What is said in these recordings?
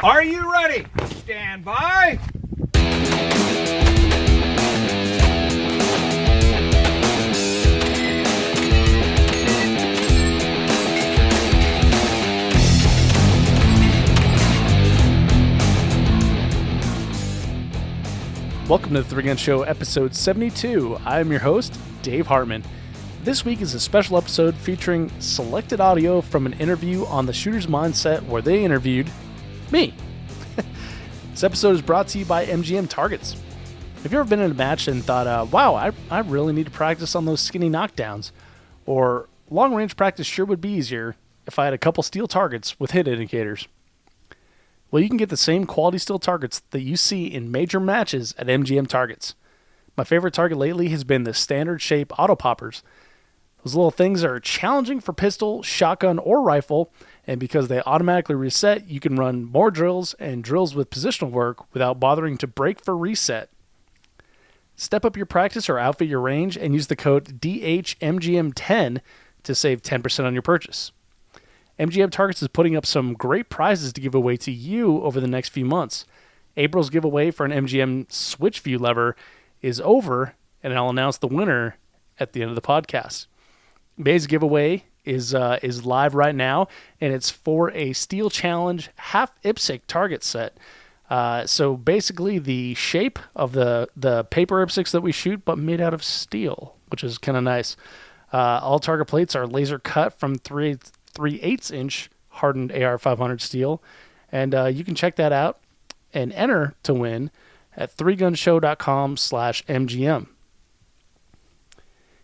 Are you ready? Stand by. Welcome to the 3 Gun Show, episode 72. I'm your host, Dave Hartman. This week is a special episode featuring selected audio from an interview on the Shooter's Mindset where they interviewed me. This episode is brought to you by MGM Targets. Have you ever been in a match and thought, wow, I really need to practice on those skinny knockdowns? Or long-range practice sure would be easier if I had a couple steel targets with hit indicators. Well, you can get the same quality steel targets that you see in major matches at MGM Targets. My favorite target lately has been the standard shape auto poppers. Those little things are challenging for pistol, shotgun, or rifle, and because they automatically reset, you can run more drills and drills with positional work without bothering to break for reset. Step up your practice or outfit your range and use the code DHMGM10 to save 10% on your purchase. MGM Targets is putting up some great prizes to give away to you over the next few months. April's giveaway for an MGM Switch View lever is over, and I'll announce the winner at the end of the podcast. May's giveaway is live right now, and it's for a Steel Challenge half IPSC target set. So basically the shape of the paper IPSCs that we shoot, but made out of steel, which is kind of nice. All target plates are laser cut from 3/8 inch hardened AR500 steel, and you can check that out and enter to win at 3gunshow.com/MGM.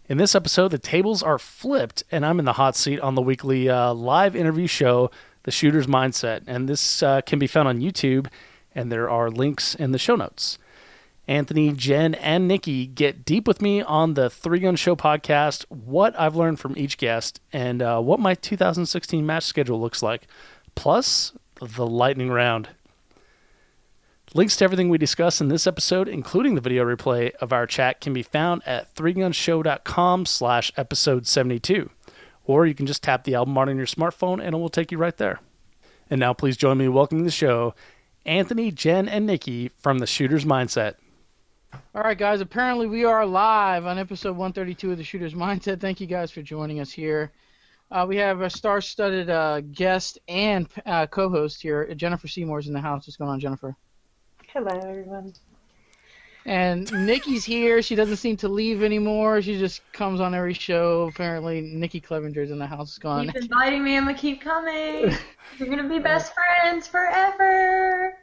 In this episode, the tables are flipped, and I'm in the hot seat on the weekly live interview show, The Shooter's Mindset, and this can be found on YouTube, and there are links in the show notes. Anthony, Jen, and Nikki get deep with me on the 3 Gun Show podcast, what I've learned from each guest, and what my 2016 match schedule looks like, plus the lightning round. Links to everything we discuss in this episode, including the video replay of our chat, can be found at 3gunshow.com/episode 72, or you can just tap the album art on your smartphone and it will take you right there. And now please join me in welcoming the show, Anthony, Jen, and Nikki from the Shooter's Mindset. All right, guys, apparently we are live on episode 132 of the Shooter's Mindset. Thank you guys for joining us here. We have a star-studded guest and co-host here. Jennifer Seymour's in the house. What's going on, Jennifer? Hello, everyone. And Nikki's here. She doesn't seem to leave anymore. She just comes on every show. Apparently, Nikki Clevenger's in the house. What's going on? Keep inviting me. I'm going to keep coming. You're going to be best friends forever.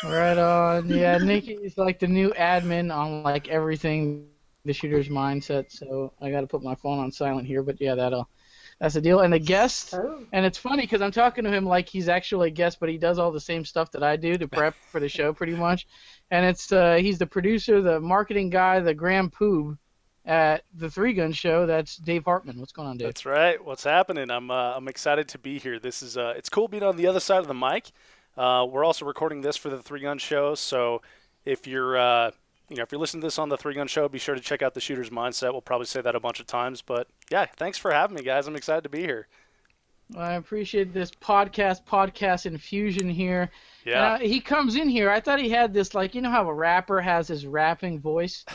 Right on. Yeah, Nikki is like the new admin on like everything the Shooter's Mindset, so I got to put my phone on silent here, but yeah, that's the deal. And the guest, and it's funny because I'm talking to him like he's actually a guest, but he does all the same stuff that I do to prep for the show pretty much. And it's he's the producer, the marketing guy, the grand poob at the 3 Gun Show. That's Dave Hartman. What's going on, Dave? That's right. What's happening? I'm excited to be here. This is it's cool being on the other side of the mic. We're also recording this for the 3 Gun Show, so if you're if you're listening to this on the 3 Gun Show, be sure to check out the Shooter's Mindset. We'll probably say that a bunch of times, but yeah, thanks for having me, guys. I'm excited to be here. I appreciate this podcast infusion here. Yeah. He comes in here. I thought he had this, like, you know how a rapper has his rapping voice?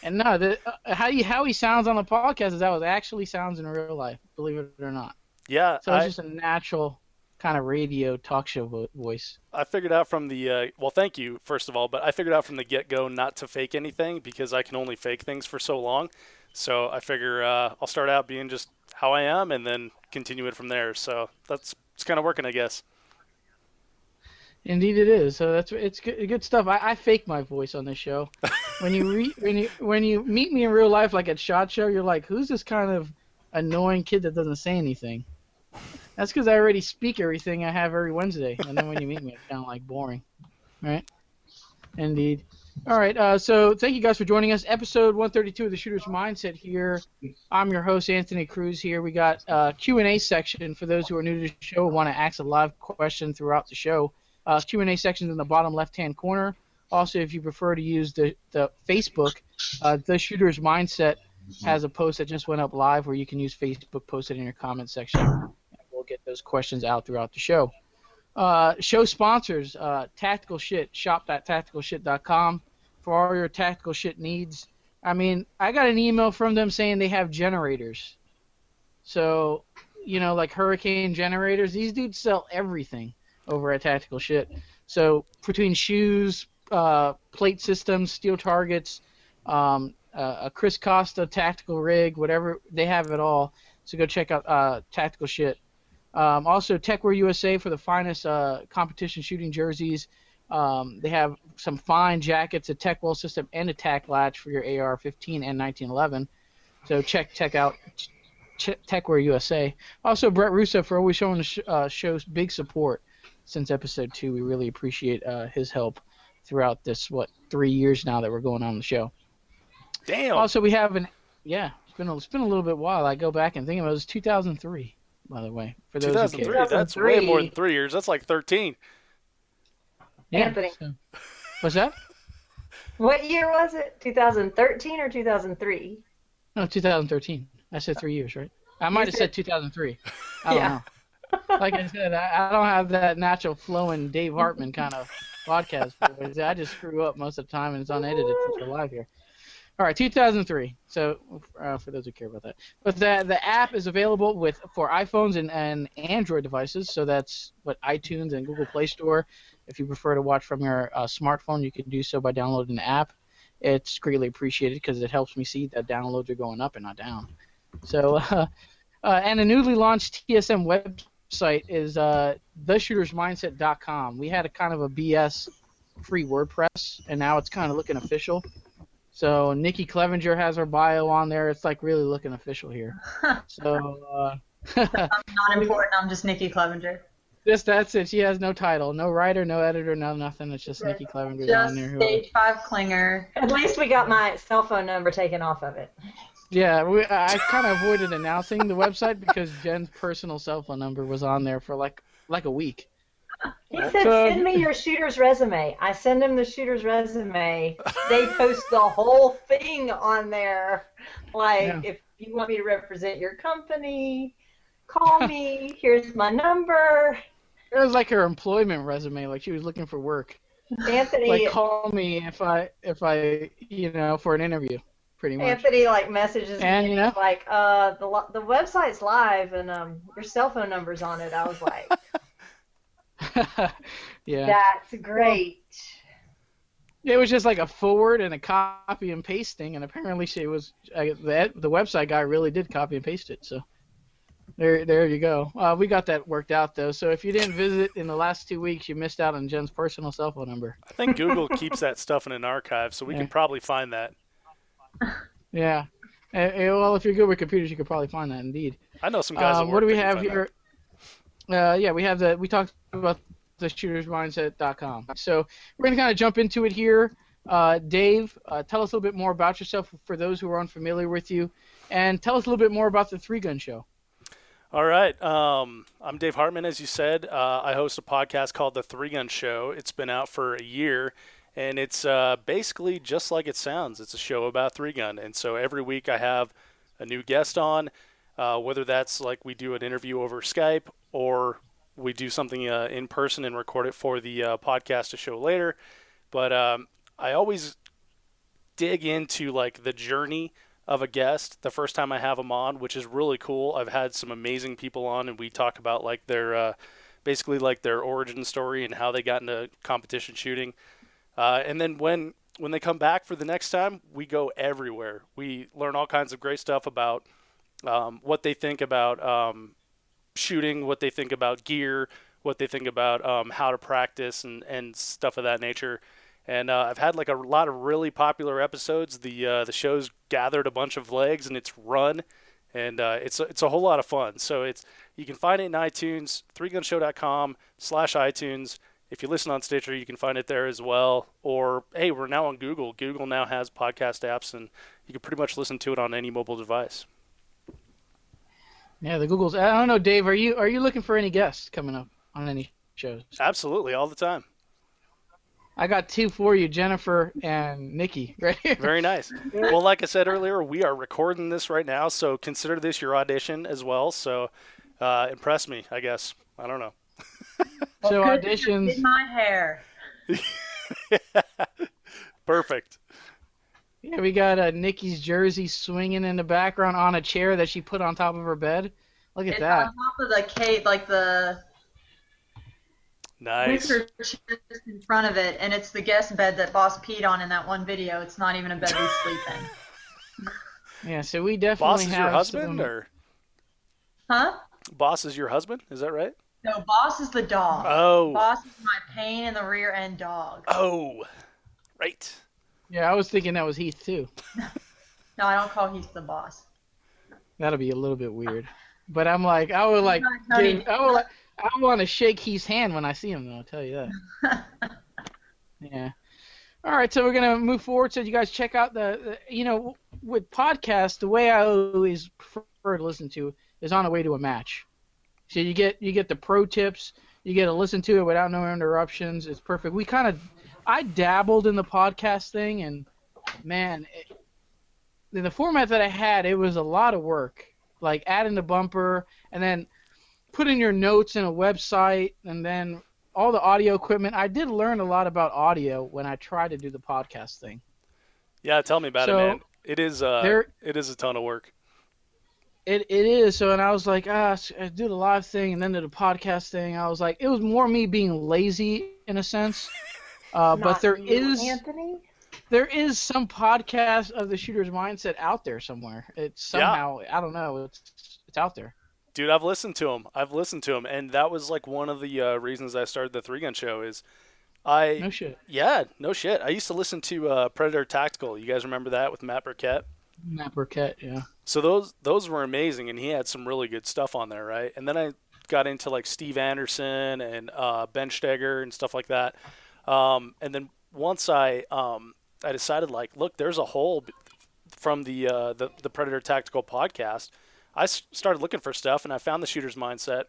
And no, how he sounds on the podcast is how it actually sounds in real life, believe it or not. Yeah. So it's just a natural kind of radio talk show voice. I figured out from the, well, thank you, first of all, but I figured out from the get-go not to fake anything because I can only fake things for so long. So I figure I'll start out being just how I am and then continue it from there. So it's kind of working, I guess. Indeed, it is. So it's good stuff. I fake my voice on this show. When you meet me in real life, like at SHOT Show, you're like, who's this kind of annoying kid that doesn't say anything? That's because I already speak everything I have every Wednesday, and then when you meet me, it's kind of like boring, right? Indeed. All right. So thank you guys for joining us. Episode 132 of the Shooter's Mindset here. I'm your host, Anthony Cruz. Here we got Q&A section for those who are new to the show and want to ask a live question throughout the show. Q&A section in the bottom left-hand corner. Also, if you prefer to use the Facebook, the Shooter's Mindset has a post that just went up live where you can use Facebook, post it in your comment section, and we'll get those questions out throughout the show. Show sponsors, Tactical Shit, shop.tacticalshit.com for all your tactical shit needs. I mean, I got an email from them saying they have generators. So, like hurricane generators, these dudes sell everything over at Tactical Shit. So, between shoes, plate systems, steel targets, a Chris Costa tactical rig, whatever, they have it all. So, go check out Tactical Shit. Also, Techwear USA for the finest competition shooting jerseys. They have some fine jackets, a Techwell system, and a tac latch for your AR-15 and 1911. So check out Techwear USA. Also, Brett Russo for always showing the show's big support since episode 2. We really appreciate his help throughout this 3 years now that we're going on the show. Damn. Also, we have it's been a little bit while. I go back and think about it was 2003. By the way, for those 2003, who care. that's way more than 3 years. That's like 13. Yeah, Anthony. So. What's that? What year was it? 2013 or 2003? No, 2013. I said 3 years, right? I might have said 2003. I don't know. Like I said, I don't have that natural flowing Dave Hartman kind of podcast voice. I just screw up most of the time, and it's unedited since we're live here. All right, 2003. So for those who care about that, but the app is available for iPhones and Android devices. So that's iTunes and Google Play Store. If you prefer to watch from your smartphone, you can do so by downloading the app. It's greatly appreciated because it helps me see that downloads are going up and not down. So and the newly launched TSM website is theshootersmindset.com. We had a kind of a BS free WordPress, and now it's kind of looking official. So Nikki Clevenger has her bio on there. It's like really looking official here. So I'm not important. I'm just Nikki Clevenger. That's it. She has no title, no writer, no editor, no nothing. It's just Nikki Clevenger Just on there. stage 5 clinger. At least we got my cell phone number taken off of it. Yeah, I kind of avoided announcing the website because Jen's personal cell phone number was on there for like a week. He said, send me your shooter's resume. I send him the shooter's resume. They post the whole thing on there. Like, if you want me to represent your company, call me. Here's my number. It was like her employment resume, like she was looking for work. Anthony, like, call me if I for an interview, pretty much. Anthony messages and, me like, the website's live and your cell phone number's on it. I was like, yeah. That's great. It was just like a forward and a copy and paste thing, and apparently the website guy really did copy and paste it. So there you go. We got that worked out though. So if you didn't visit in the last 2 weeks, you missed out on Jen's personal cell phone number. I think Google keeps that stuff in an archive, so we can probably find that. Yeah. Well, if you're good with computers, you could probably find that indeed. I know some guys that work. What do we have here? We talked about the shootersmindset.com. So we're going to kind of jump into it here. Dave, tell us a little bit more about yourself for those who are unfamiliar with you, and tell us a little bit more about the 3-Gun Show. All right. I'm Dave Hartman, as you said. I host a podcast called The 3-Gun Show. It's been out for a year, and it's basically just like it sounds. It's a show about 3-gun, and so every week I have a new guest on, whether that's like we do an interview over Skype or we do something in person and record it for the podcast to show later. But I always dig into like the journey of a guest the first time I have them on, which is really cool. I've had some amazing people on, and we talk about like their basically like their origin story and how they got into competition shooting. And then when they come back for the next time, we go everywhere. We learn all kinds of great stuff about what they think about shooting, what they think about gear, what they think about how to practice and stuff of that nature. And I've had like a lot of really popular episodes. The show's gathered a bunch of legs and it's run, and it's a whole lot of fun. So you can find it in iTunes, 3gunshow.com/iTunes. If you listen on Stitcher, you can find it there as well. Or hey, we're now on Google. Google now has podcast apps, and you can pretty much listen to it on any mobile device. Yeah, the Googles. I don't know, Dave. Are you looking for any guests coming up on any shows? Absolutely, all the time. I got 2 for you, Jennifer and Nikki, right here. Very nice. Well, like I said earlier, we are recording this right now, so consider this your audition as well. So impress me, I guess. I don't know. So Good thing I did auditions. my hair. Perfect. Yeah, we got Nikki's jersey swinging in the background on a chair that she put on top of her bed. Look at It's that. on top of the cave, like the Nice. wicker chair just in front of it, and it's the guest bed that Boss peed on in that one video. It's not even a bed we sleep in. Yeah, so we definitely Boss is have your husband, some... or Huh? Boss is your husband? Is that right? No, Boss is the dog. Oh. Boss is my pain in the rear end dog. Oh. Right. Yeah, I was thinking that was Heath too. No, I don't call Heath the boss. That'll be a little bit weird. But I'm like, I would like, Tony. I want to shake Heath's hand when I see him, though. I'll tell you that. Yeah. All right, so we're gonna move forward. So you guys check out with podcasts, the way I always prefer to listen to is on the way to a match. So you get the pro tips, you get to listen to it without no interruptions. It's perfect. I dabbled in the podcast thing, and man, in the format that I had, it was a lot of work. Like adding the bumper, and then putting your notes in a website, and then all the audio equipment. I did learn a lot about audio when I tried to do the podcast thing. Yeah, tell me about it, man. It is a ton of work. It is. So, and I was like, I do the live thing, and then do the podcast thing. I was like, it was more me being lazy in a sense. But there is some podcast of the Shooter's Mindset out there somewhere. It's somehow, I don't know, it's out there. Dude, I've listened to him, and that was like one of the reasons I started the 3 Gun Show. No shit. Yeah, no shit. I used to listen to Predator Tactical. You guys remember that with Matt Burkett? Matt Burkett, yeah. So those were amazing, and he had some really good stuff on there, right? And then I got into like Steve Anderson and Ben Steger and stuff like that. And then once I decided, like, look, there's a hole from the Predator Tactical podcast. I started looking for stuff, and I found the Shooter's Mindset,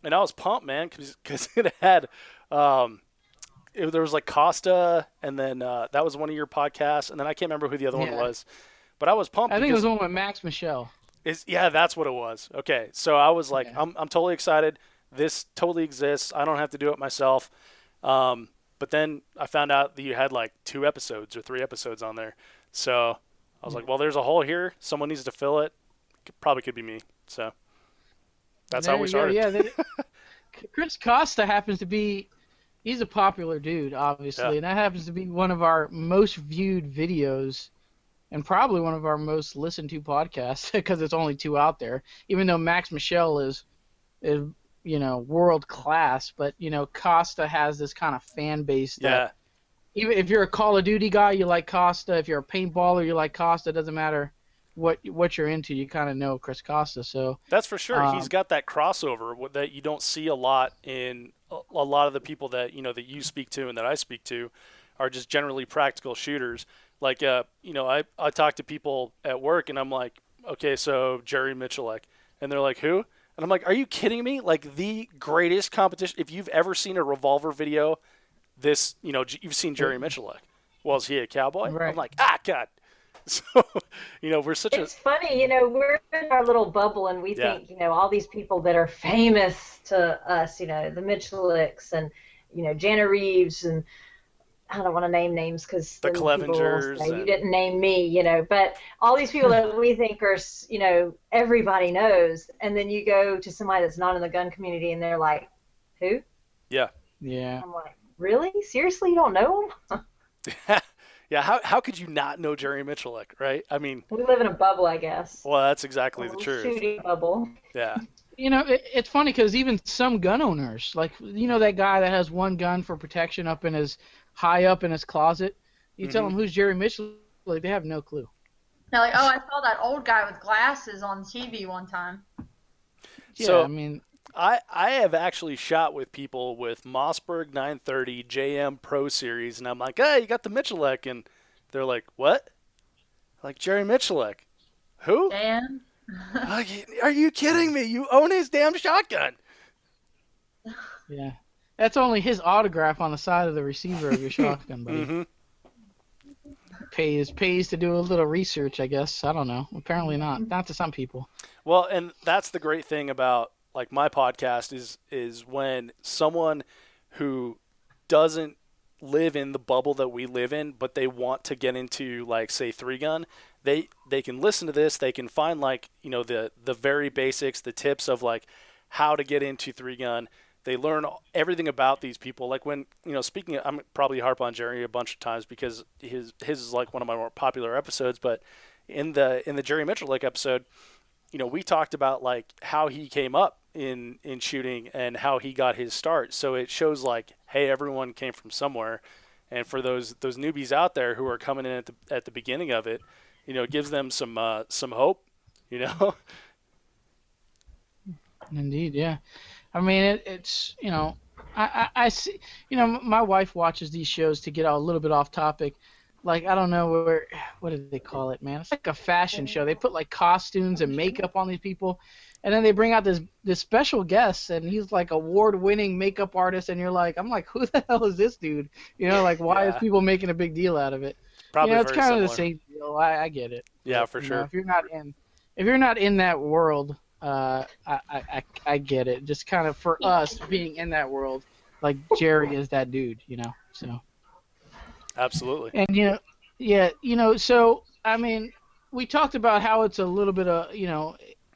and I was pumped, man, because it had there was like Costa, and then that was one of your podcasts, and then I can't remember who the other one was, but I was pumped. I think it was one with Max Michelle. Yeah, that's what it was. Okay, so I was like, I'm totally excited. This totally exists. I don't have to do it myself. But then I found out that you had like 2 episodes or 3 episodes on there. So I was like, well, there's a hole here. Someone needs to fill it. Probably could be me. So that's how we started. Yeah, Chris Costa happens to be, he's a popular dude, obviously, and that happens to be one of our most viewed videos and probably one of our most listened to podcasts because it's only 2 out there, even though Max Michelle is world class, but Costa has this kind of fan base that even if you're a Call of Duty guy, you like Costa. If you're a paintballer, you like Costa. It doesn't matter what you're into, you kind of know Chris Costa. So that's for sure. He's got that crossover that you don't see a lot in a lot of the people that that you speak to and that I speak to are just generally practical shooters. Like I talk to people at work and I'm like, okay, so Jerry Michalek, and they're like, who? And I'm like, are you kidding me? Like the greatest competition. If you've ever seen a Revolver video, you've seen Jerry Michalek. Well, is he a cowboy? Right. I'm like, God. So, we're such It's funny, we're in our little bubble and we think, all these people that are famous to us, the Michelicks and, Jana Reeves and I don't want to name names because the Clevengers. You didn't name me, but all these people that we think are, everybody knows. And then you go to somebody that's not in the gun community and they're like, who? Yeah. Yeah. I'm like, really? Seriously? You don't know them? Yeah, how could you not know Jerry Michalek, right? I mean, we live in a bubble, I guess. Well, that's exactly the truth. Shooting bubble. Yeah. It's funny because even some gun owners, like that guy that has one gun for protection high up in his closet. You tell them who's Jerry Michalek, they have no clue. They're like, oh, I saw that old guy with glasses on TV one time. Yeah, so, I mean, I have actually shot with people with Mossberg 930 JM Pro Series, and I'm like, hey, you got the Michalek, and they're like, what? Like, Jerry Michalek. Who? Dan? Like, are you kidding me? You own his damn shotgun. Yeah. That's only his autograph on the side of the receiver of your shotgun, buddy. Pays to do a little research, I guess. I don't know. Apparently not. Not to some people. Well, and that's the great thing about like my podcast is when someone who doesn't live in the bubble that we live in, but they want to get into, like, say, three gun, they can listen to this. They can find, like, the very basics, the tips of, like, how to get into three gun. They learn everything about these people. Like, when, speaking of, I'm probably harp on Jerry a bunch of times because his is like one of my more popular episodes, but in the Jerry Mitchell like episode, we talked about, like, how he came up in shooting and how he got his start. So it shows, like, hey, everyone came from somewhere. And for those newbies out there who are coming in at the beginning of it, it gives them some hope, Indeed, yeah. I mean, it's I see. My wife watches these shows to get a little bit off topic. Like, I don't know what do they call it, man? It's like a fashion show. They put, like, costumes and makeup on these people, and then they bring out this special guest, and he's like award-winning makeup artist, and I'm like, who the hell is this dude? Like, why is people making a big deal out of it? Probably it's very kind of similar. the same deal. I get it. Yeah, But, for sure. If you're not in that world, I get it. Just kind of for us being in that world, like, Jerry is that dude, so. Absolutely. And so I mean, we talked about how it's a little bit of,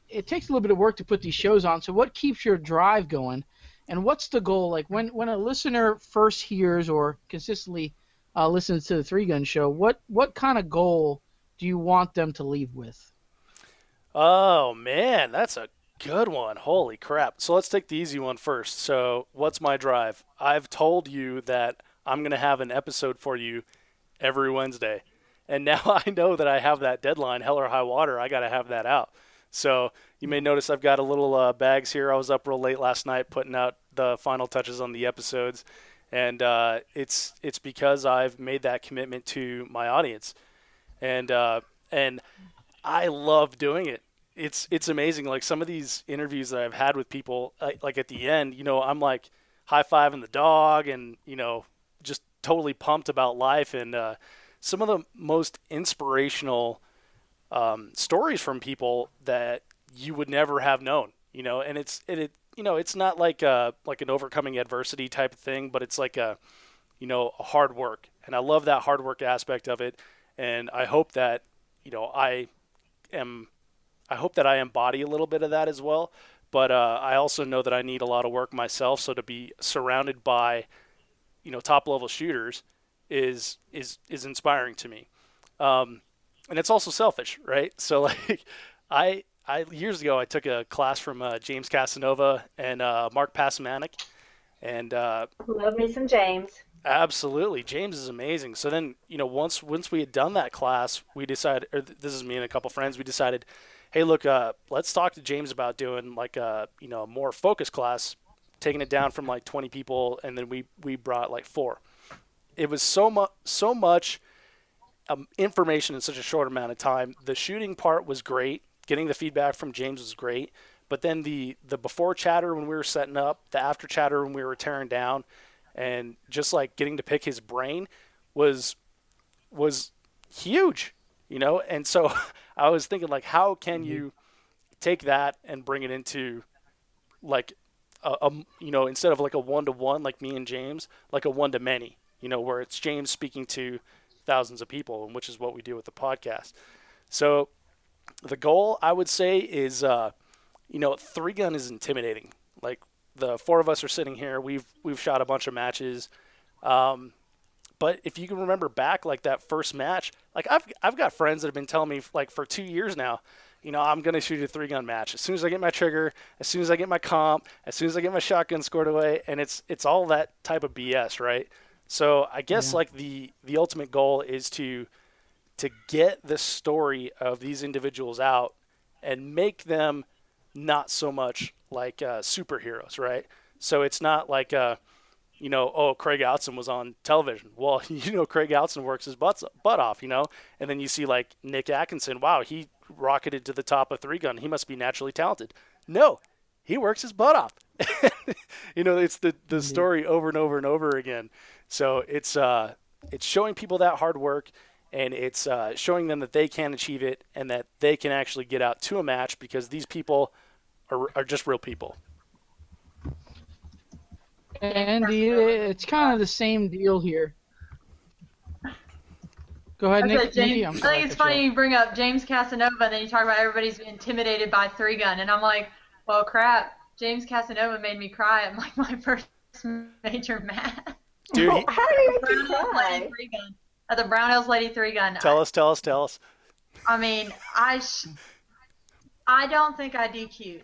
it takes a little bit of work to put these shows on. So what keeps your drive going, and what's the goal? Like, when a listener first hears or consistently listens to the Three Gun Show, what kind of goal do you want them to leave with? Oh man, that's a good one. Holy crap. So let's take the easy one first. So what's my drive? I've told you that I'm going to have an episode for you every Wednesday. And now I know that I have that deadline, hell or high water, I got to have that out. So you may notice I've got a little bags here. I was up real late last night putting out the final touches on the episodes. And it's because I've made that commitment to my audience. And I love doing it. It's amazing. Like, some of these interviews that I've had with people, like at the end, I'm like high-fiving the dog and, just totally pumped about life. And some of the most inspirational stories from people that you would never have known, and it's not like an overcoming adversity type of thing, but it's like a hard work. And I love that hard work aspect of it. And I hope that, I hope that I embody a little bit of that as well. But I also know that I need a lot of work myself. So to be surrounded by, top level shooters is inspiring to me. And it's also selfish, right? So, like, I years ago I took a class from James Casanova and Mark Pasamanik, and Love me some James. absolutely, James is amazing. So then, once we had done that class, we decided, or this is me and a couple friends, we decided, hey, look, let's talk to James about doing, like, a more focused class, taking it down from like 20 people, and then we brought like 4. It was so much information in such a short amount of time. The shooting part was great. Getting the feedback from James was great. But then the before chatter when we were setting up, the after chatter when we were tearing down, and just like getting to pick his brain was huge, And so I was thinking, like, how can you take that and bring it into, like, instead of like a one-to-one like me and James, like a one-to-many, where it's James speaking to thousands of people, and which is what we do with the podcast. So the goal, I would say, is Three Gun is intimidating. Like, the 4 of us are sitting here, we've shot a bunch of matches, but if you can remember back, like, that first match, like, I've got friends that have been telling me, like, for 2 years now, I'm going to shoot a 3 gun match as soon as I get my trigger, as soon as I get my comp, as soon as I get my shotgun scored away, and it's all that type of BS, right? So I guess, like, the ultimate goal is to get the story of these individuals out and make them not so much like superheroes, right? So it's not like, oh, Craig Outson was on television. Well, Craig Outson works his butt off, and then you see, like, Nick Atkinson. Wow, he rocketed to the top of 3 gun. He must be naturally talented. No, he works his butt off. It's the story over and over and over again. So it's showing people that hard work, and it's showing them that they can achieve it and that they can actually get out to a match, because these people are just real people. Andy, it's kind of the same deal here. Go ahead, Nick. James, I'm I sorry, think it's cut you funny you bring up James Casanova, and then you talk about everybody's intimidated by 3-gun, and I'm like, well, crap. James Casanova made me cry at my first major match. Dude, How do you make you Brown Hills Lady cry? 3-gun. At the Brown Hills Lady 3-gun. tell us. I mean, I don't think I DQ'd,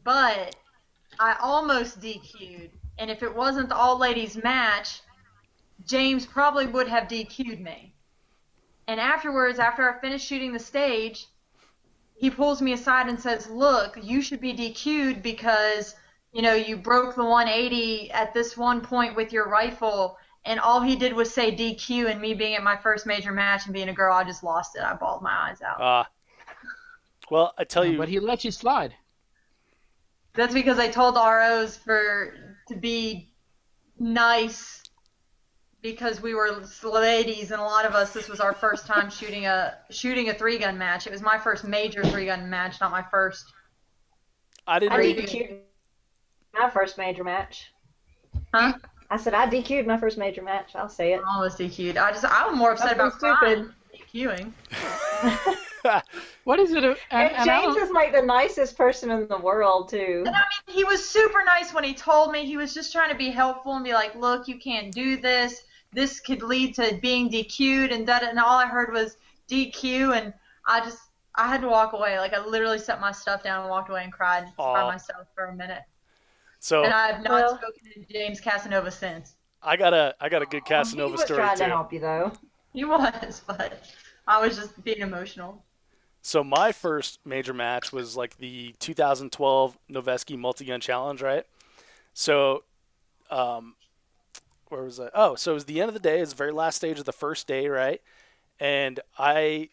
but I almost DQ'd, and if it wasn't the all ladies match, James probably would have DQ'd me. And afterwards, after I finished shooting the stage, he pulls me aside and says, look, you should be DQ'd because, you know, you broke the 180 at this one point with your rifle, and all he did was say DQ, and me being at my first major match and being a girl, I just lost it. I bawled my eyes out. Well, I tell you. But he let you slide. That's because I told the ROs to be nice because we were ladies, and a lot of us, this was our first time shooting a 3-gun match. It was my first major 3-gun match, not my first. I didn't. I DQ'd my first major match. Huh? I said I DQ'd my first major match. I'll say it. I almost DQ'd. I'm more upset about stupid. DQing. What is it? And James is like the nicest person in the world too. And I mean, he was super nice when he told me. He was just trying to be helpful and be like, look, you can't do this. This could lead to being DQ'd, and that, and all I heard was DQ, and I had to walk away. Like, I literally set my stuff down and walked away and cried by myself for a minute. So, and I have not spoken to James Casanova since. I got a good Casanova story too. He was trying to help you though. He was, but I was just being emotional. So my first major match was like the 2012 Noveski Multi-Gun Challenge, right? So, where was I? Oh, so it was the end of the day. It was the very last stage of the first day, right? And I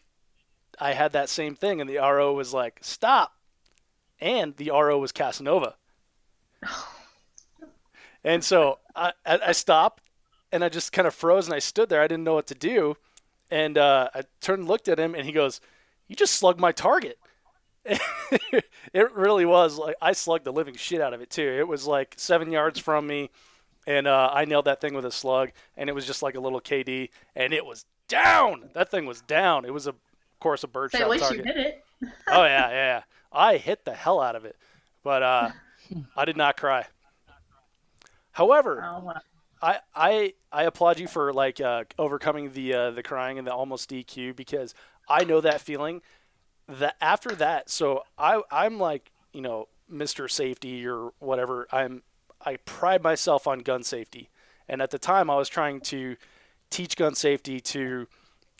had that same thing, and the RO was like, stop. And the RO was Casanova. And so I stopped, and I just kind of froze, and I stood there. I didn't know what to do. And I turned and looked at him, and he goes, you just slugged my target. It really was. Like, I slugged the living shit out of it, too. It was like 7 yards from me. And I nailed that thing with a slug, and it was just like a little KD, and it was down. That thing was down. It was, of course, a birdshot target. At least you hit it. Oh, yeah. I hit the hell out of it, but I did not cry. However, I applaud you for like overcoming the crying and the almost DQ, because I know that feeling. That after that, so I'm like, you know, Mr. Safety or whatever. I pride myself on gun safety. And at the time I was trying to teach gun safety to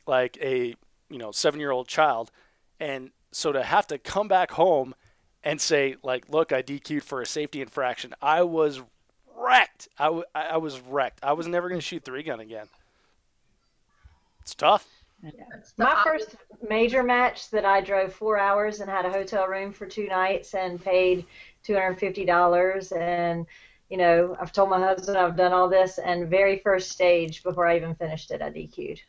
like a, 7-year-old child. And so to have to come back home and say like, look, I DQ'd for a safety infraction. I was wrecked. I was wrecked. I was never going to shoot 3-gun again. It's tough. My first major match that I drove 4 hours and had a hotel room for 2 nights and paid $250, and I've told my husband I've done all this, and very first stage before I even finished it, I DQ'd.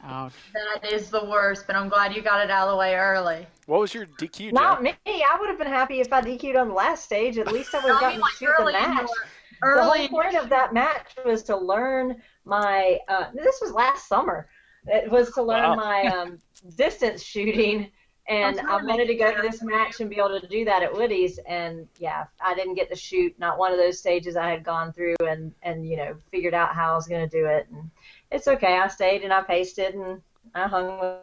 Ouch. That is the worst, but I'm glad you got it out of the way early. What was your DQ, Jen? Not me. I would have been happy if I DQ'd on the last stage. At least I would have gotten to shoot the match. The whole point of that match was to learn my. This was last summer. It was to learn my distance shooting, and I wanted to go to this match and be able to do that at Woody's. And yeah, I didn't get to shoot not one of those stages I had gone through, and figured out how I was going to do it. And it's okay. I stayed and I pasted and I hung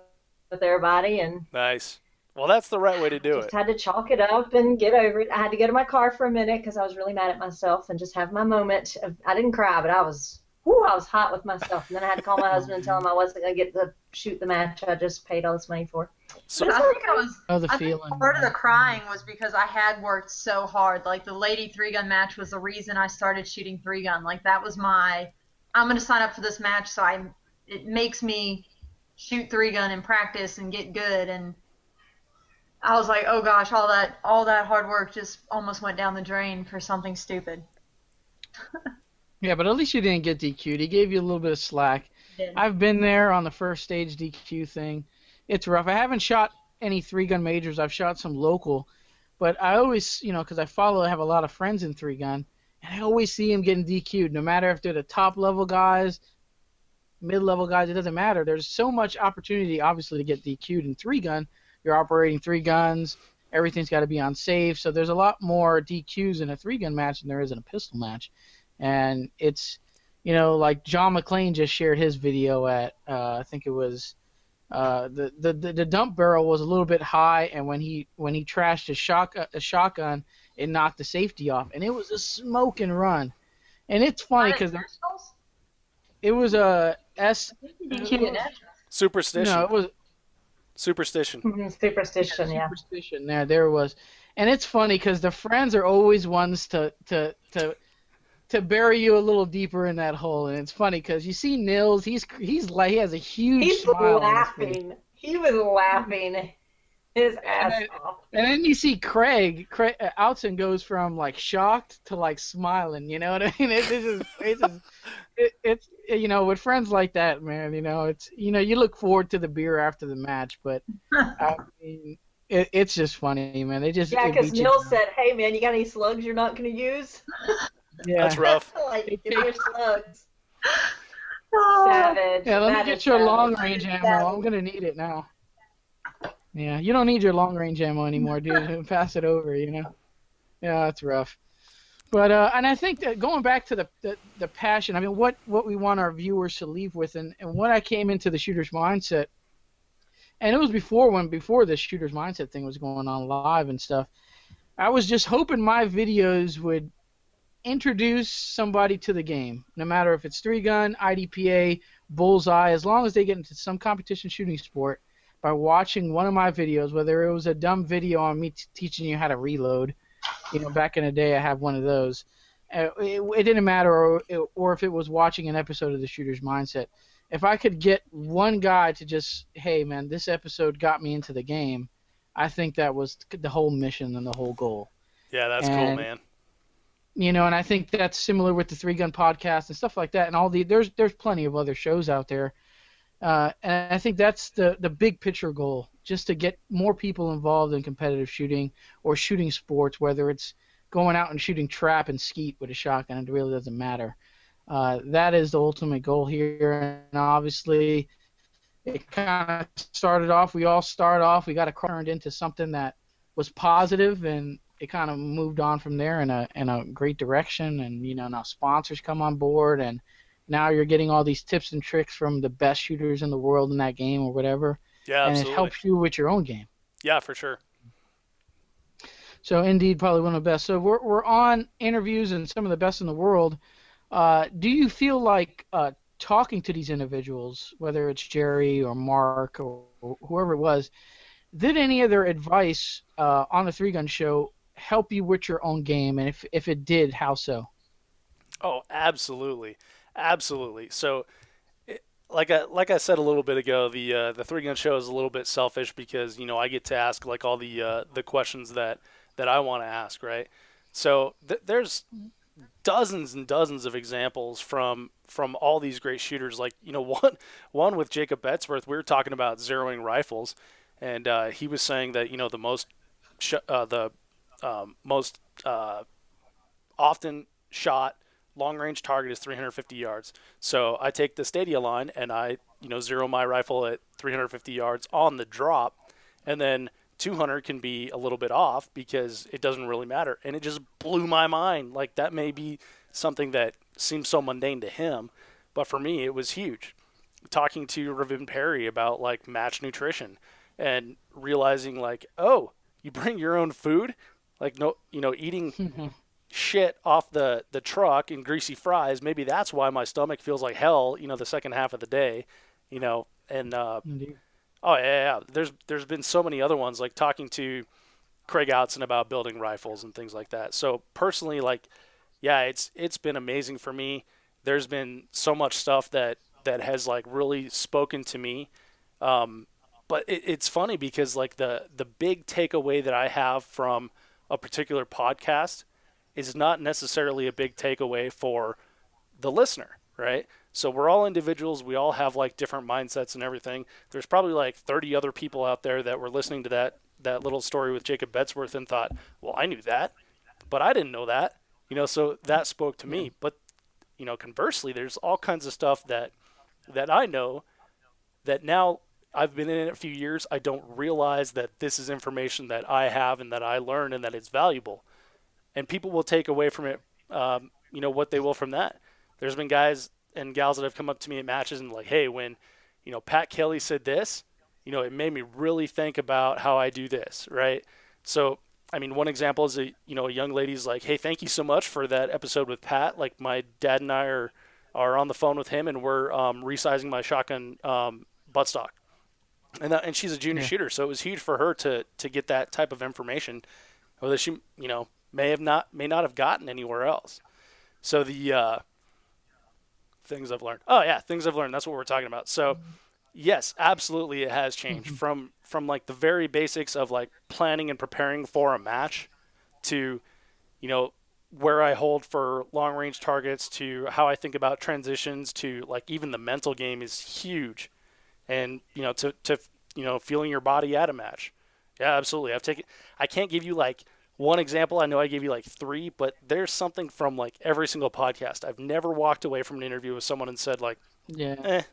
with everybody. And nice. Well, that's the right way to do it. Just had to chalk it up and get over it. I had to go to my car for a minute because I was really mad at myself and just have my moment. I didn't cry, but I was hot with myself. And then I had to call my husband and tell him I wasn't going to get to shoot the match I just paid all this money for. So I think the think feeling. part of the crying was because I had worked so hard. Like the lady 3-gun match was the reason I started shooting 3-gun. Like that was I'm going to sign up for this match, so it makes me shoot 3-gun in practice and get good. And I was like, oh gosh, all that hard work just almost went down the drain for something stupid. Yeah, but at least you didn't get DQ'd. He gave you a little bit of slack. I've been there on the first stage DQ thing. It's rough. I haven't shot any 3-gun majors. I've shot some local, But I always, because I have a lot of friends in three gun, and I always see them getting DQ'd. No matter if they're the top level guys, mid level guys, it doesn't matter. There's so much opportunity, obviously, to get DQ'd in three gun. You're operating three guns. Everything's got to be on safe. So there's a lot more DQs in a three gun match than there is in a pistol match. And it's, like John McClane just shared his video at, I think it was, the dump barrel was a little bit high, and when he trashed a shotgun, it knocked the safety off, and it was a smoking run. And it's funny because it was a Superstition. No, it was Superstition. Superstition, yeah. Superstition. There was, and it's funny because the friends are always ones to bury you a little deeper in that hole, and it's funny because you see Nils, he has a huge smile laughing. He was laughing his ass off. And then you see Craig Outson goes from like shocked to like smiling. You know what I mean? It's with friends like that, man. It's you look forward to the beer after the match, but I mean, it's just funny, man. Because Nils said, "Hey, man, you got any slugs you're not gonna use?" Yeah. That's rough. Like, give me your slugs. Oh. Savage. Yeah, let me get your long range ammo. I'm gonna need it now. Yeah, you don't need your long range ammo anymore, dude. Pass it over, Yeah, that's rough. But and I think that going back to the passion, I mean, what we want our viewers to leave with, and when I came into the shooter's mindset, and it was before the shooter's mindset thing was going on live and stuff, I was just hoping my videos would introduce somebody to the game, no matter if it's three gun, IDPA, bullseye, as long as they get into some competition shooting sport by watching one of my videos, whether it was a dumb video on me teaching you how to reload, back in the day I have one of those. It didn't matter, or if it was watching an episode of the Shooter's Mindset. If I could get one guy to just, hey man, this episode got me into the game, I think that was the whole mission and the whole goal. Yeah, that's cool, man. And I think that's similar with the Three Gun Podcast and stuff like that. And there's plenty of other shows out there. And I think that's the big picture goal, just to get more people involved in competitive shooting or shooting sports, whether it's going out and shooting trap and skeet with a shotgun. It really doesn't matter. That is the ultimate goal here. And obviously, it kind of started off. We all start off. We got it turned into something that was positive, and it kind of moved on from there in a great direction. And now sponsors come on board, and now you're getting all these tips and tricks from the best shooters in the world in that game or whatever. Yeah, absolutely. And it helps you with your own game. Yeah, for sure. So indeed, probably one of the best. So we're on interviews and some of the best in the world. Do you feel like talking to these individuals, whether it's Jerry or Mark or whoever it was, did any of their advice on the Three Gun Show help you with your own game? And if it did, how so? Oh, absolutely. Absolutely. So, like I said a little bit ago, the Three Gun Show is a little bit selfish because I get to ask like all the questions that I want to ask, right? So there's dozens and dozens of examples from all these great shooters. Like one with Jacob Betzworth, we were talking about zeroing rifles, and he was saying that the most often shot long-range target is 350 yards. So I take the Stadia line and I, zero my rifle at 350 yards on the drop, and then 200 can be a little bit off because it doesn't really matter. And it just blew my mind. Like, that may be something that seems so mundane to him, but for me, it was huge. Talking to Ravin Perry about like match nutrition and realizing like, oh, you bring your own food, like eating shit off the truck and greasy fries. Maybe that's why my stomach feels like hell, the second half of the day, and Indeed. oh yeah. There's been so many other ones, like talking to Craig Outson about building rifles and things like that. So personally, like, yeah, it's been amazing for me. There's been so much stuff that has like really spoken to me. But it's funny because like the big takeaway that I have from a particular podcast is not necessarily a big takeaway for the listener, right? So we're all individuals. We all have like different mindsets and everything. There's probably like 30 other people out there that were listening to that little story with Jacob Bedsworth and thought, well, I knew that, but I didn't know that. So that spoke to me. But conversely, there's all kinds of stuff that I know that now I've been in it a few years. I don't realize that this is information that I have and that I learn and that it's valuable. And people will take away from it, what they will from that. There's been guys and gals that have come up to me at matches and like, hey, when, Pat Kelly said this, it made me really think about how I do this, right? So, I mean, one example is a young lady's like, hey, thank you so much for that episode with Pat. Like, my dad and I are on the phone with him, and we're resizing my shotgun buttstock. And she's a junior shooter, so it was huge for her to get that type of information, or that she may not have gotten anywhere else. So the things I've learned. Oh yeah, things I've learned. That's what we're talking about. So yes, absolutely, it has changed from like the very basics of like planning and preparing for a match to where I hold for long range targets to how I think about transitions to like even the mental game is huge. And to feeling your body at a match. Yeah, absolutely. I can't give you like one example. I know I gave you like 3, but there's something from like every single podcast. I've never walked away from an interview with someone and said like, that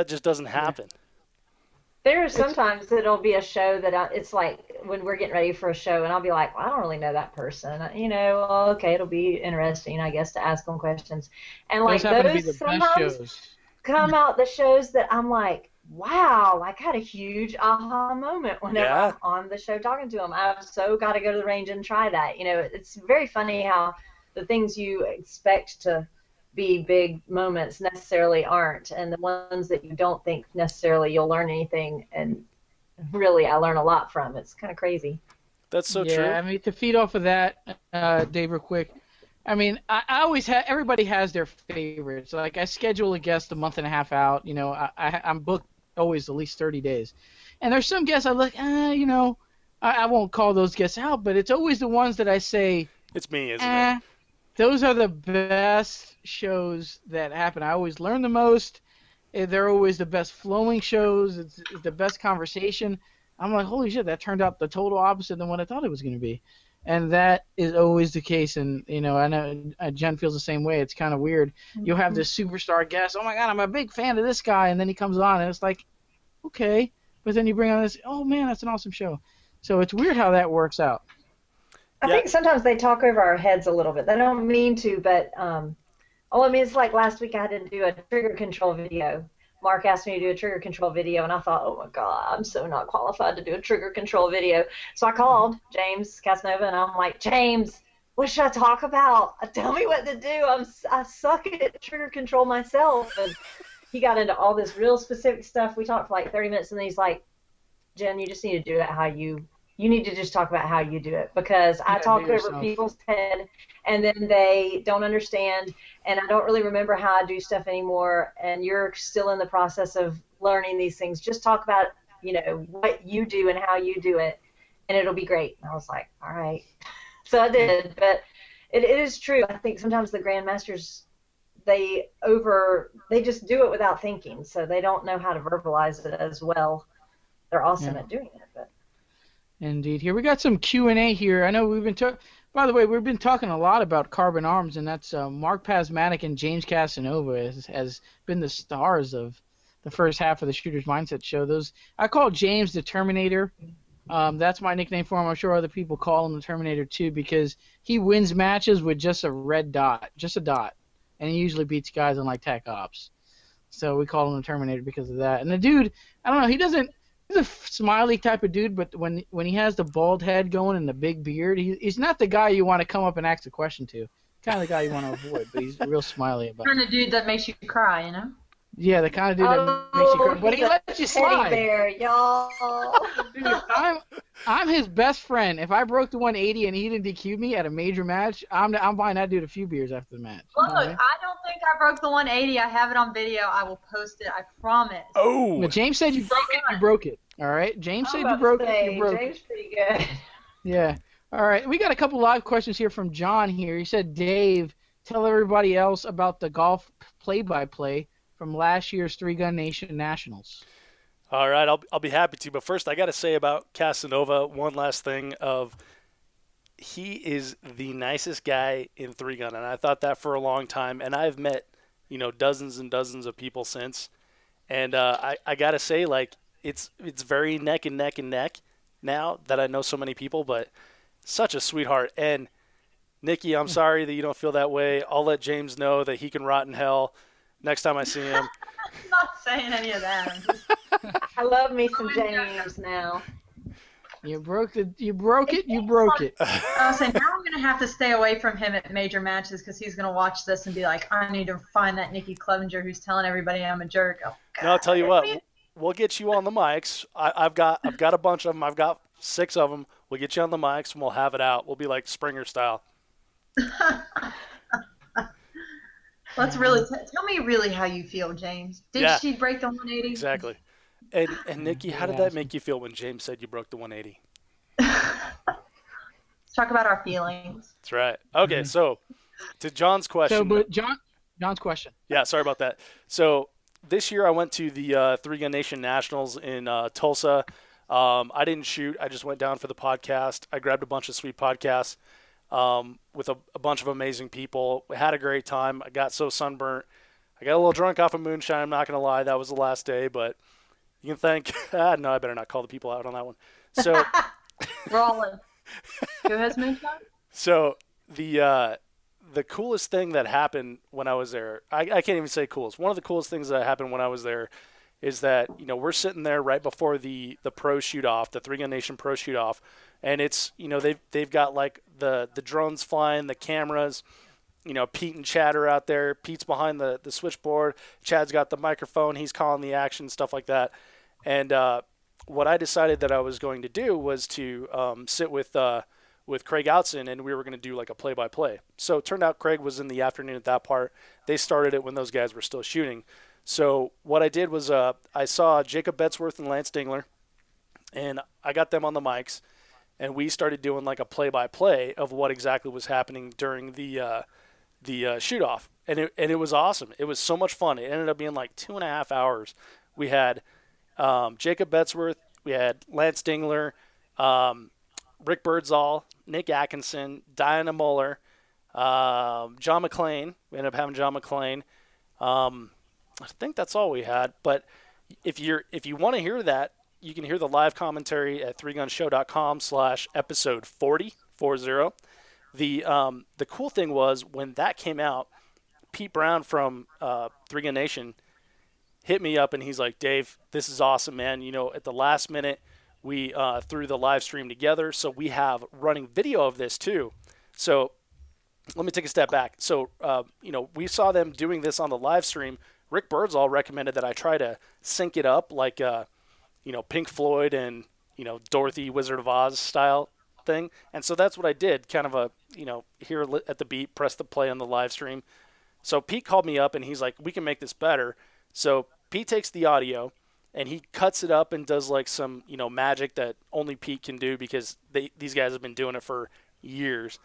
just doesn't happen. There are sometimes it'll be a show that it's like when we're getting ready for a show, and I'll be like, well, I don't really know that person. Okay, it'll be interesting, I guess, to ask them questions. And like those sometimes come out the shows that I'm like, wow, like I had a huge aha moment whenever I'm on the show talking to them. I've so got to go to the range and try that. It's very funny how the things you expect to be big moments necessarily aren't, and the ones that you don't think necessarily you'll learn anything, and really I learn a lot from. It's kind of crazy. That's so true. Yeah, I mean, to feed off of that, Dave, real quick, I mean, I always have, everybody has their favorites. Like, I schedule a guest a month and a half out. I'm booked always at least 30 days. And there's some guests I look, I won't call those guests out, but it's always the ones that I say, it's me, isn't it? Those are the best shows that happen. I always learn the most. They're always the best flowing shows. It's the best conversation. I'm like, holy shit, that turned out the total opposite than what I thought it was going to be. And that is always the case, and I know Jen feels the same way. It's kind of weird. You'll have this superstar guest. Oh my God, I'm a big fan of this guy, and then he comes on, and it's like, okay, but then you bring on this. Oh man, that's an awesome show. So it's weird how that works out. I think sometimes they talk over our heads a little bit. They don't mean to, but it's like last week I had to do a trigger control video. Mark asked me to do a trigger control video, and I thought, oh my God, I'm so not qualified to do a trigger control video. So I called James Casanova, and I'm like, James, what should I talk about? Tell me what to do. I suck at trigger control myself. And he got into all this real specific stuff. We talked for like 30 minutes, and then he's like, Jen, you just need to do it how you need to just talk about how you do it, because I talk over people's head and then they don't understand, and I don't really remember how I do stuff anymore, and you're still in the process of learning these things. Just talk about, what you do and how you do it, and it'll be great. And I was like, all right. So I did, but it is true. I think sometimes the grandmasters, they just do it without thinking, so they don't know how to verbalize it as well. They're awesome at doing it, but. Indeed. Here we got some Q&A here. I know we've been by the way, we've been talking a lot about Carbon Arms, and that's Mark Pasmatic and James Casanova has been the stars of the first half of the Shooter's Mindset show. I call James the Terminator. That's my nickname for him. I'm sure other people call him the Terminator too, because he wins matches with just a red dot, just a dot, and he usually beats guys on like Tech Ops. So we call him the Terminator because of that. And the dude, I don't know, he's a smiley type of dude, but when he has the bald head going and the big beard, he's not the guy you want to come up and ask a question to. Kind of the guy you want to avoid, but he's real smiley about it. Kind of dude that makes you cry, Yeah, the kind of dude that makes you cry. But he lets you slide. There, y'all. Dude, I'm his best friend. If I broke the 180 and he didn't DQ me at a major match, I'm buying that dude a few beers after the match. Look, I don't think I broke the 180. I have it on video. I will post it. I promise. Oh. But James said you broke it. You broke it. All right. James said you broke it. You broke James pretty good. Yeah. All right. We got a couple live questions here from John here. He said, Dave, tell everybody else about the golf play-by-play from last year's Three Gun Nation Nationals. All right, I'll be happy to. But first, I got to say about Casanova one last thing. He is the nicest guy in Three Gun, and I thought that for a long time. And I've met dozens and dozens of people since, and I got to say, like, it's very neck and neck and neck now that I know so many people, but such a sweetheart. And Nikki, I'm sorry that you don't feel that way. I'll let James know that he can rot in hell next time I see him. I'm not saying any of that. I'm just, I love me some James now. You broke it. You broke it. You broke it. I was saying, now I'm going to have to stay away from him at major matches because he's going to watch this and be like, I need to find that Nikki Clevenger who's telling everybody I'm a jerk. Oh, God. No, I'll tell you what. We'll get you on the mics. I've got a bunch of them. I've got 6 of them. We'll get you on the mics and we'll have it out. We'll be like Springer style. Let's really tell me really how you feel, James. Did she break the 180? Exactly. And Nikki, how did that make you feel when James said you broke the 180? Let's talk about our feelings. That's right. Okay, so to John's question. So, but John's question. Yeah, sorry about that. So this year I went to the 3 Gun Nation Nationals in Tulsa. I didn't shoot. I just went down for the podcast. I grabbed a bunch of sweet podcasts with a bunch of amazing people. We had a great time. I got so sunburnt. I got a little drunk off of moonshine. I'm not going to lie. That was the last day, but you can thank – no, I better not call the people out on that one. So Rollin. Who has moonshine? So the coolest thing that happened when I was there, I can't even say coolest. One of the coolest things that happened when I was there is that, we're sitting there right before the pro shoot off, the 3 Gun Nation pro shoot off, and it's, they've got like the drones flying, the cameras, Pete and Chad are out there. Pete's behind the switchboard. Chad's got the microphone. He's calling the action, stuff like that. And what I decided that I was going to do was to sit with Craig Outson, and we were going to do like a play-by-play. So it turned out Craig was in the afternoon at that part. They started it when those guys were still shooting. So what I did was I saw Jacob Betzworth and Lance Dingler, and I got them on the mics, and we started doing like a play-by-play of what exactly was happening during the shoot-off. And it was awesome. It was so much fun. It ended up being like 2.5 hours. We had Jacob Betzworth, we had Lance Dingler, Rick Birdsall, Nick Atkinson, Diana Muller, John McClain. We ended up having John McClain. I think that's all we had. But if you want to hear that, you can hear the live commentary at 3gunshow.com/episode 40. The cool thing was when that came out, Pete Brown from 3 Gun Nation hit me up and he's like, Dave, this is awesome, man. At the last minute, we threw the live stream together, so we have running video of this too. So let me take a step back. So, we saw them doing this on the live stream. Rick Birdsall recommended that I try to sync it up like, Pink Floyd and, Dorothy Wizard of Oz style thing. And so that's what I did, kind of a, here at the beat, press the play on the live stream. So Pete called me up and he's like, we can make this better. So Pete takes the audio and he cuts it up and does like some, magic that only Pete can do because these guys have been doing it for years.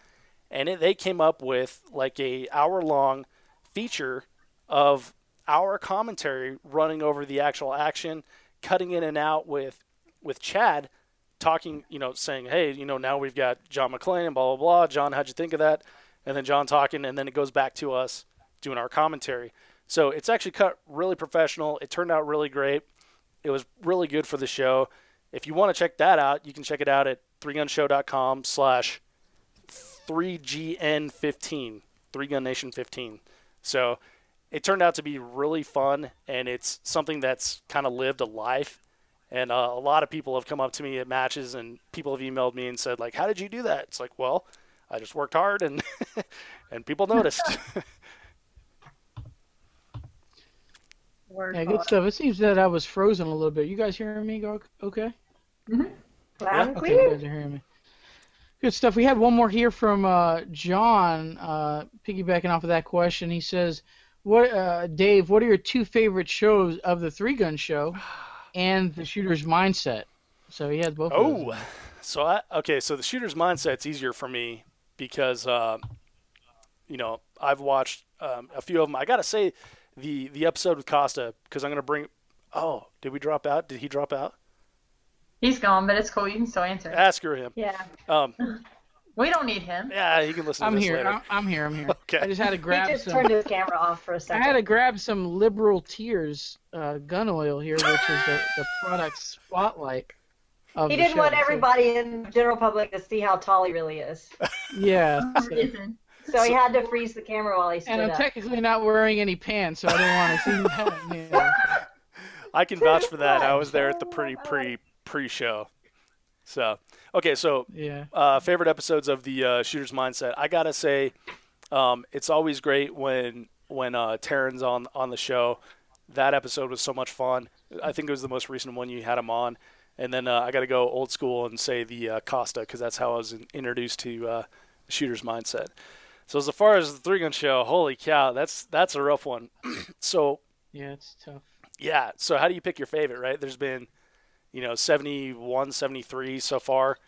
And they came up with like a hour-long feature of our commentary running over the actual action, cutting in and out with Chad talking, saying, hey, now we've got John McClain and blah, blah, blah. John, how'd you think of that? And then John talking, and then it goes back to us doing our commentary. So it's actually cut really professional. It turned out really great. It was really good for the show. If you want to check that out, you can check it out at 3gunshow.com/3GN15, 3 Gun Nation 15. So it turned out to be really fun, and it's something that's kind of lived a life. And a lot of people have come up to me at matches, and people have emailed me and said, like, how did you do that? It's like, well, I just worked hard, and and people noticed. Yeah, good stuff. It seems that I was frozen a little bit. You guys hearing me okay? Mm-hmm. Loud and Okay, clear. you guys are hearing me. Good stuff. We had one more here from John, piggybacking off of that question. He says, Dave, what are your 2 favorite shows of the 3 Gun Show and the Shooter's Mindset? So he has both of those. So the Shooter's Mindset's easier for me because, I've watched a few of them. I got to say, the episode with Costa, because I'm going to Oh, did we drop out? Did he drop out? He's gone, but it's cool. You can still answer. Screw him. Yeah. We don't need him. Yeah, he can listen to I'm this here. later. I'm here. I'm here. Okay. I just had to He grab just some. turned his camera off for a I second. had to grab some Liberal Tears gun oil here, which is the product spotlight of He the didn't show. want everybody in the general public to see how tall he really is. Yeah. Reason. So he had to freeze the camera while he stood And I'm up. technically not wearing any pants, so I didn't want to see that. You know. I can vouch for that. I was there at the pre-show. So, okay, so Yeah. favorite episodes of the Shooter's Mindset. I gotta say, it's always great when Taryn's on the show. That episode was so much fun. I think it was the most recent one you had him on. And then I gotta go old school and say the Costa, because that's how I was introduced to Shooter's Mindset. So as far as the Three Gun Show, holy cow, that's a rough one. So Yeah, it's tough. yeah, so how do you pick your favorite, right? There's been 71, 73 so far.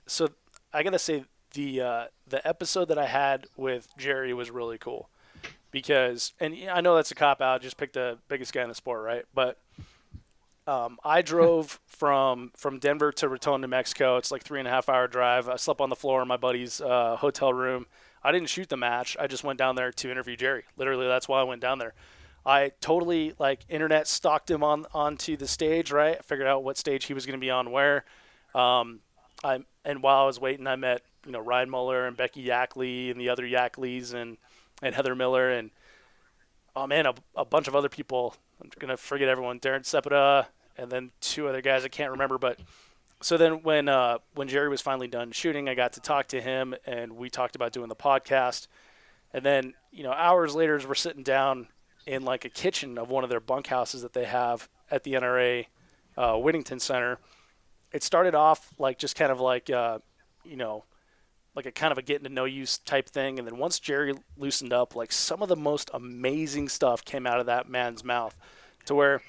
So I gotta say the episode that I had with Jerry was really cool because, and I know that's a cop out, just pick the biggest guy in the sport, right? But I drove from Denver to Raton, New Mexico. It's like 3.5 hour drive. I slept on the floor in my buddy's hotel room. I didn't shoot the match. I just went down there to interview Jerry. Literally, that's why I went down there. I totally internet stalked him onto the stage, right? I figured out what stage he was going to be on where. And while I was waiting, I met Ryan Muller and Becky Yackley and the other Yackleys and Heather Miller and oh man, a bunch of other people. I'm gonna forget everyone. Darren Sepeda and then two other guys I can't remember. But so then when Jerry was finally done shooting, I got to talk to him and we talked about doing the podcast. And then hours later, as we're sitting down in like a kitchen of one of their bunkhouses that they have at the NRA Whittington Center. It started off like just kind of like like a kind of a getting to know you type thing, and then once Jerry loosened up, like some of the most amazing stuff came out of that man's mouth, to where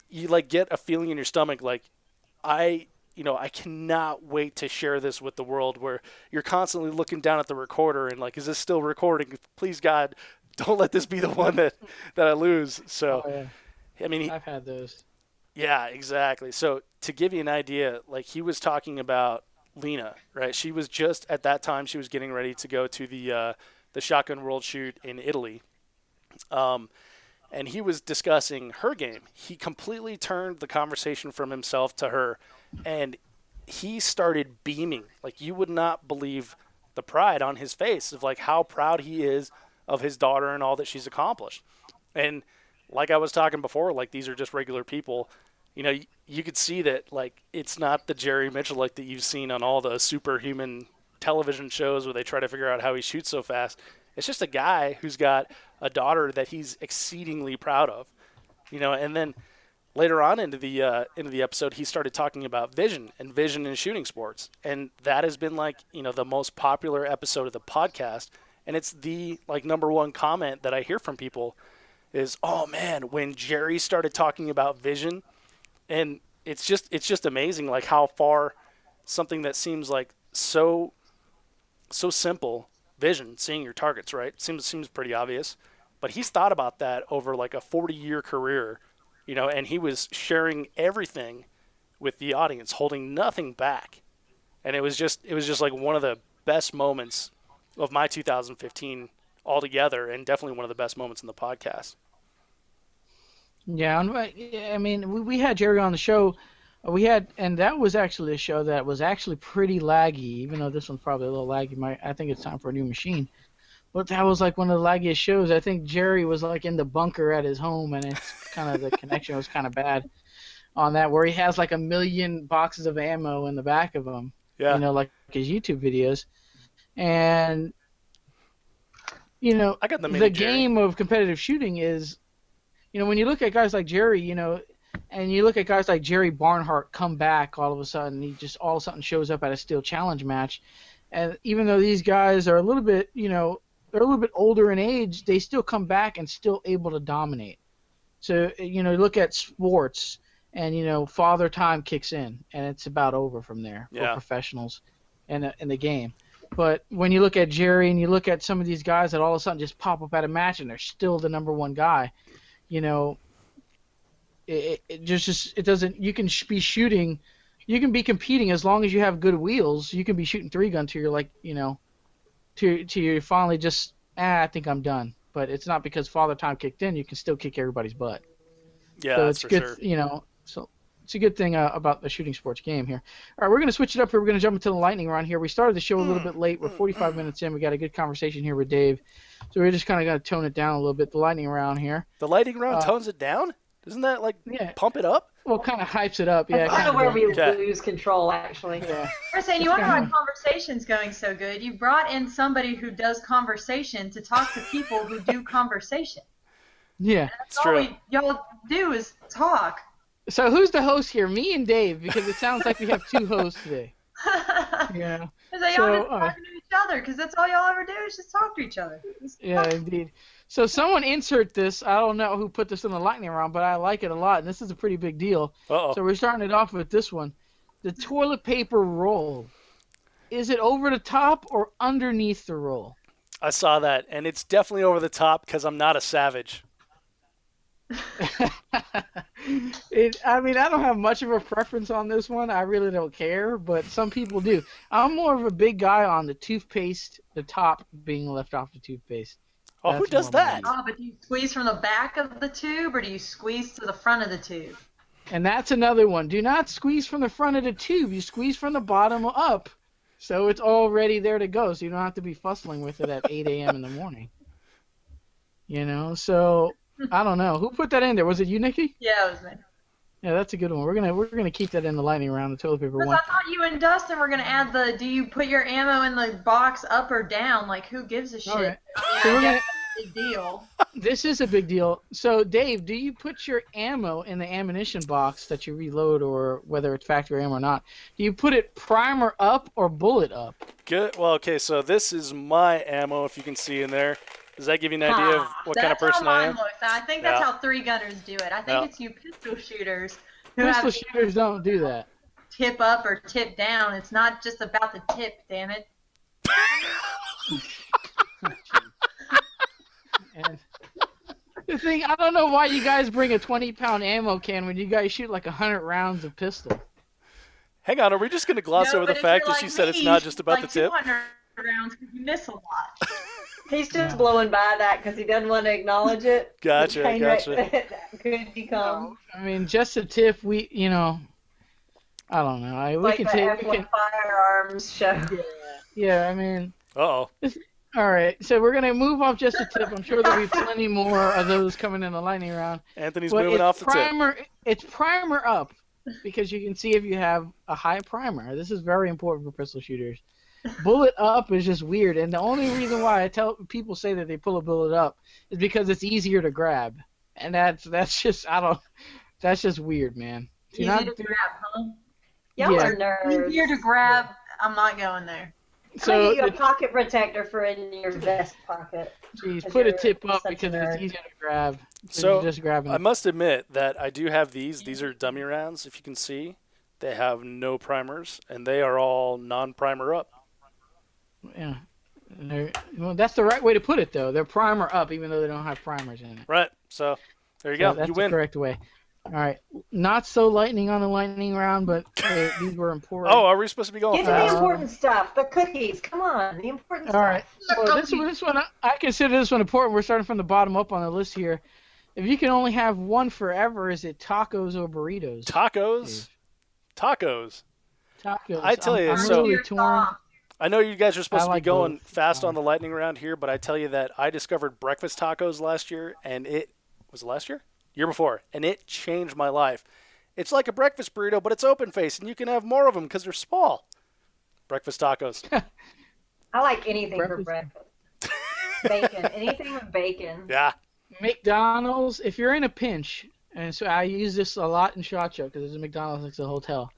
you like get a feeling in your stomach like I cannot wait to share this with the world, where you're constantly looking down at the recorder and like, is this still recording? Please God, don't let this be the one that I lose. So, Oh, yeah. I mean, I've had those. yeah, exactly. So to give you an idea, like he was talking about Lena, right? She was just at that time, she was getting ready to go to the Shotgun World Shoot in Italy. And he was discussing her game. He completely turned the conversation from himself to her, and he started beaming. Like you would not believe the pride on his face of like how proud he is of his daughter and all that she's accomplished. And like I was talking before, like these are just regular people. You could see that like it's not the Jerry Mitchell like that you've seen on all the superhuman television shows where they try to figure out how he shoots so fast. It's just a guy who's got a daughter that he's exceedingly proud of, And then later on into the episode, he started talking about vision in shooting sports, and that has been like the most popular episode of the podcast, and it's the like number one comment that I hear from people is, "Oh man, when Jerry started talking about vision," and it's just amazing like how far something that seems like so simple. Vision, seeing your targets, right? Seems pretty obvious, but he's thought about that over like a 40-year career, and he was sharing everything with the audience, holding nothing back, and it was just like one of the best moments of my 2015 altogether, and definitely one of the best moments in the podcast. Yeah, I mean, we had Jerry on the show. And that was actually a show that was actually pretty laggy, even though this one's probably a little laggy. I think it's time for a new machine. But that was like one of the laggiest shows. I think Jerry was like in the bunker at his home, and it's kind of the connection was kind of bad on that, where he has like 1 million boxes of ammo in the back of him. Yeah. Like his YouTube videos. And, I got the game of competitive shooting is, when you look at guys like Jerry, and you look at guys like Jerry Barnhart come back all of a sudden, he just all of a sudden shows up at a steel challenge match. And even though these guys are a little bit, they're a little bit older in age, they still come back and still able to dominate. So, you look at sports and, father time kicks in and it's about over from there for professionals in the game. But when you look at Jerry and you look at some of these guys that all of a sudden just pop up at a match and they're still the number one guy, you know, it doesn't. You can be shooting, you can be competing as long as you have good wheels. You can be shooting 3-gun till you're like, you know, to you finally just I think I'm done. But it's not because Father Time kicked in. You can still kick everybody's butt. Yeah, so that's it's for good, sure. you know. So it's a good thing about the shooting sports game here. All right, we're going to switch it up here. We're going to jump into the lightning round here. We started the show a little bit late. We're 45 minutes in. We got a good conversation here with Dave. So we're just kind of going to tone it down a little bit. The lightning round here. The lightning round tones it down? Doesn't that, like, pump it up? Well, kind of hypes it up. Yeah, That's kind of where we lose control, actually. Yeah. We're saying you wonder why conversation's going so good. You brought in somebody who does conversation to talk to people who do conversation. Yeah. That's all y'all do is talk. So who's the host here? Me and Dave, because it sounds like we have two hosts today. Yeah. So y'all just talking to each other, because that's all y'all ever do is just talk to each other. Yeah, indeed. So someone insert this. I don't know who put this in the lightning round, but I like it a lot, and this is a pretty big deal. Uh-oh. So we're starting it off with this one. The toilet paper roll. Is it over the top or underneath the roll? I saw that, and it's definitely over the top because I'm not a savage. I mean, I don't have much of a preference on this one. I really don't care, but some people do. I'm more of a big guy on the toothpaste, the top being left off the toothpaste. Oh, who does that? Oh, but do you squeeze from the back of the tube, or do you squeeze to the front of the tube? And that's another one. Do not squeeze from the front of the tube. You squeeze from the bottom up, so it's already there to go, so you don't have to be fussling with it at 8 a.m. in the morning. You know, so I don't know. Who put that in there? Was it you, Nikki? Yeah, it was me. Yeah, that's a good one. We're gonna keep that in the lightning round, the toilet paper one. I thought you and Dustin were gonna add the. Do you put your ammo in the box up or down? Like, who gives a shit? All right. So we're gonna. Big deal. This is a big deal. So, Dave, do you put your ammo in the ammunition box that you reload, or whether it's factory ammo or not? Do you put it primer up or bullet up? Good. Well, okay. So this is my ammo. If you can see in there. Does that give you an idea of what kind of person I am? That's how mine looks. I think that's how 3-gunners do it. I think it's you pistol shooters who Pistol shooters don't do that. Tip up or tip down. It's not just about the tip, damn it. And the thing, I don't know why you guys bring a 20-pound ammo can when you guys shoot like 100 rounds of pistol. Hang on, are we just going to gloss over the fact that she said it's not just about the tip? 200 rounds because you miss a lot. He's just blowing by that because he doesn't want to acknowledge it. Gotcha. Could become. I mean, just a tip. I don't know. We can take firearms show. Yeah, I mean. Uh-oh. All right, so we're gonna move off just a tip. I'm sure there'll be plenty more of those coming in the lightning round. Anthony's moving off the tip. It's primer up because you can see if you have a high primer. This is very important for pistol shooters. Bullet up is just weird, and the only reason why I tell people say that they pull a bullet up is because it's easier to grab, and that's just that's just weird, man. Easier to grab, huh? Y'all are nerds. Easier to grab. I'm not going there. So get you a pocket protector for in your vest pocket. Geez, put a tip up because it's easier to grab. So just I must admit that I do have these. These are dummy rounds, if you can see. They have no primers, and they are all non-primer up. Yeah. Well, that's the right way to put it, though. They're primer up, even though they don't have primers in it. Right. So there you go. That's you win. The correct way. All right. Not so lightning on the lightning round, but these were important. Oh, are we supposed to be going fast? Get to the important stuff. The cookies. Come on. The important stuff. All right. Well, this one, I consider this one important. We're starting from the bottom up on the list here. If you can only have one forever, is it tacos or burritos? Tacos? Tacos. I tell you, I'm really torn. I know you guys are supposed to be going fast on the lightning round here, but I tell you that I discovered breakfast tacos last year, and was it last year? Year before, and it changed my life. It's like a breakfast burrito, but it's open face, and you can have more of them because they're small. Breakfast tacos. I like anything for breakfast. Bacon. Anything with bacon. Yeah. McDonald's, if you're in a pinch, and so I use this a lot in SHOT Show because there's a McDonald's next to the hotel.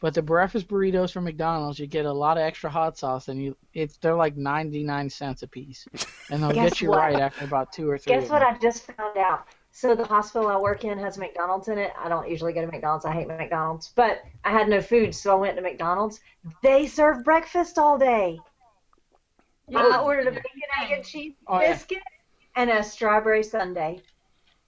But the breakfast burritos from McDonald's, you get a lot of extra hot sauce, and they're like 99 cents a piece, and they'll get you right after about 2 or 3. Guess what I just found out? So the hospital I work in has McDonald's in it. I don't usually go to McDonald's. I hate McDonald's, but I had no food, so I went to McDonald's. They serve breakfast all day. I ordered a bacon, egg, and cheese biscuit and a strawberry sundae.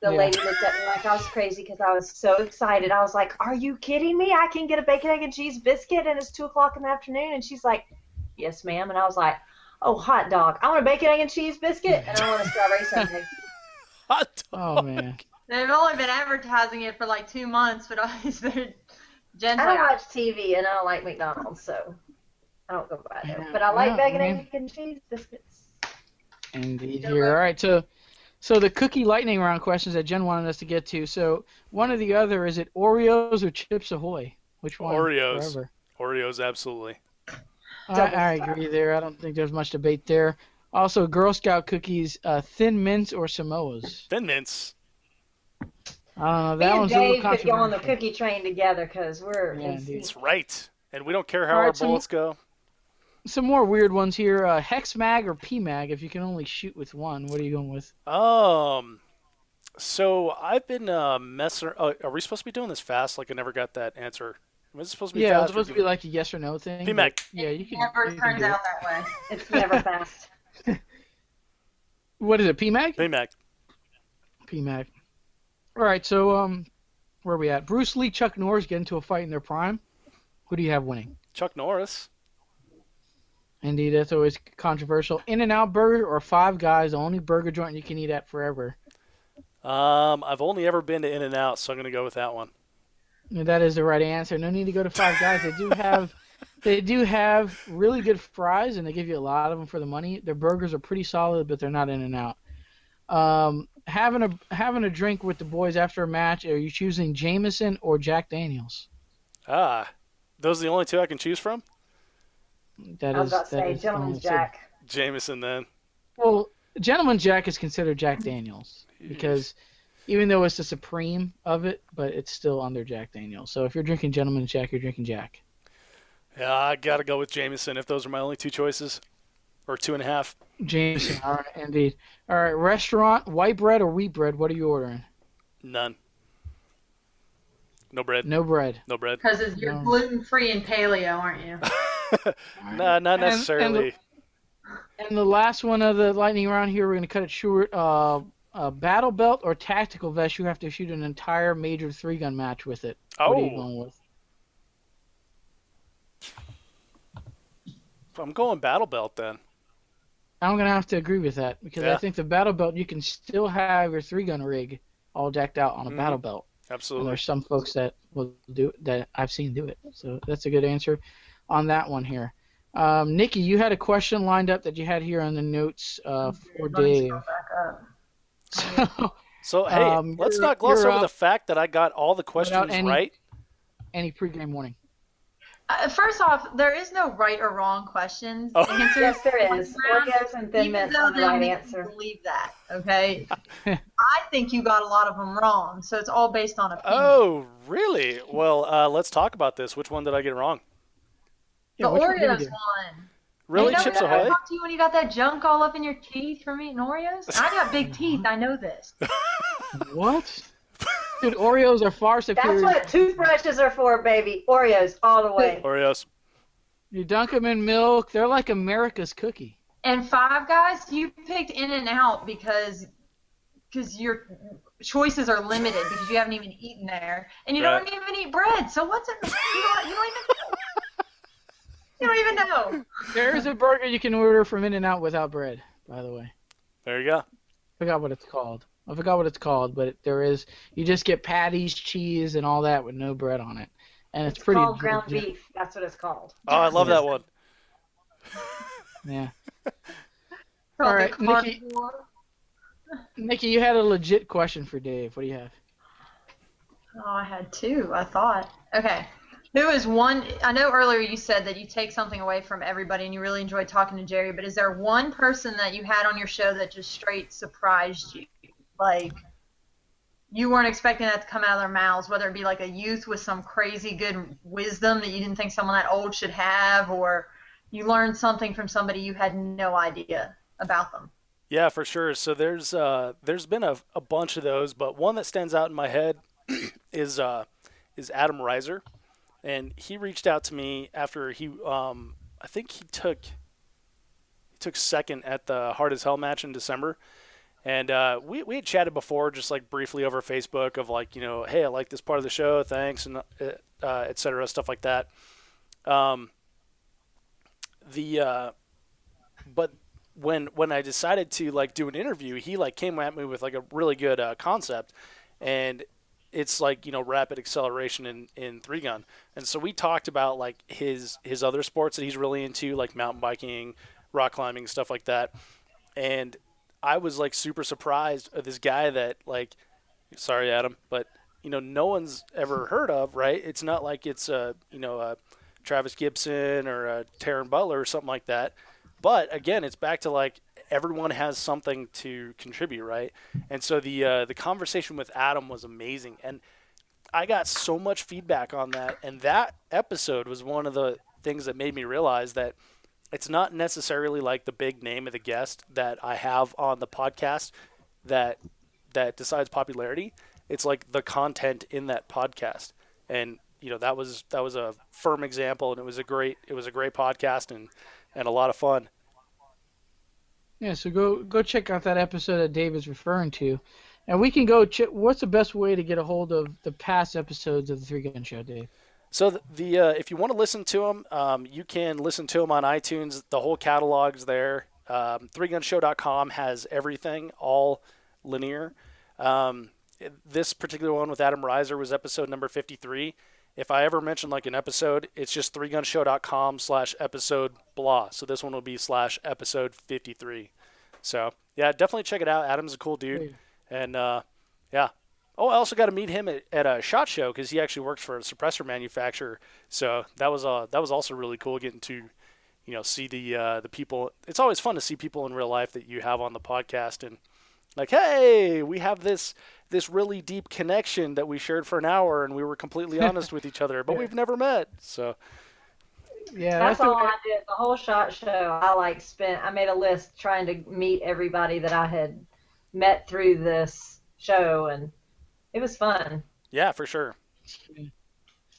The lady looked at me like I was crazy because I was so excited. I was like, "Are you kidding me? I can get a bacon, egg, and cheese biscuit and it's 2:00 in the afternoon." And she's like, "Yes, ma'am." And I was like, "Oh, hot dog! I want a bacon, egg, and cheese biscuit and I want a strawberry sundae." Hot Oh dog. man. They've only been advertising it for like 2 months, but Jen's I like, don't watch TV and I don't like McDonald's, so I don't go by there. Yeah, But I like yeah, bacon, man. egg, and cheese biscuits. Indeed. Here. All right. So the cookie lightning round questions that Jen wanted us to get to. So one or the other, is it Oreos or Chips Ahoy? Which one? Oreos. Forever? Oreos, absolutely. I agree there. I don't think there's much debate there. Also, Girl Scout cookies, Thin Mints or Samoas? Thin Mints. I don't know. Me That and one's a little Dave could go on the controversial. cookie train together because we're Yeah, in indeed. That's right. And we don't care how All right, our some- bullets go. Some more weird ones here. Hex Mag or P Mag? If you can only shoot with one, what are you going with? So I've been messing. Are we supposed to be doing this fast? Like I never got that answer. Was it supposed to be Yeah, fast? it's supposed to be like a yes or no thing. P-Mag. but Yeah, you can. never you can turns do it. out that way. It's never fast. What is it? P Mag? P-Mag. P Mag. All right. So where are we at? Bruce Lee, Chuck Norris get into a fight in their prime. Who do you have winning? Chuck Norris. Indeed, that's always controversial. In-N-Out Burger or Five Guys, the only burger joint you can eat at forever. I've only ever been to In-N-Out, so I'm going to go with that one. Yeah, that is the right answer. No need to go to Five Guys. They do have really good fries, and they give you a lot of them for the money. Their burgers are pretty solid, but they're not In-N-Out. Having a drink with the boys after a match, are you choosing Jameson or Jack Daniels? Those are the only two I can choose from? That I was is about to that say, is Gentleman's so- Jack. Jameson, then. Well, Gentleman Jack is considered Jack Daniels because even though it's the supreme of it, but it's still under Jack Daniels. So if you're drinking Gentleman Jack, you're drinking Jack. Yeah, I got to go with Jameson if those are my only two choices. Or 2.5. Jameson, all right, indeed. All right, restaurant, white bread or wheat bread, what are you ordering? None. No bread. No bread. No bread. Because you're No. gluten-free and paleo, aren't you? Nah, not necessarily. And the last one of the lightning round here, we're going to cut it short. A battle belt or tactical vest, you have to shoot an entire major 3-gun match with it. What are you going with? I'm going battle belt then. I'm going to have to agree with that because Yeah. I think the battle belt, you can still have your 3-gun rig all decked out on a battle belt. And Absolutely. there's some folks that will do that I've seen do it. So that's a good answer on that one here. Nikki, you had a question lined up that you had here on the notes for Let me Dave. scroll back up. So, hey, let's you're- not gloss you're over the up fact that I got all the questions any- right. Any pregame warning? First off, there is no right or wrong questions. Oh. Answers Yes, there is. round, Oreos and Thin even Mints though are the they'll right make you answer. believe that, okay? I think you got a lot of them wrong, so it's all based on opinion. Oh, really? Well, let's talk about this. Which one did I get wrong? Yeah, the which one did you Oreos do? one. Really, You know Chips when I Ahoy? talked to you when you got that junk all up in your teeth from eating Oreos? I got big teeth. I know this. What? Dude, Oreos are far superior. That's what toothbrushes are for, baby. Oreos all the way. Oreos. You dunk them in milk. They're like America's cookie. And Five Guys, you picked In-N-Out because your choices are limited because you haven't even eaten there, and you Right. don't even eat bread. So what's it? You don't even know. You don't even know. There's a burger you can order from In-N-Out without bread, by the way. There you go. I forgot what it's called, but there is. You just get patties, cheese, and all that with no bread on it, and it's pretty. Called ground beef. That's what it's called. Oh, I love that one. Yeah. Called All right, the Nikki. carnivore. Nikki, you had a legit question for Dave. What do you have? Oh, I had two, I thought. Okay. Who is one? I know earlier you said that you take something away from everybody and you really enjoyed talking to Jerry, but is there one person that you had on your show that just straight surprised you? Like, you weren't expecting that to come out of their mouths, whether it be like a youth with some crazy good wisdom that you didn't think someone that old should have, or you learned something from somebody you had no idea about them. Yeah, for sure. So there's been a bunch of those, but one that stands out in my head is Adam Reiser, and he reached out to me after he I think he took took second at the Hard as Hell match in December. And we had chatted before, just like briefly over Facebook of like, hey, I like this part of the show, thanks, and et cetera, stuff like that. But when I decided to like do an interview, he like came at me with like a really good concept, and it's like rapid acceleration in three gun. And so we talked about like his other sports that he's really into, like mountain biking, rock climbing, stuff like that. And I was like super surprised at this guy that like, sorry Adam, but no one's ever heard of, right? It's not like it's a Travis Gibson or a Taryn Butler or something like that. But again, it's back to like everyone has something to contribute, right? And so the conversation with Adam was amazing, and I got so much feedback on that. And that episode was one of the things that made me realize that it's not necessarily like the big name of the guest that I have on the podcast that decides popularity. It's like the content in that podcast, and that was a firm example, and it was a great podcast and a lot of fun. Yeah, so go check out that episode that Dave is referring to, and we can go. What's the best way to get a hold of the past episodes of the Three Gun Show, Dave? So if you want to listen to them, you can listen to them on iTunes. The whole catalog's there. 3gunshow.com has everything, all linear. This particular one with Adam Reiser was episode number 53. If I ever mention like an episode, it's just 3gunshow.com/episode blah. So this one will be /episode 53. So yeah, definitely check it out. Adam's a cool dude, and yeah. Oh, I also got to meet him at a SHOT Show because he actually works for a suppressor manufacturer. So that was also really cool getting to, see the people. It's always fun to see people in real life that you have on the podcast, and like, hey, we have this really deep connection that we shared for an hour, and we were completely honest with each other, but we've never met. So yeah, that's all I did. The whole SHOT Show, I made a list trying to meet everybody that I had met through this show, and it was fun. Yeah, for sure.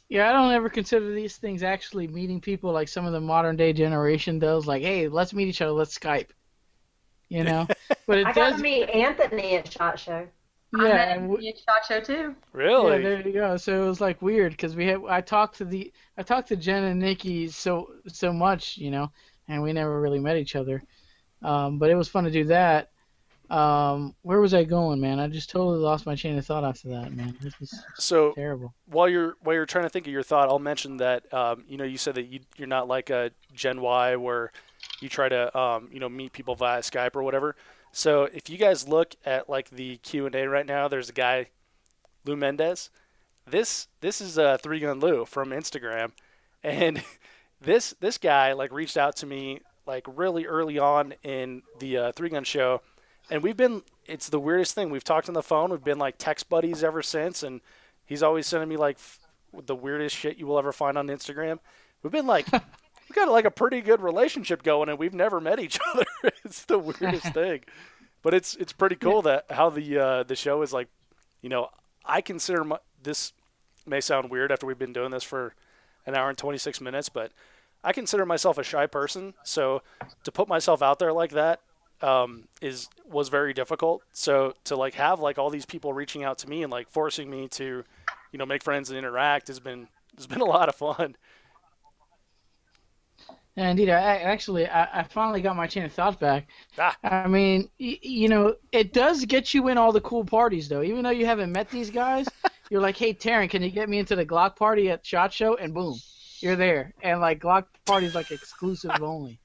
Yeah, I don't ever consider these things actually meeting people like some of the modern day generation does. Like, hey, let's meet each other. Let's Skype. But I got to meet Anthony at SHOT Show. Yeah, I met Anthony at SHOT Show too. Really? Yeah, there you go. So it was like weird because I talked to Jen and Nikki so much, and we never really met each other. But it was fun to do that. Where was I going, man? I just totally lost my chain of thought after that, man. This was so terrible. While you're trying to think of your thought, I'll mention that you said that you're not like a Gen Y where you try to meet people via Skype or whatever. So if you guys look at like the Q&A right now, there's a guy, Lou Mendez. This is 3Gun Lou from Instagram, and this guy like reached out to me like really early on in the 3Gun Show. And it's the weirdest thing. We've talked on the phone. We've been like text buddies ever since. And he's always sending me like the weirdest shit you will ever find on Instagram. We've been like, we've got like a pretty good relationship going, and we've never met each other. It's the weirdest thing. But it's pretty cool that how the show is like, I consider this may sound weird after we've been doing this for an hour and 26 minutes, but I consider myself a shy person. So to put myself out there like that, was very difficult. So to like have like all these people reaching out to me and like forcing me to, make friends and interact has been a lot of fun. Yeah, indeed. I finally got my chain of thought back. I mean, it does get you in all the cool parties though. Even though you haven't met these guys, you're like, hey, Taryn, can you get me into the Glock party at SHOT Show? And boom, you're there. And like Glock party's like exclusive only.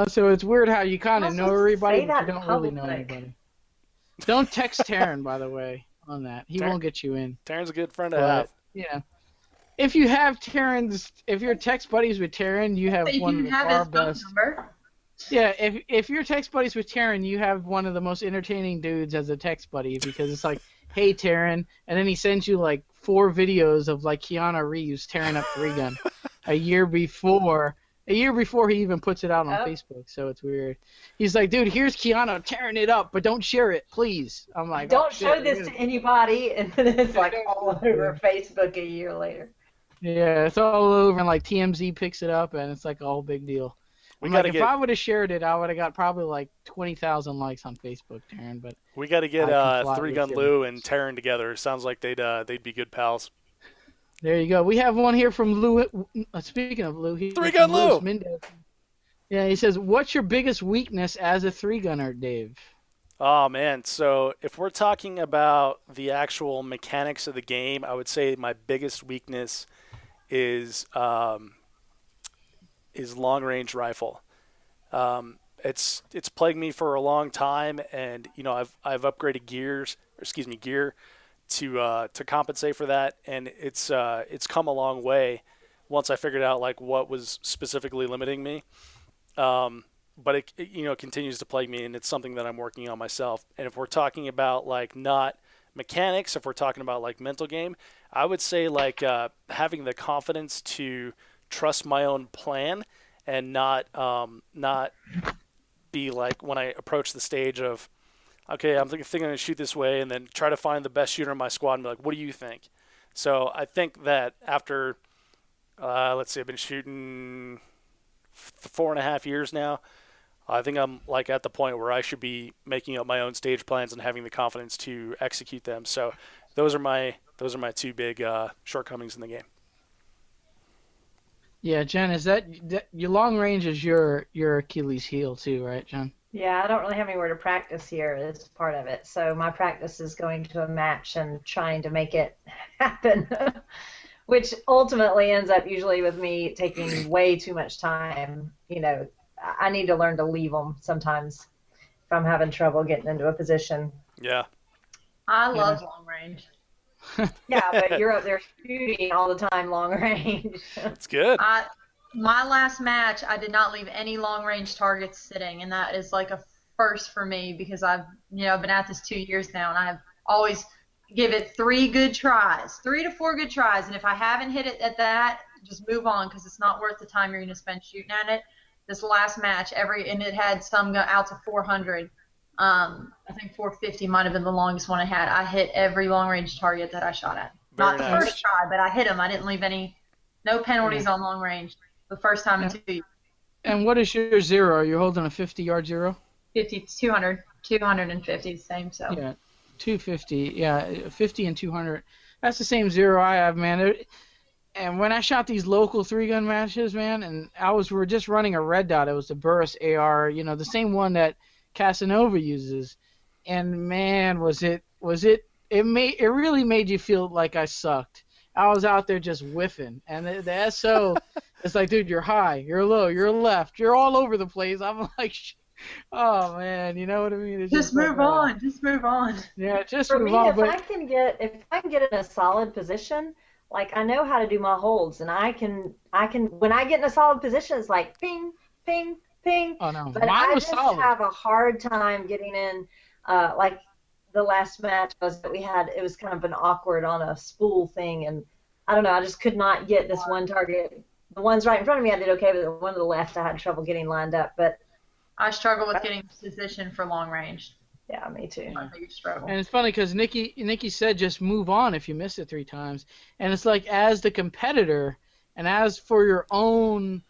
So it's weird how you kind of know everybody, but you don't really know anybody. Don't text Taryn, by the way, on that. He won't get you in. Taryn's a good friend to have. Yeah. If you have if you're text buddies with Taryn, you have one of the far best. Yeah, if you're text buddies with Taryn, you have one of the most entertaining dudes as a text buddy because it's like, hey, Taryn, and then he sends you like 4 videos of like Keanu Reeves tearing up 3Gun a year before he even puts it out on Facebook, so it's weird. He's like, dude, here's Keanu tearing it up, but don't share it, please. I'm like, don't show this to anybody, and then it's like all over Facebook a year later. Yeah, it's all over, and like TMZ picks it up, and it's like a whole big deal. We I'm got like, to if get I would have shared it, I would have got probably like 20,000 likes on Facebook, Taryn. But we got to get I comply Three with Gun you. Lou and Taryn together. Sounds like they'd be good pals. There you go. We have one here from Lou. Speaking of Lou, Three he's Gun from Lewis Lou. Mendez. Yeah, he says, "What's your biggest weakness as a three gunner, Dave?" Oh man, so if we're talking about the actual mechanics of the game, I would say my biggest weakness is long range rifle. It's plagued me for a long time, and I've upgraded gear to compensate for that, and it's come a long way once I figured out like what was specifically limiting me. But it continues to plague me, and it's something that I'm working on myself. And if we're talking about like not mechanics, if we're talking about like mental game, I would say like having the confidence to trust my own plan and not be like when I approach the stage of okay, I'm thinking I'm going to shoot this way, and then try to find the best shooter in my squad and be like, what do you think? So I think that after let's see, I've been shooting 4.5 years now. I think I'm like at the point where I should be making up my own stage plans and having the confidence to execute them. So those are my two big shortcomings in the game. Yeah, Jen, is that your long range is your Achilles heel too, right, Jen? Yeah, I don't really have anywhere to practice here as part of it. So my practice is going to a match and trying to make it happen, which ultimately ends up usually with me taking way too much time. I need to learn to leave them sometimes if I'm having trouble getting into a position. Yeah. I love long range. Yeah, but you're up there shooting all the time long range. That's good. My last match, I did not leave any long range targets sitting, and that is like a first for me because I've been at this 2 years now, and I've always give it 3 good tries, 3 to 4 good tries, and if I haven't hit it at that, just move on because it's not worth the time you're going to spend shooting at it. This last match, and it had some go out to 400. I think 450 might have been the longest one I had. I hit every long range target that I shot at. Very Not the nice. first try, but I hit them. I didn't leave no penalties on long range. The first time in 2 years. And what is your zero? Are you holding a 50-yard zero? 50, 200, 250, same. So Yeah, 250. Yeah, 50 and 200. That's the same zero I have, man. And when I shot these local three-gun matches, man, and we're just running a red dot. It was the Burris AR, the same one that Casanova uses. And man, it really made you feel like I sucked. I was out there just whiffing, and the SO, it's like, dude, you're high, you're low, you're left, you're all over the place. I'm like, oh man, you know what I mean? It's just move on, just move on. Yeah, just For move me, on. if I can get in a solid position, like I know how to do my holds, and I can when I get in a solid position, it's like ping, ping, ping. Oh no, But mine I was just solid. have a hard time getting in. Like the last match was that we had, it was kind of an awkward on a spool thing, and I don't know, I just could not get this one target. The ones right in front of me I did okay, but the one to the left I had trouble getting lined up. But I struggle with getting position for long range. yeah, me too. My biggest struggle. And it's funny because Nikki said just move on if you miss it 3 times, and it's like as the competitor and as for your own,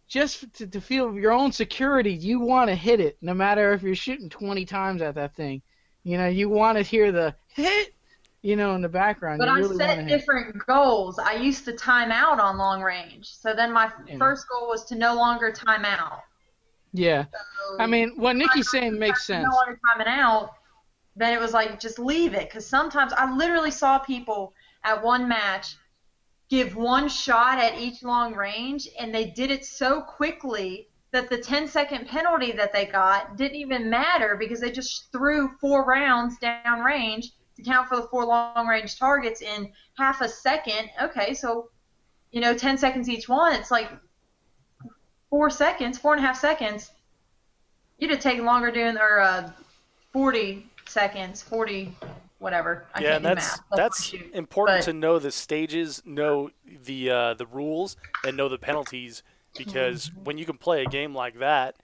just to feel your own security, you want to hit it no matter if you're shooting 20 times at that thing. You want to hear the hit, in the background. But you I really set want to hit. different goals. I used to time out on long range. So then my Yeah. first goal was to no longer time out. Yeah. So I mean, what Nikki's saying makes sense. no longer timing out, then it was like, just leave it. Because sometimes I literally saw people at one match give one shot at each long range, and they did it so quickly that the 10-second penalty that they got didn't even matter because they just threw 4 rounds down range to count for the 4 long-range targets in half a second. Okay, so, 10 seconds each one. It's like 4.5 seconds. You'd have taken longer doing, or 40 seconds, 40, whatever. I Yeah, can't and do math. that's important to know the stages, know the rules, and know the penalties, because when you can play a game like that,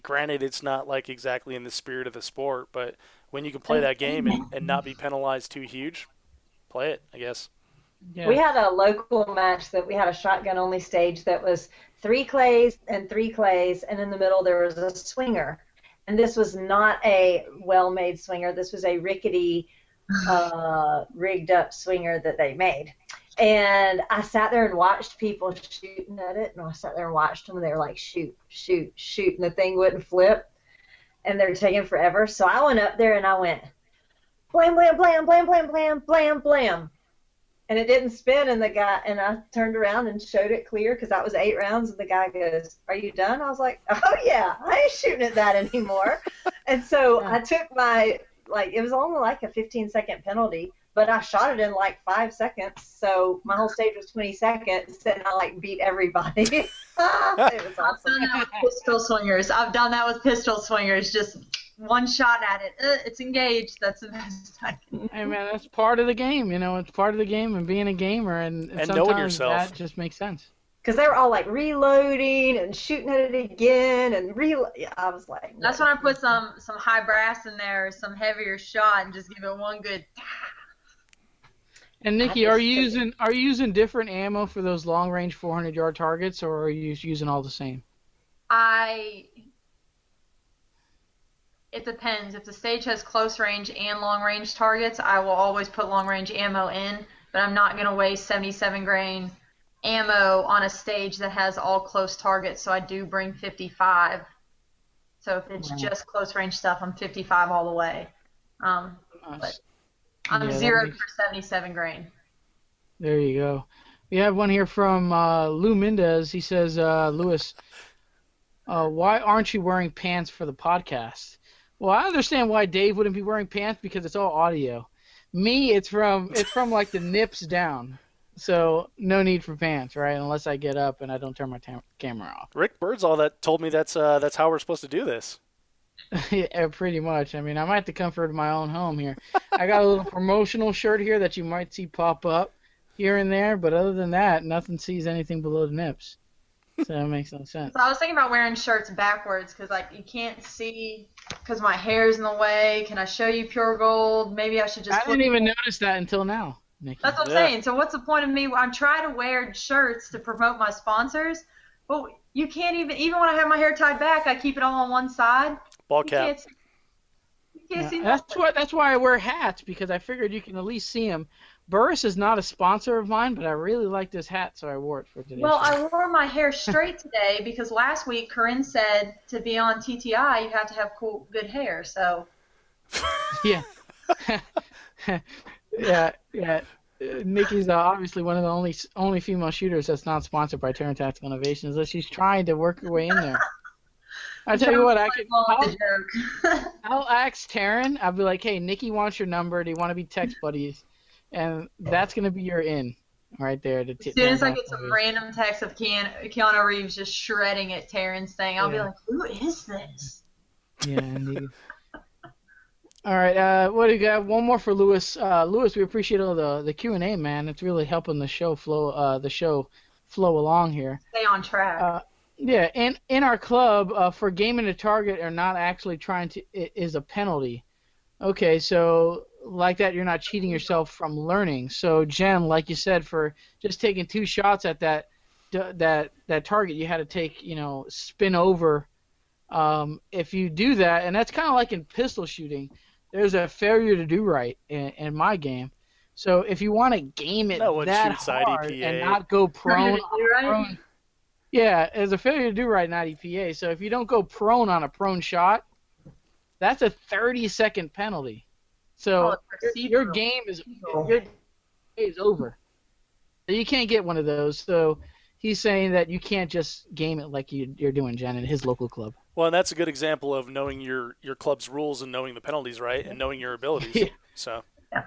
granted it's not like exactly in the spirit of the sport, but when you can play that game and not be penalized too huge, play it, I guess. Yeah. We had a local match that we had a shotgun only stage that was 3 clays and 3 clays, and in the middle there was a swinger. And this was not a well-made swinger. This was a rickety, rigged up swinger that they made. And I sat there and watched people shooting at it, and I sat there and watched them, and they were like, shoot, shoot, shoot, and the thing wouldn't flip, and they were taking forever. So I went up there and I went, blam, blam, blam, blam, blam, blam, blam, blam. And it didn't spin, and I turned around and showed it clear because that was 8 rounds, and the guy goes, "Are you done?" I was like, "Oh yeah, I ain't shooting at that anymore." And so I took it was only like a 15-second penalty, but I shot it in like 5 seconds, so my whole stage was 20 seconds, and I beat everybody. It was awesome. I've done that with pistol swingers. Just one shot at it. It's engaged. That's the best I can. Hey man, that's part of the game. It's part of the game and being a gamer, and knowing sometimes yourself. that just makes sense. Because they were all reloading and shooting at it again and I was like, no. That's when I put some high brass in there, some heavier shot, and just give it one good. And Nikki, are you using different ammo for those long range 400-yard targets, or are you using all the same? It depends. If the stage has close range and long range targets, I will always put long range ammo in, but I'm not going to waste 77 grain ammo on a stage that has all close targets, so I do bring 55. So if it's just close range stuff, I'm 55 all the way. But I'm 0 for 77 grain. There you go. We have one here from Lou Mendez. He says, Lewis, why aren't you wearing pants for the podcast? Well, I understand why Dave wouldn't be wearing pants because it's all audio. Me, it's from like the nips down. So no need for pants, right? Unless I get up and I don't turn my camera off. Rick Birdsall told me that's how we're supposed to do this. Yeah, pretty much. I mean, I might have to comfort my own home here. I got a little promotional shirt here that you might see pop up here and there, but other than that, nothing sees anything below the nips. So that makes no sense. So I was thinking about wearing shirts backwards because you can't see because my hair's in the way. Can I show you pure gold? Maybe I should just. I didn't even notice that until now, Nikki. That's what I'm saying. So what's the point of me? I'm trying to wear shirts to promote my sponsors, but you can't even when I have my hair tied back, I keep it all on one side. Ball cap. You can't see that's why I wear hats, because I figured you can at least see them. Burris is not a sponsor of mine, but I really like this hat, so I wore it for today. Well, I wore my hair straight today because last week Corinne said to be on TTI you have to have good hair. So. Yeah. Yeah. Nikki's obviously one of the only female shooters that's not sponsored by Terran Tactical Innovations, unless she's trying to work her way in there. I tell you what, I'll ask Terran. I'll be like, hey, Nikki wants your number. Do you want to be text buddies? And that's going to be your in right there. As soon as I get some random text of Keanu Reeves just shredding at Terran's thing, I'll be like, who is this? Yeah, indeed. All right, what do you got? One more for Lewis. Lewis, we appreciate all the Q&A, man. It's really helping the show flow along here. Stay on track. Yeah, in our club, for gaming a target or not actually trying to is a penalty. Okay, so like that, you're not cheating yourself from learning. So Jen, like you said, for just taking 2 shots at that target, you had to take, spin over. If you do that, and that's kind of like in pistol shooting, there's a failure to do right in my game. So if you want to game it that hard and not go prone, yeah, there's a failure to do right, not EPA. So if you don't go prone on a prone shot, that's a 30-second penalty. So your game is over. So you can't get one of those. So he's saying that you can't just game it like you're doing, Jen, at his local club. Well, and that's a good example of knowing your club's rules and knowing the penalties, right, and knowing your abilities. Yeah. So.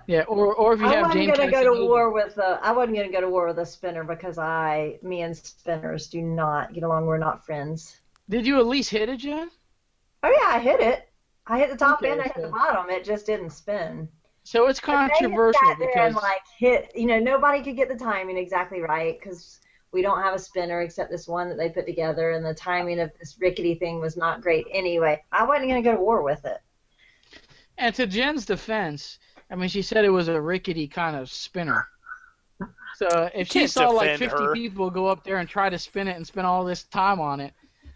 Yeah, or if you have James. I wasn't going to go to war with a spinner because me and spinners do not get along. We're not friends. Did you at least hit it, Jen? Oh yeah, I hit it. I hit the top end. I hit the bottom. It just didn't spin. So it's controversial because nobody could get the timing exactly right because we don't have a spinner except this one that they put together, and the timing of this rickety thing was not great anyway. I wasn't going to go to war with it. And to Jen's defense, I mean, she said it was a rickety kind of spinner. So if she can't saw like defend 50 her. people go up there and try to spin it and spend all this time on it,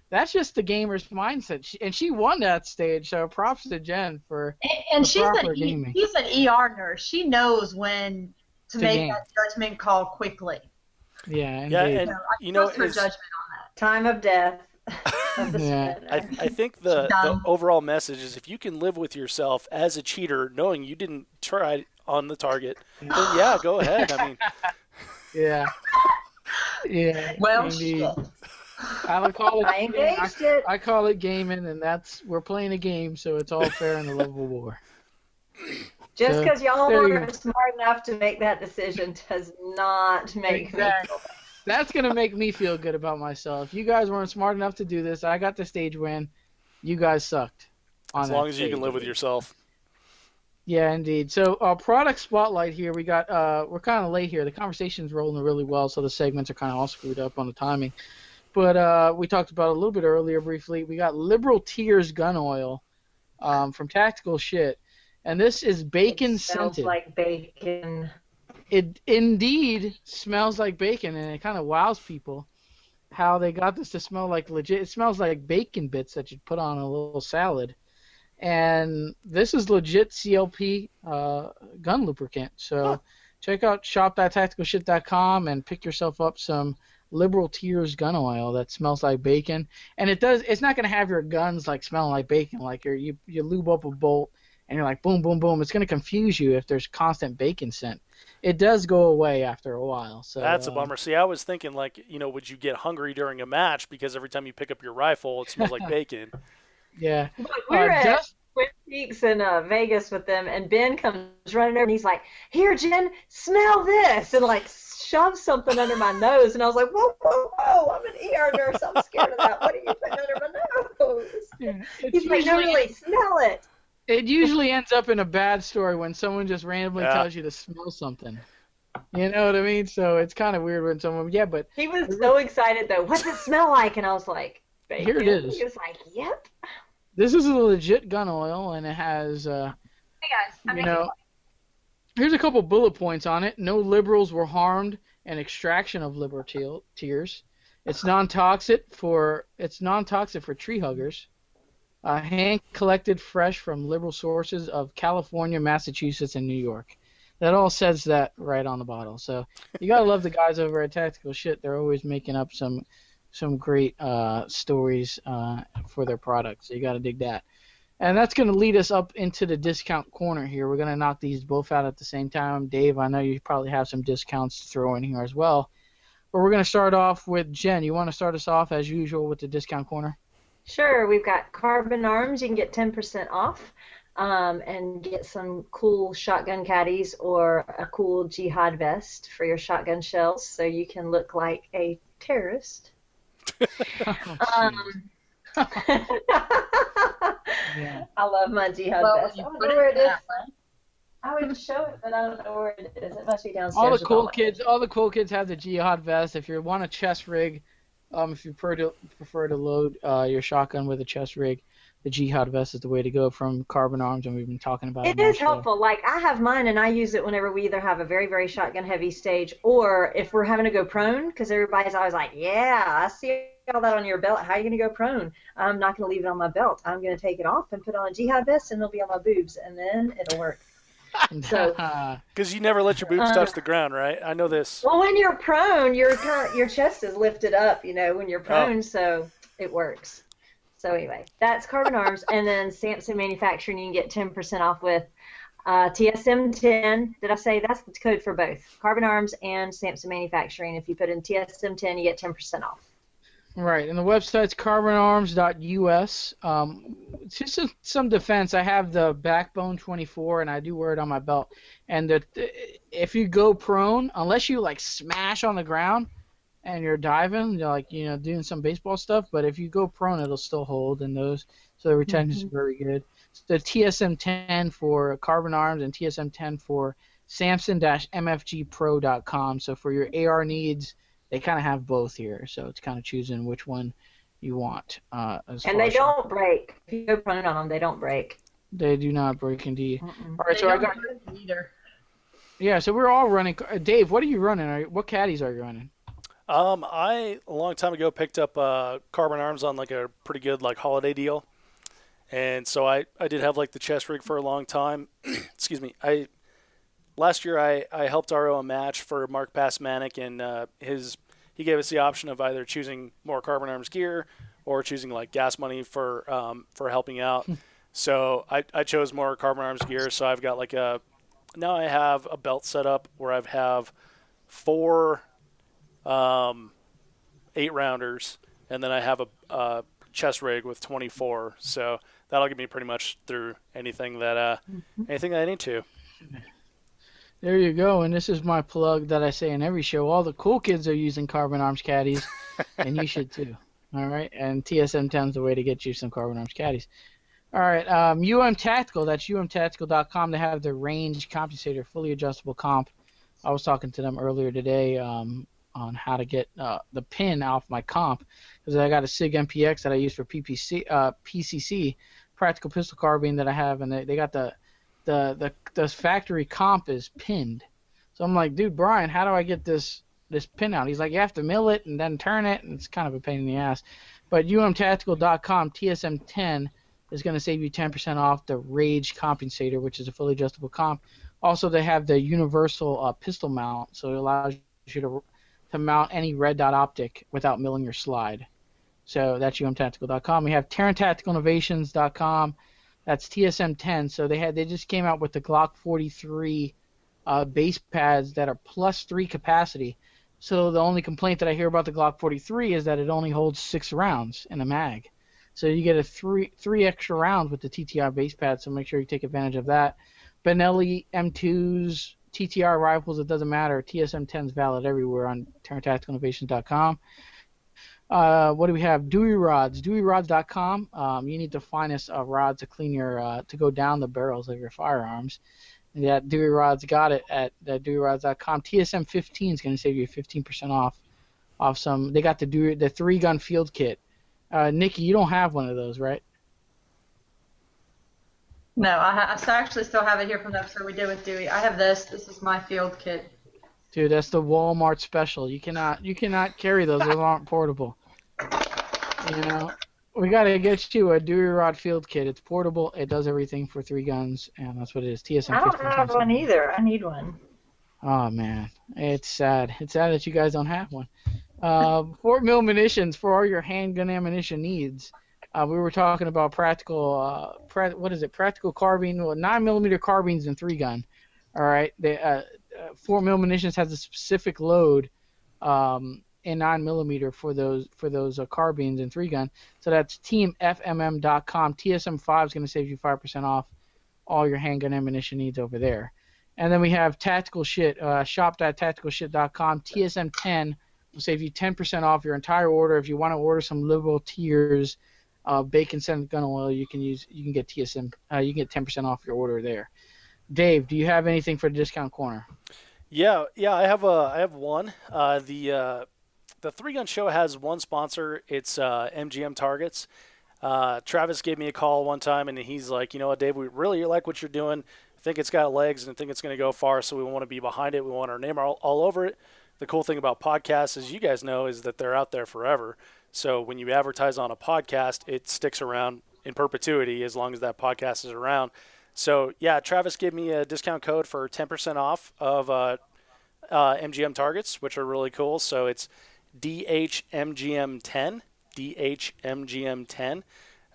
that's just the gamer's mindset. And she won that stage, so props to Jen for And proper gaming. she's an ER nurse. She knows when to make game. that judgment call quickly. Yeah, Yeah, indeed. and I trust her judgment on that. Time of death of the Yeah. spinner. I think the Dumb. overall message is if you can live with yourself as a cheater, knowing you didn't try on the target, then yeah, go ahead. I mean, Yeah. Yeah. Well, indeed. shit. I call it. I engaged it. I call it gaming, and we're playing a game, so it's all fair in the love of war. Just So, because y'all there you aren't smart enough to make that decision does not make Exactly. That's gonna make me feel good about myself. You guys weren't smart enough to do this. I got the stage win. You guys sucked. as long as you can live with yourself. Yeah, indeed. So, product spotlight here. We got. We're kind of late here. The conversation's rolling really well, so the segments are kind of all screwed up on the timing. But we talked about it a little bit earlier briefly. We got Liberal Tears gun oil from Tactical Shit, and this is bacon It smells scented. like bacon. It indeed smells like bacon, and it kind of wows people how they got this to smell like legit. It smells like bacon bits that you'd put on a little salad. And this is legit CLP gun lubricant. So check out shop.tacticalshit.com and pick yourself up some Liberal Tears gun oil that smells like bacon. And it's not going to have your guns like smelling like bacon. Like you lube up a bolt and you're like boom, boom, boom. It's going to confuse you if there's constant bacon scent. It does go away after a while. So That's a bummer. See, I was thinking like, would you get hungry during a match because every time you pick up your rifle, it smells like bacon. Yeah. We were at Twin Peaks in Vegas with them, and Ben comes running over and he's like, "Here, Jen, smell this," and like shoves something under my nose, and I was like, "Whoa, whoa, whoa! I'm an ER nurse. I'm scared of that. What are you putting under my nose?" Yeah, He's like, "No, really, smell it." It usually ends up in a bad story when someone just randomly Yeah. tells you to smell something. You know what I mean? So it's kind of weird when someone, but He was so excited though. What's it smell like? And I was like, "Bacon." Here it is. He was like, "Yep." this is a legit gun oil, and it has, Hey guys, here's a couple bullet points on it. No liberals were harmed in extraction of liberal tears. It's non-toxic for tree huggers. Hand collected fresh from liberal sources of California, Massachusetts, and New York. That all says that right on the bottle. So you gotta love the guys over at Tactical Shit. They're always making up some great stories for their products. So you gotta dig that. And that's gonna lead us up into the discount corner here. We're gonna knock these both out at the same time. Dave, I know you probably have some discounts to throw in here as well. But we're gonna start off with Jen. You want to start us off as usual with the discount corner? Sure, we've got Carbon Arms. You can get 10% off and get some cool shotgun caddies or a cool jihad vest for your shotgun shells so you can look like a terrorist. Yeah. I love my jihad vest. I don't know where it is. I would show it, but I don't know where it is. It must be downstairs. All the with cool my kids, have the jihad vest. If you want a chest rig, if you prefer to load your shotgun with a chest rig, the jihad vest is the way to go from Carbon Arms, and we've been talking about it. It is helpful. Like, I have mine, and I use it whenever we either have a very, very shotgun-heavy stage, or if we're having to go prone, because everybody's always like, yeah, I see all that on your belt. How are you going to go prone? I'm not going to leave it on my belt. I'm going to take it off and put on a jihad vest, and it'll be on my boobs, and then it'll work. So, Because you never let your boobs touch the ground, right? I know this. well, when you're prone, your chest is lifted up, when you're prone, so it works. So anyway, that's Carbon Arms, and then Samson Manufacturing you can get 10% off with TSM10. Did I say that's the code for both Carbon Arms and Samson Manufacturing? If you put in TSM10, you get 10% off. Right, and the website's carbonarms.us. Just some defense, I have the Backbone 24, and I do wear it on my belt. And if you go prone, unless you like smash on the ground and you're diving, you're like doing some baseball stuff, but if you go prone, it'll still hold in those. So the retention is very good. The TSM10 for Carbon Arms and TSM10 for Samson-MFGPro.com. So for your AR needs, they kind of have both here, so it's kind of choosing which one you want. And they don't break. If you go prone on them, they don't break. They do not break, indeed. Mm-mm. All right, they so I don't got hurt either. Yeah, so we're all running. Dave, what are you running? What caddies are you running? I a long time ago picked up Carbon Arms on like a pretty good like holiday deal, and so I did have like the chest rig for a long time. Excuse me. I last year I helped RO a match for Mark Passmanic, and he gave us the option of either choosing more Carbon Arms gear or choosing like gas money for helping out. So I chose more Carbon Arms gear. So I've got like now I have a belt set up where I have four 8-rounders, and then I have a chest rig with 24. So that'll get me pretty much through anything that I need to. There you go. And this is my plug that I say in every show. All the cool kids are using Carbon Arms caddies, and you should too. All right. And TSM 10 is the way to get you some Carbon Arms caddies. All right. Tactical. That's umtactical.com. They have the range compensator, fully adjustable comp. I was talking to them earlier today on how to get the pin off my comp, because I got a SIG MPX that I use for PCC, practical pistol carbine that I have, and they got the factory comp is pinned. So I'm like, dude, Brian, how do I get this pin out? He's like, you have to mill it and then turn it, and it's kind of a pain in the ass. But umtactical.com, TSM10 is going to save you 10% off the Rage compensator, which is a fully adjustable comp. Also, they have the universal pistol mount, so it allows you to mount any red dot optic without milling your slide. So that's umtactical.com. We have TerranTacticalInnovations.com. That's TSM10. So they just came out with the Glock 43 base pads that are +3 capacity. So the only complaint that I hear about the Glock 43 is that it only holds 6 rounds in a mag. So you get a three extra rounds with the TTR base pad. So make sure you take advantage of that. Benelli M2s, TTR rifles, it doesnn't matter. TSM10 is valid everywhere on TerranTacticalInnovations.com. What do we have? Dewey rods. DeweyRods.com. You need to find us a rod to clean to go down the barrels of your firearms. And that Dewey rods got it at DeweyRods.com. TSM15 is going to save you 15% off some. They got the 3-gun field kit. Nikki, you don't have one of those, right? No, I actually still have it here from the episode we did with Dewey. I have this. This is my field kit. Dude, that's the Walmart special. You cannot carry those. Those aren't portable. You know, we gotta get you a Dewey Rod field kit. It's portable. It does everything for 3 guns, and that's what it is. TSM. I don't have one either. I need one. Oh man, it's sad. It's sad that you guys don't have one. 4mm munitions for all your handgun ammunition needs. We were talking about practical. Practical carbine. Well, 9mm carbines and 3-gun. All right. 4mm munitions has a specific load in 9mm for those carbines and 3-gun. So that's teamfmm.com. TSM5 is going to save you 5% off all your handgun ammunition needs over there. And then we have tactical shit. Shop.tacticalshit.com. TSM10 will save you 10% off your entire order. If you want to order some liberal tiers bacon scented gun oil, you can get TSM. You can get 10% off your order there. Dave, do you have anything for the discount corner? Yeah, I have one. The 3-gun show has one sponsor. It's MGM Targets. Travis gave me a call one time, and he's like, you know what, Dave, we really like what you're doing. I think it's got legs and I think it's going to go far, so we want to be behind it. We want our name all over it. The cool thing about podcasts, as you guys know, is that they're out there forever. So when you advertise on a podcast, it sticks around in perpetuity as long as that podcast is around. So, yeah, Travis gave me a discount code for 10% off of MGM Targets, which are really cool. So it's DHMGM10, DHMGM10.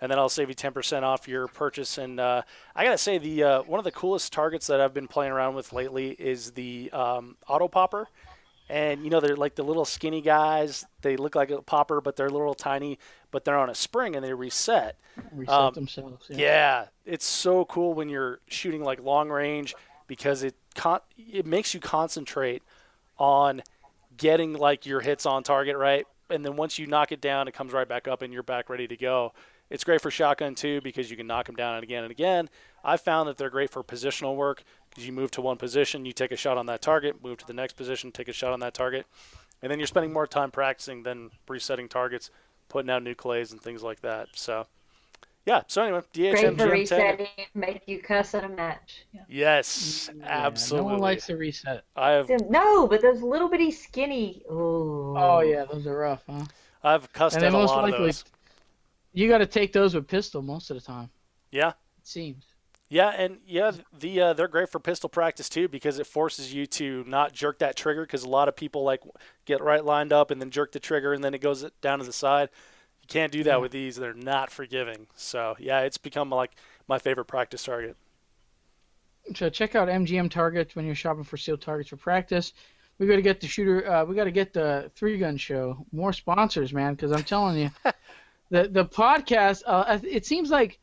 And then I'll save you 10% off your purchase. And I got to say, the one of the coolest targets that I've been playing around with lately is the auto popper. And, you know, they're like the little skinny guys. They look like a popper, but they're a little tiny, but they're on a spring and they reset. Reset themselves. Yeah, it's so cool when you're shooting like long range because it makes you concentrate on getting like your hits on target, right? And then once you knock it down, it comes right back up and you're back ready to go. It's great for shotgun too because you can knock them down again and again. I've found that they're great for positional work because you move to one position, you take a shot on that target, move to the next position, take a shot on that target, and then you're spending more time practicing than resetting targets, putting out new clays and things like that. So, yeah. So anyway, Great DHM for GM10. resetting, make you cuss at a match. Yeah. Yes, Yeah, absolutely. no one likes to reset. I have No, but those little bitty skinny. Ooh. Oh yeah, those are rough, huh? I've cussed And they at a most lot of likely those. you got to take those with pistol most of the time. Yeah. It seems. Yeah, and yeah, they're great for pistol practice too because it forces you to not jerk that trigger because a lot of people like get right lined up and then jerk the trigger and then it goes down to the side. You can't do that Yeah. with these; they're not forgiving. So yeah, it's become like my favorite practice target. So check out MGM targets when you're shopping for sealed targets for practice. We got to get the shooter. We got to get the 3-gun show. More sponsors, man, because I'm telling you, the podcast. It seems like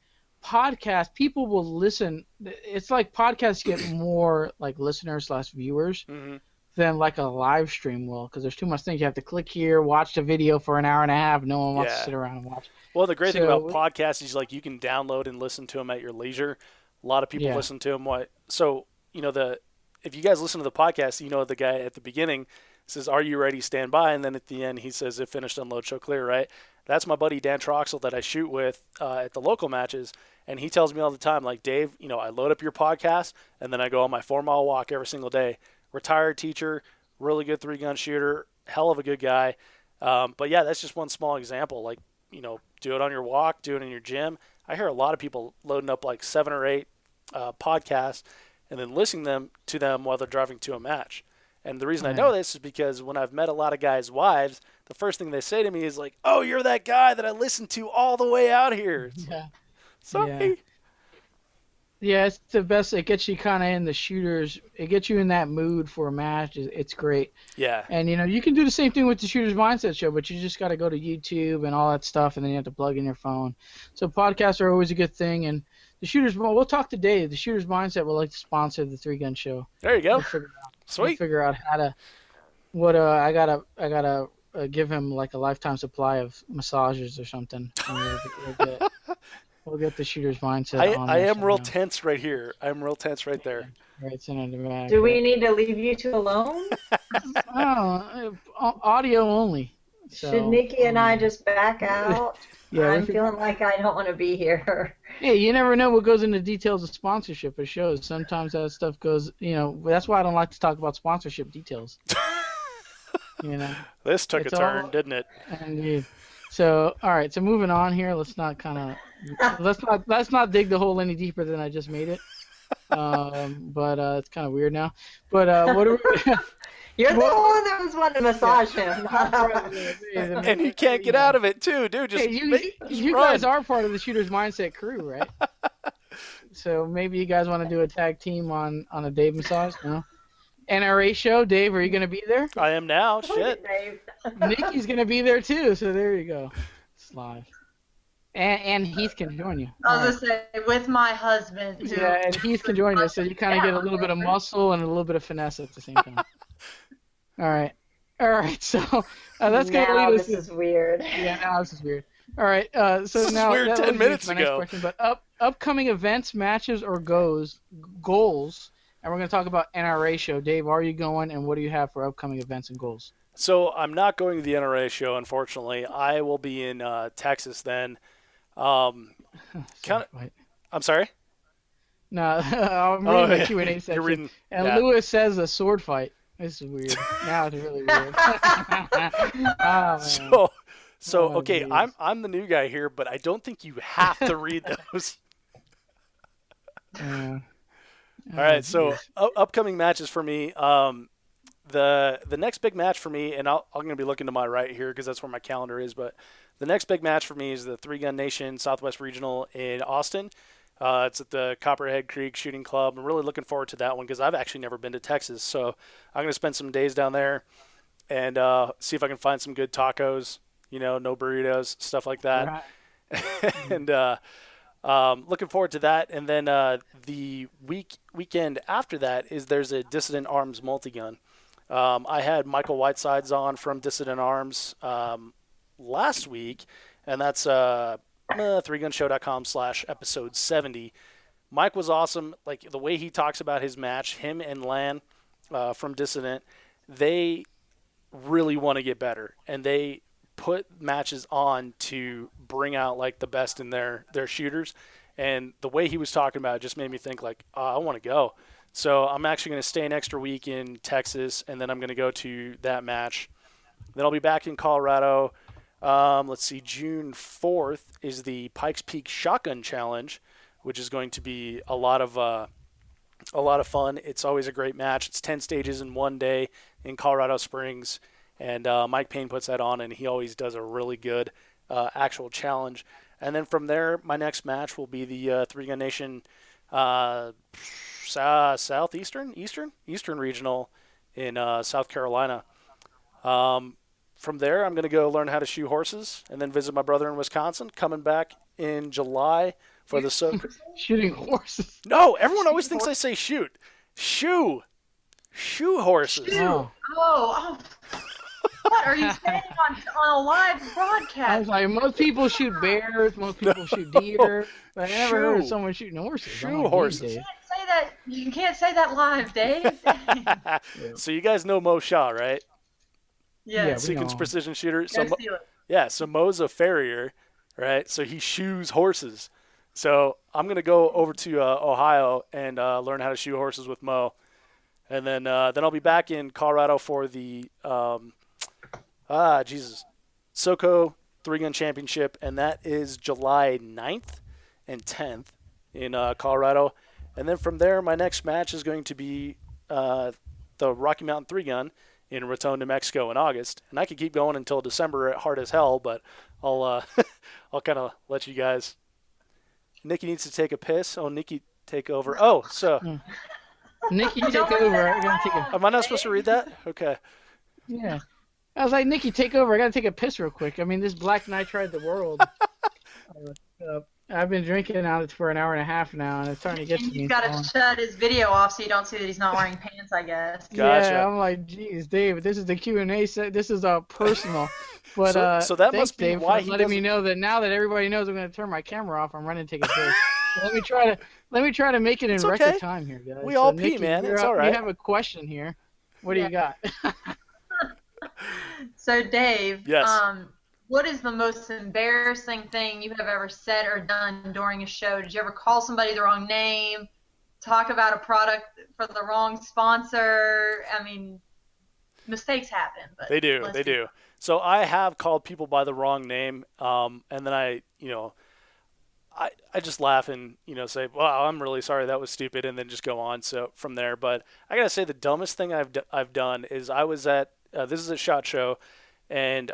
people will listen. It's like podcasts get more like listeners / viewers Mm-hmm. than like a live stream will, because there's too much things. You have to click here, watch the video for an hour and a half. No one wants to sit around and watch. Well, the great thing So- about podcasts is like you can download and listen to them at your leisure. A lot of people Yeah. listen to them. So if you guys listen to the podcast, you know the guy at the beginning says, "Are you ready? Stand by," and then at the end he says, "If finished, unload, show clear." Right? That's my buddy Dan Troxel that I shoot with at the local matches, and he tells me all the time, like, Dave, I load up your podcast and then I go on my 4-mile walk every single day. Retired teacher, really good 3-gun shooter, hell of a good guy. But yeah, that's just one small example. Like, do it on your walk, do it in your gym. I hear a lot of people loading up like 7 or 8 podcasts and then listening to them while they're driving to a match. And the reason I know this is because when I've met a lot of guys' wives, the first thing they say to me is like, "Oh, you're that guy that I listened to all the way out here." Yeah. Sorry. Yeah, it's the best. It gets you kind of in the shooters. It gets you in that mood for a match. It's great. Yeah. And you can do the same thing with the Shooter's Mindset show, but you just got to go to YouTube and all that stuff, and then you have to plug in your phone. So podcasts are always a good thing. And the Shooter's, we'll talk to Dave. The Shooter's Mindset would like to sponsor the 3-gun show. There you go. We'll Sweet. figure out how to. I gotta give him like a lifetime supply of massages or something. And we'll get the Shooter's Mindset on I there am real somehow. tense right here. I'm real tense right there. Right, it's in the back. Do we need to leave you two alone? Oh, audio only. So, Should Nikki and I just back out? Yeah, I'm feeling like I don't want to be here. Hey, you never know what goes into details of sponsorship of shows. Sometimes that stuff goes, that's why I don't like to talk about sponsorship details. This took It's a turn, all- didn't it? And so, all right. So moving on here. Let's not let's not dig the hole any deeper than I just made it. But it's kind of weird now. But what are we? You're the one that was wanting to massage him. And he can't get out of it too, dude. Just Hey, you run. guys are part of the Shooter's Mindset crew, right? So maybe you guys want to do a tag team on a Dave massage? No. NRA show, Dave. Are you gonna be there? I am now. Shit. Nikki's gonna be there too. So there you go. It's live. And Heath can join you. I was gonna say with my husband too. Yeah, and Heath can join you, so you kind of get a little bit of muscle and a little bit of finesse at the same time. All right. So that's gonna Now lead us. this is weird. Yeah, now this is weird. All right. So This is now weird that 10 leads me minutes to my next ago. question, but upcoming events, matches, or goals, and we're gonna talk about NRA show. Dave, are you going, and what do you have for upcoming events and goals? So I'm not going to the NRA show, unfortunately. I will be in Texas then. I'm sorry. No, I'm reading the Q&A You're section, reading. and Yeah. Lewis says a sword fight. This is weird. Now it's really weird. Oh, man. So Oh, okay, geez. I'm the new guy here, but I don't think you have to read those. Yeah. All right, so geez. upcoming matches for me. The next big match for me, and I'm going to be looking to my right here because that's where my calendar is. But the next big match for me is the 3-Gun Nation Southwest Regional in Austin. It's at the Copperhead Creek Shooting Club. I'm really looking forward to that one because I've actually never been to Texas, so I'm going to spend some days down there and see if I can find some good tacos. No burritos, stuff like that. Right. And looking forward to that. And then the weekend after that there's a Dissident Arms multi-gun. I had Michael Whitesides on from Dissident Arms last week, and that's 3gunshow.com/episode 70. Mike was awesome. Like the way he talks about his match, him and Lan from Dissident, they really want to get better, and they put matches on to bring out like the best in their shooters. And the way he was talking about it just made me think like, oh, I want to go. So I'm actually going to stay an extra week in Texas, and then I'm going to go to that match. Then I'll be back in Colorado. Let's see, June 4th is the Pikes Peak Shotgun Challenge, which is going to be a lot of fun. It's always a great match. It's 10 stages in one day in Colorado Springs, and Mike Payne puts that on, and he always does a really good actual challenge. And then from there, my next match will be the Three Gun Nation Eastern Regional in South Carolina. From there, I'm going to go learn how to shoe horses and then visit my brother in Wisconsin. Coming back in July for the shooting horses. No, everyone always thinks I say shoot. Shoe horses. Oh. What are you saying on a live broadcast? I was like, most people shoot bears, most people shoot deer, but I never heard of someone shooting horses. Shoe horses. You can't say that live, Dave. So you guys know Mo Shaw, right? Yeah. Sequence precision shooter. So Mo's a farrier, right? So he shoes horses. So I'm going to go over to Ohio and learn how to shoe horses with Mo. And then I'll be back in Colorado for the SoCo 3-Gun Championship, and that is July 9th and 10th in Colorado. And then from there, my next match is going to be the Rocky Mountain 3-Gun in Raton, New Mexico in August. And I could keep going until December at hard as hell, but I'll I'll kind of let you guys. Nikki needs to take a piss. Oh, Nikki, take over. Oh, so. Nikki, take over. Am I not supposed to read that? Okay. Yeah. I was like, Nikki, take over. I got to take a piss real quick. I mean, this Black Knight tried the world. I've been drinking out for an hour and a half now, and it's starting to get to me. He's got to shut his video off so you don't see that he's not wearing pants, I guess. Gotcha. Yeah, I'm like, geez, Dave, this is the Q&A set. This is personal. But so that thanks, must be Dave, why for letting me know that now that everybody knows I'm going to turn my camera off, I'm running to take a piss. Let me try to make it in record time here, guys. We all pee, Nikki, man. It's all right. You have a question here. What do you got? So, Dave, yes. What is the most embarrassing thing you have ever said or done during a show? Did you ever call somebody the wrong name, talk about a product for the wrong sponsor? I mean, mistakes happen. But they do. So I have called people by the wrong name, and then I just laugh and, say, wow, I'm really sorry, that was stupid, and then just go on so from there. But I got to say the dumbest thing I've done is I was at, this is a SHOT Show, and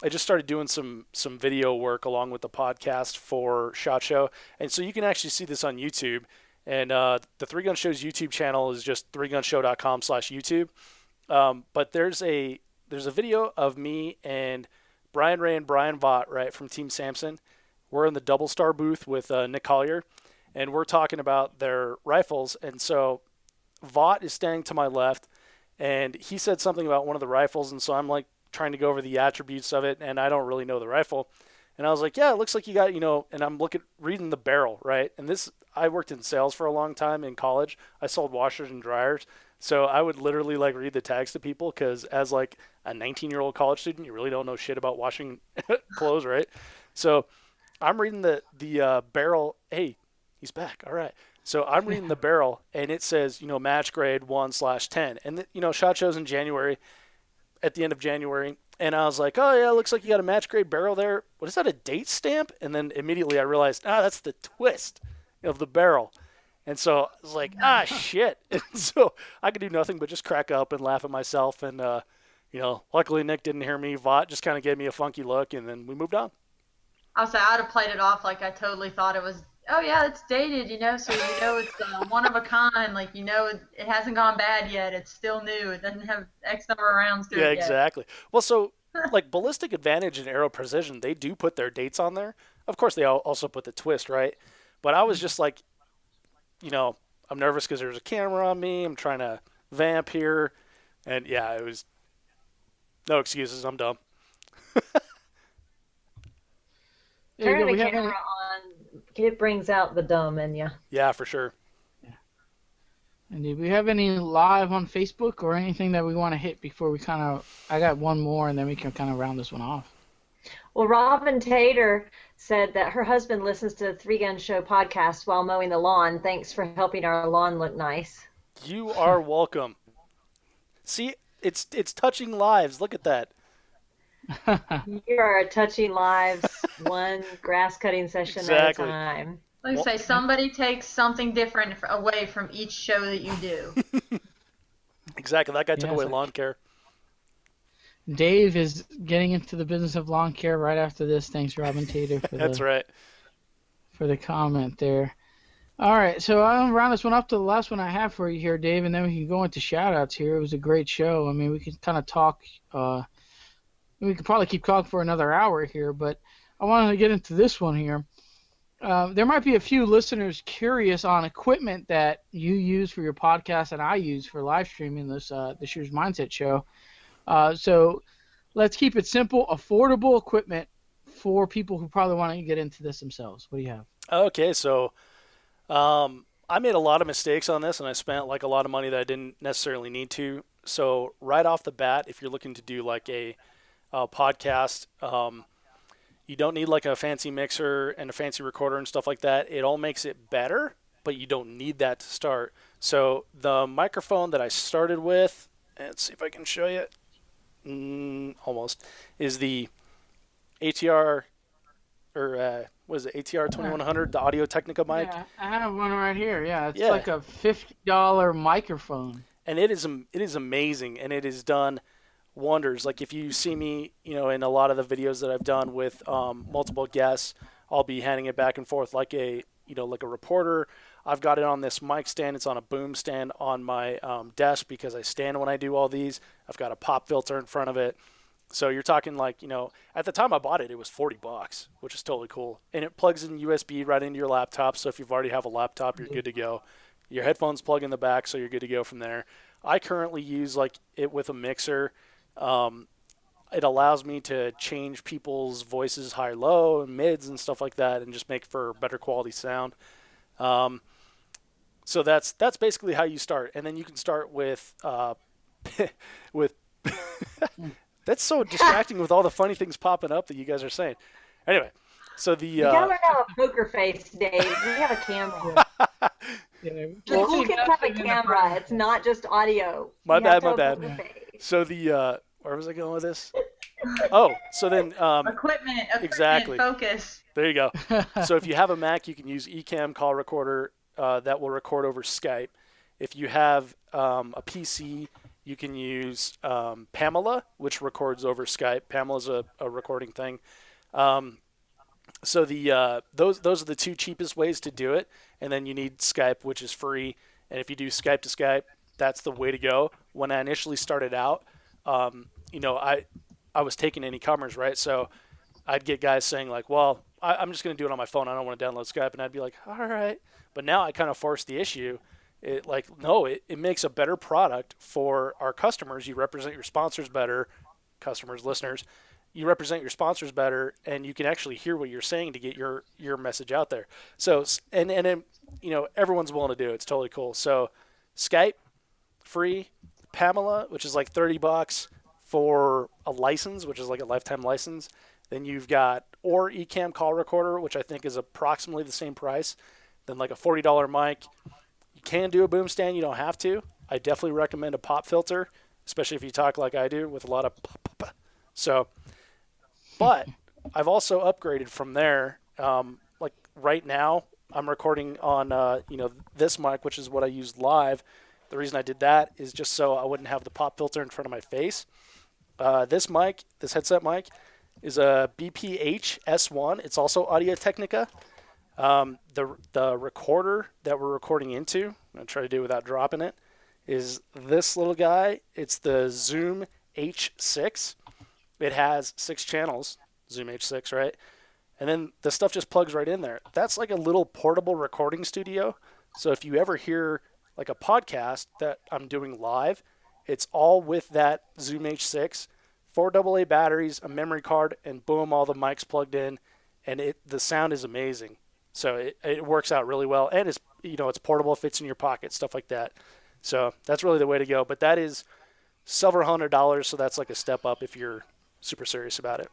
I just started doing some video work along with the podcast for SHOT Show. And so you can actually see this on YouTube. And the 3-Gun Show's YouTube channel is just 3gunshow.com/YouTube. But there's a video of me and Brian Ray and Brian Vaught, right, from Team Samson. We're in the Double Star booth with Nick Collier, and we're talking about their rifles. And so Vaught is standing to my left, and he said something about one of the rifles, and so I'm like trying to go over the attributes of it, and I don't really know the rifle. And I was like, yeah, it looks like you got, and I'm reading the barrel, right? And I worked in sales for a long time in college. I sold washers and dryers. So I would literally read the tags to people because as a 19-year-old college student, you really don't know shit about washing clothes, right? So I'm reading the barrel. Hey, he's back. All right. So I'm reading the barrel, and it says, match grade 1/10. And, SHOT Show's in January, at the end of January. And I was like, oh, yeah, looks like you got a match grade barrel there. What is that, a date stamp? And then immediately I realized, that's the twist of the barrel. And so I was like, shit. And so I could do nothing but just crack up and laugh at myself. And, luckily Nick didn't hear me. Vaught just kind of gave me a funky look, and then we moved on. I would say I'd have played it off like I totally thought it was, oh, yeah, it's dated, so it's one of a kind. It hasn't gone bad yet. It's still new. It doesn't have X number of rounds to it yet. Exactly. Well, so, Ballistic Advantage and Aero Precision, they do put their dates on there. Of course, they also put the twist, right? But I was just like, I'm nervous because there's a camera on me. I'm trying to vamp here. And, yeah, it was no excuses. I'm dumb. Turn the camera on. It brings out the dumb in you. Yeah, for sure. Yeah. And do we have any live on Facebook or anything that we want to hit before we I got one more, and then we can kind of round this one off? Well, Robin Tater said that her husband listens to the Three Gun Show podcast while mowing the lawn. Thanks for helping our lawn look nice. You are welcome. See, it's touching lives. Look at that. You are touching lives one grass cutting session Exactly. at a time. Like I say, somebody takes something different away from each show that you do. Exactly. That guy took Yes, away I- lawn care. Dave is getting into the business of lawn care right after this. Thanks, Robin Tater, for That's right. for the comment there. All right, so I'll round this one up to the last one I have for you here, Dave, and then we can go into shout-outs here. It was a great show. I mean, we could kind of talk. We could probably keep talking for another hour here, but I wanted to get into this one here. There might be a few listeners curious on equipment that you use for your podcast and I use for live streaming this the Shooters Mindset show. So let's keep it simple, affordable equipment for people who probably want to get into this themselves. What do you have? Okay, so I made a lot of mistakes on this, and I spent like a lot of money that I didn't necessarily need to. So right off the bat, if you're looking to do like a podcast, you don't need like a fancy mixer and a fancy recorder and stuff like that. It all makes it better, but you don't need that to start. So the microphone that I started with, let's see if I can show you, almost, is the ATR, or what is it, ATR 2100, the Audio Technica mic. Yeah, I have one right here. Yeah, it's Yeah. like a $50 microphone. And it is amazing, and it has done wonders. Like if you see me, in a lot of the videos that I've done with multiple guests, I'll be handing it back and forth like a reporter. I've got it on this mic stand. It's on a boom stand on my desk because I stand when I do all these. I've got a pop filter in front of it. So you're talking like, at the time I bought it, it was $40, which is totally cool. And it plugs in USB right into your laptop. So if you've already have a laptop, you're good to go. Your headphones plug in the back, so you're good to go from there. I currently use like it with a mixer. It allows me to change people's voices high, low, and mids and stuff like that, and just make for better quality sound. So that's basically how you start, and then you can start with with. That's so distracting with all the funny things popping up that you guys are saying. Anyway, so the You gotta learn how to poker face, Dave. We have a camera. Yeah, The we'll cool see kids that have a in the camera. front. It's not just audio. My You have bad, to my have a bad. poker face. so the where was I going with this? Oh, so then Equipment Exactly. focus. there you go. So if you have a Mac, you can use Ecamm call recorder that will record over Skype. If you have a PC, you can use Pamela, which records over Skype. Pamela's a recording thing. So the those are the two cheapest ways to do it, and then you need Skype, which is free. And if you do Skype to Skype, that's the way to go. When I initially started out, I was taking any comers, right? So I'd get guys saying like, "Well, I'm just going to do it on my phone. I don't want to download Skype," and I'd be like, "All right." But now I kind of force the issue. It makes a better product for our customers. You represent your sponsors better, customers, listeners. You represent your sponsors better, and you can actually hear what you're saying to get your message out there. So and everyone's willing to do it. It's totally cool. So Skype, free. Pamela, which is like $30 for a license, which is like a lifetime license. Then you've got or Ecamm call recorder, which I think is approximately the same price. Then like a $40 mic. You can do a boom stand. You don't have to. I definitely recommend a pop filter, especially if you talk like I do with a lot of pop. So, but I've also upgraded from there. Like right now, I'm recording on this mic, which is what I use live. The reason I did that is just so I wouldn't have the pop filter in front of my face. This headset mic, is a BPH S1. It's also Audio Technica. The recorder that we're recording into, I'm going to try to do it without dropping it, is this little guy. It's the Zoom H6. It has 6 channels, Zoom H6, right? And then the stuff just plugs right in there. That's like a little portable recording studio. So if you ever hear like a podcast that I'm doing live, it's all with that Zoom H6, 4 AA batteries, a memory card, and boom, all the mics plugged in, and the sound is amazing. So it works out really well, and it's portable, fits in your pocket, stuff like that. So that's really the way to go. But that is several $100, so that's like a step up if you're super serious about it.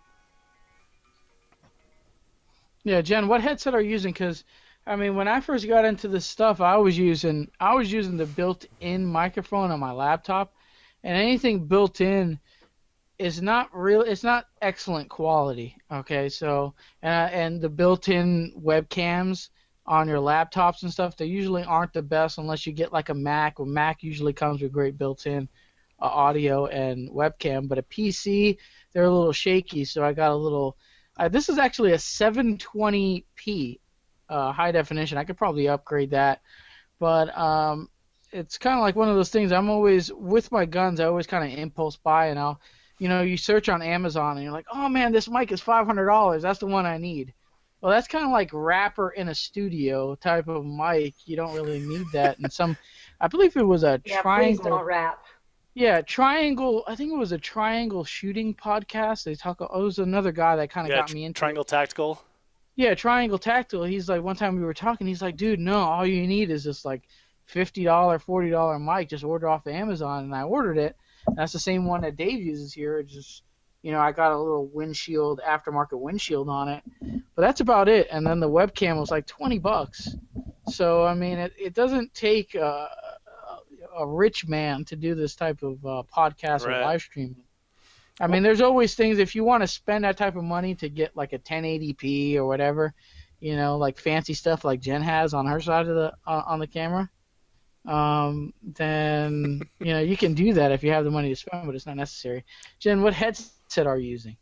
Yeah, Jen, what headset are you using? Because I mean, when I first got into this stuff, I was using the built-in microphone on my laptop, and anything built in is not real. It's not excellent quality. Okay, so and the built-in webcams on your laptops and stuff, they usually aren't the best unless you get like a Mac. Well, Mac usually comes with great built-in audio and webcam, but a PC, they're a little shaky. So I got a little. This is actually a 720p high definition. I could probably upgrade that, but it's kind of like one of those things. I'm always with my guns. I always kind of impulse buy, and you search on Amazon, and you're like, oh man, this mic is $500. That's the one I need. Well, that's kind of like rapper in a studio type of mic. You don't really need that. And I believe it was a Yeah, triangle. please don't rap. Yeah, Triangle. I think it was a Triangle shooting podcast. They talk. Oh, it was another guy that kind of got me into Triangle Tactical. Yeah, Triangle Tactical. He's like, one time we were talking, he's like, dude, no, all you need is this like $50, $40 mic. Just order off of Amazon, and I ordered it. And that's the same one that Dave uses here. It's just, I got a little windshield, aftermarket windshield on it, but that's about it. And then the webcam was like $20. So I mean, it doesn't take a rich man to do this type of podcast or live streaming. I mean, there's always things, if you want to spend that type of money to get like a 1080p or whatever, like fancy stuff like Jen has on her side of the on the camera, then you can do that if you have the money to spend, but it's not necessary. Jen, what headset are you using?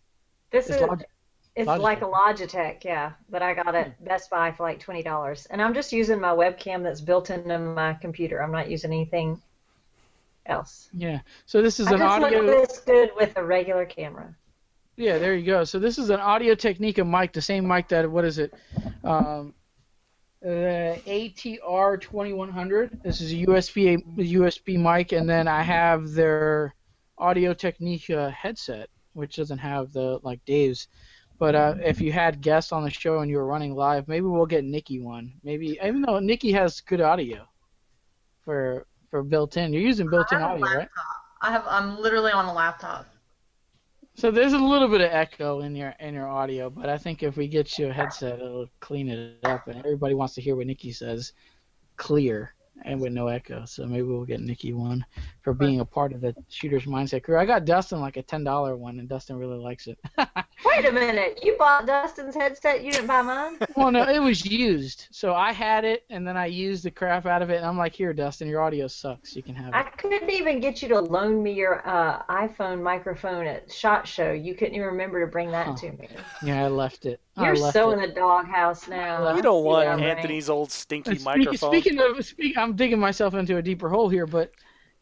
It's like a Logitech, yeah, but I got it Best Buy for like $20, and I'm just using my webcam that's built into my computer. I'm not using anything else. Yeah. So this is I an just audio. look this good with a regular camera. Yeah, there you go. So this is an Audio Technica mic, the same mic that what is it? ATR 2100. This is a USB mic, and then I have their Audio Technica headset, which doesn't have the like Dave's. But if you had guests on the show and you were running live, maybe we'll get Nikki one. Maybe, even though Nikki has good audio for built-in. You're using built-in audio, right? I'm literally on a laptop. So there's a little bit of echo in your audio, but I think if we get you a headset, it'll clean it up, and everybody wants to hear what Nikki says clear and with no echo. So maybe we'll get Nikki one for being a part of the Shooter's Mindset crew. I got Dustin like a $10 one, and Dustin really likes it. Wait a minute, you bought Dustin's headset, you didn't buy mine? Well, no, it was used. So I had it, and then I used the crap out of it, and I'm like, here, Dustin, your audio sucks. You can have it. I couldn't even get you to loan me your iPhone microphone at SHOT Show. You couldn't even remember to bring that to me. Yeah, I left it. You're so in the doghouse now. You don't want Anthony's old stinky microphone. I'm digging myself into a deeper hole here, but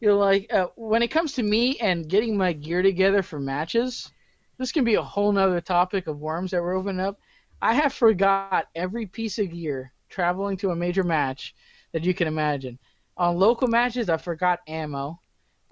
when it comes to me and getting my gear together for matches, this can be a whole nother topic of worms that we're opening up. I have forgot every piece of gear traveling to a major match that you can imagine. On local matches, I forgot ammo.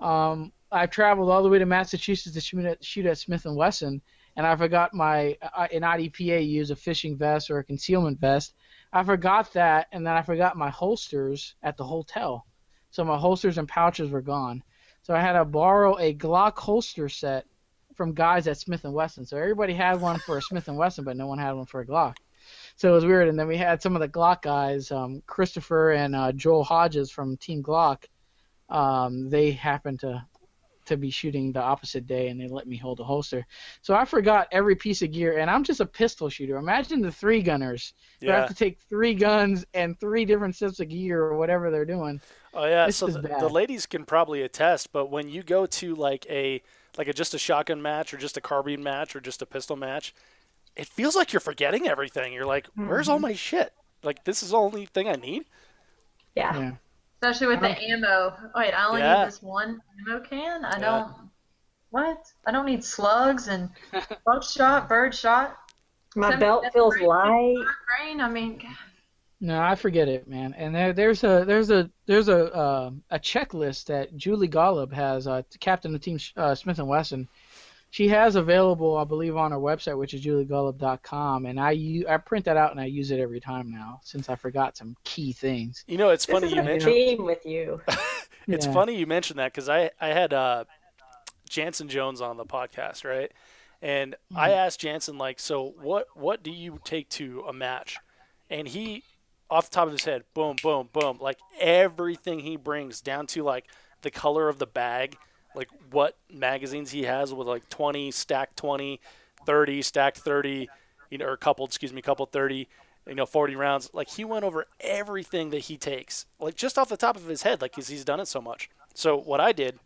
I traveled all the way to Massachusetts to shoot at Smith & Wesson, and I forgot in IDPA use a fishing vest or a concealment vest. I forgot that, and then I forgot my holsters at the hotel. So my holsters and pouches were gone. So I had to borrow a Glock holster set from guys at Smith & Wesson. So everybody had one for a Smith & Wesson, but no one had one for a Glock. So it was weird. And then we had some of the Glock guys, Christopher and Joel Hodges from Team Glock. They happened to be shooting the opposite day, and they let me hold a holster. So I forgot every piece of gear, and I'm just a pistol shooter. Imagine the three gunners who have to take 3 guns and 3 different sets of gear or whatever they're doing. Oh yeah, so the ladies can probably attest, but when you go to like just a shotgun match or just a carbine match or just a pistol match, it feels like you're forgetting everything. You're like, where's all my shit? Like, this is the only thing I need? Yeah. Especially with the ammo. Wait, I only need this one ammo can? I don't need slugs and buckshot, bird shot. My belt feels light. I mean, no, I forget it, man. And there's a checklist that Julie Golub has, captain of Team Smith & Wesson. She has available, I believe, on her website, which is juliegolub.com, and I print that out and I use it every time now since I forgot some key things. It's funny you mentioned. Theme with you. Funny you mentioned that because I had Jansen Jones on the podcast, right? And I asked Jansen, like, so what do you take to a match? And he, off the top of his head, boom, boom, boom, like everything he brings down to like the color of the bag, like what magazines he has with like 20, stacked 20, 30, stacked 30, or coupled 30, 40 rounds. Like he went over everything that he takes, like just off the top of his head, like 'cause he's done it so much. So what I did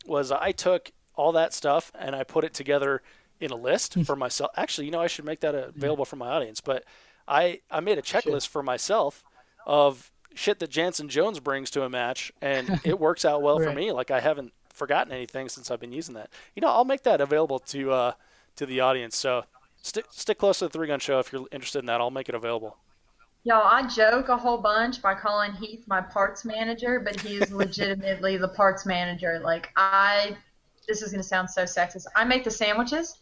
was I took all that stuff and I put it together in a list for myself. Actually, I should make that available for my audience. But I made a checklist for myself of shit that Jansen Jones brings to a match, and it works out well for me. Like I haven't forgotten anything since I've been using that. I'll make that available to the audience. So stick close to the Three Gun Show if you're interested in that. I'll make it available. Yo, I joke a whole bunch by calling Heath my parts manager, but he is legitimately the parts manager. Like this is gonna sound so sexist. I make the sandwiches.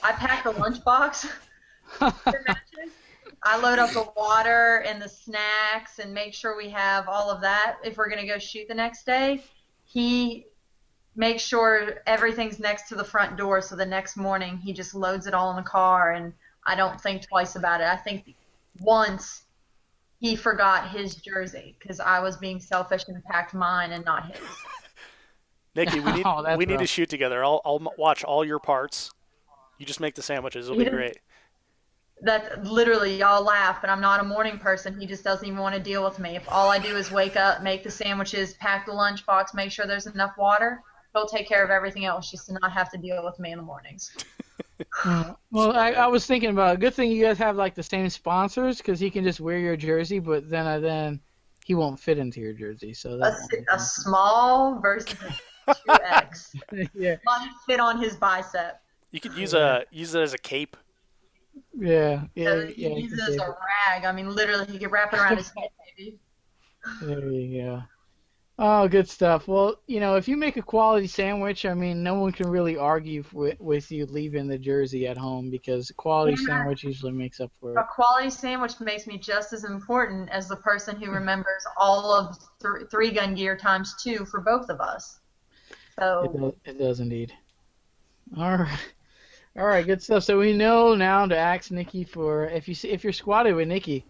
I pack the lunchbox for matches. I load up the water and the snacks and make sure we have all of that if we're gonna go shoot the next day. He makes sure everything's next to the front door, so the next morning he just loads it all in the car, and I don't think twice about it. I think once he forgot his jersey because I was being selfish and packed mine and not his. Nikki, we need to shoot together. I'll watch all your parts. You just make the sandwiches. It'll be great. That's literally, y'all laugh, but I'm not a morning person. He just doesn't even want to deal with me. If all I do is wake up, make the sandwiches, pack the lunchbox, make sure there's enough water, he'll take care of everything else just to not have to deal with me in the mornings. Well, I was thinking about a good thing you guys have like the same sponsors because he can just wear your jersey, but then he won't fit into your jersey. So a small versus a 2X yeah, might fit on his bicep. You could use it as a cape. Yeah. He uses it as a rag. I mean, literally, he could wrap it around his head, maybe. There you go. Oh, good stuff. Well, if you make a quality sandwich, I mean, no one can really argue with you leaving the jersey at home because a quality sandwich usually makes up for it. A quality sandwich makes me just as important as the person who remembers all of Three Gun Gear times 2 for both of us. So it does indeed. All right, good stuff. So we know now to ask Nikki for if you're squatted with Nikki,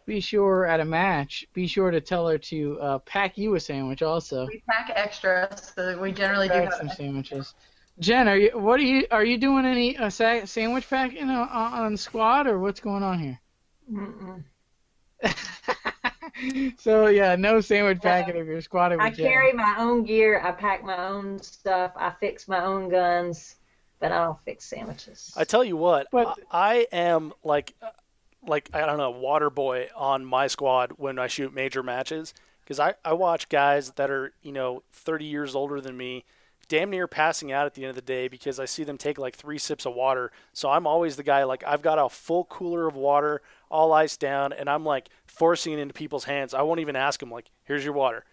be sure at a match, be sure to tell her to pack you a sandwich also. We pack extra, so we generally do have some sandwiches. Jen, are you doing any sandwich packing on squad or what's going on here? Mm-mm. So yeah, no sandwich packing if you're squatted with Jen. I carry my own gear. I pack my own stuff. I fix my own guns, but I don't fix sandwiches. I tell you what, I am like I don't know, water boy on my squad when I shoot major matches because I watch guys that are 30 years older than me damn near passing out at the end of the day because I see them take like 3 sips of water. So I'm always the guy, like I've got a full cooler of water all iced down and I'm like forcing it into people's hands. I won't even ask them like, here's your water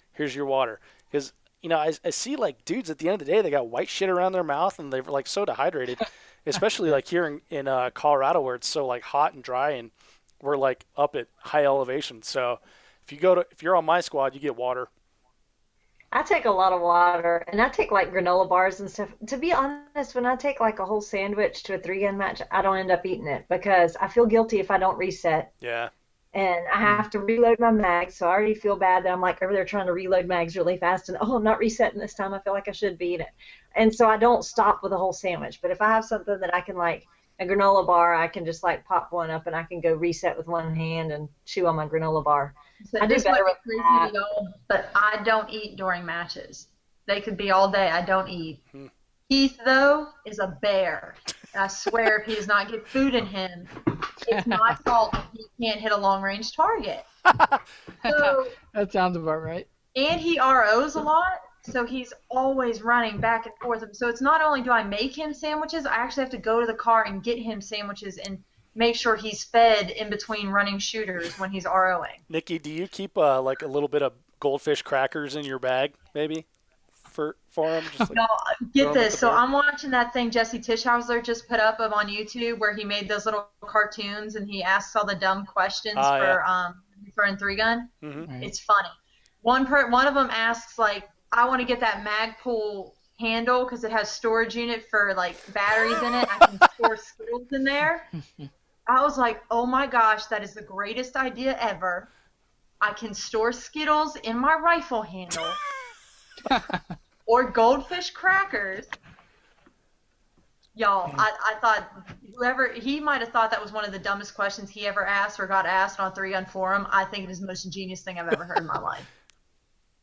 because I see like dudes at the end of the day, they got white shit around their mouth and they're like so dehydrated, especially like here in Colorado where it's so like hot and dry and we're like up at high elevation. So if you're on my squad, you get water. I take a lot of water and I take like granola bars and stuff. To be honest, when I take like a whole sandwich to a 3-gun match, I don't end up eating it because I feel guilty if I don't reset. Yeah. And I have to reload my mags, so I already feel bad that I'm like over there trying to reload mags really fast, and I'm not resetting this time. I feel like I should be eating it, and so I don't stop with a whole sandwich. But if I have something that I can like a granola bar, I can just like pop one up and I can go reset with one hand and chew on my granola bar. So I do better with that. But I don't eat during matches. They could be all day. I don't eat. Keith, though, is a bear. I swear if he does not get food in him, it's not fault that he can't hit a long-range target. So, that sounds about right. And he ROs a lot, so he's always running back and forth. So it's not only do I make him sandwiches, I actually have to go to the car and get him sandwiches and make sure he's fed in between running shooters when he's ROing. Nikki, do you keep like a little bit of goldfish crackers in your bag, maybe? For him? Just, like, no, get this. So I'm watching that thing Jesse Tischhauser just put up on YouTube where he made those little cartoons and he asks all the dumb questions for in 3-gun. Mm-hmm. Right. It's funny. One of them asks like, I want to get that Magpul handle because it has storage unit for like batteries in it. I can store Skittles in there. I was like, oh my gosh, that is the greatest idea ever. I can store Skittles in my rifle handle or goldfish crackers. Y'all, I thought he might have thought that was one of the dumbest questions he ever asked or got asked on 3 Gun Forum. I think it is the most genius thing I've ever heard in my life.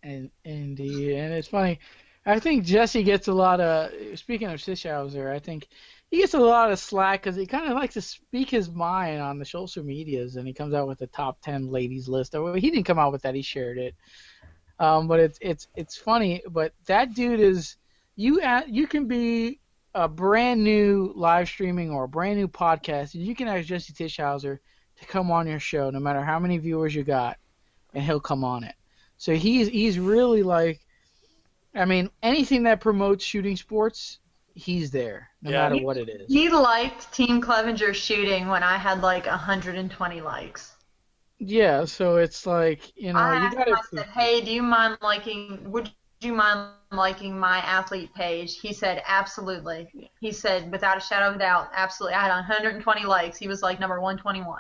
And indeed, and it's funny. I think Jesse gets a lot of. Speaking of Sichhauser, I think he gets a lot of slack because he kind of likes to speak his mind on the social medias, and he comes out with the top 10 ladies list. Well, he didn't come out with that; he shared it. But it's funny. But that dude is you can be a brand new live streaming or a brand new podcast, and you can ask Jesse Sichhauser to come on your show, no matter how many viewers you got, and he'll come on it. So he's really like, I mean, anything that promotes shooting sports, he's there, no matter what it is. He liked Team Clevenger's shooting when I had like 120 likes. Yeah, so it's like, you know, I you gotta. said, hey, would you mind liking my athlete page? He said, absolutely. He said, without a shadow of a doubt, absolutely. I had 120 likes. He was like number 121.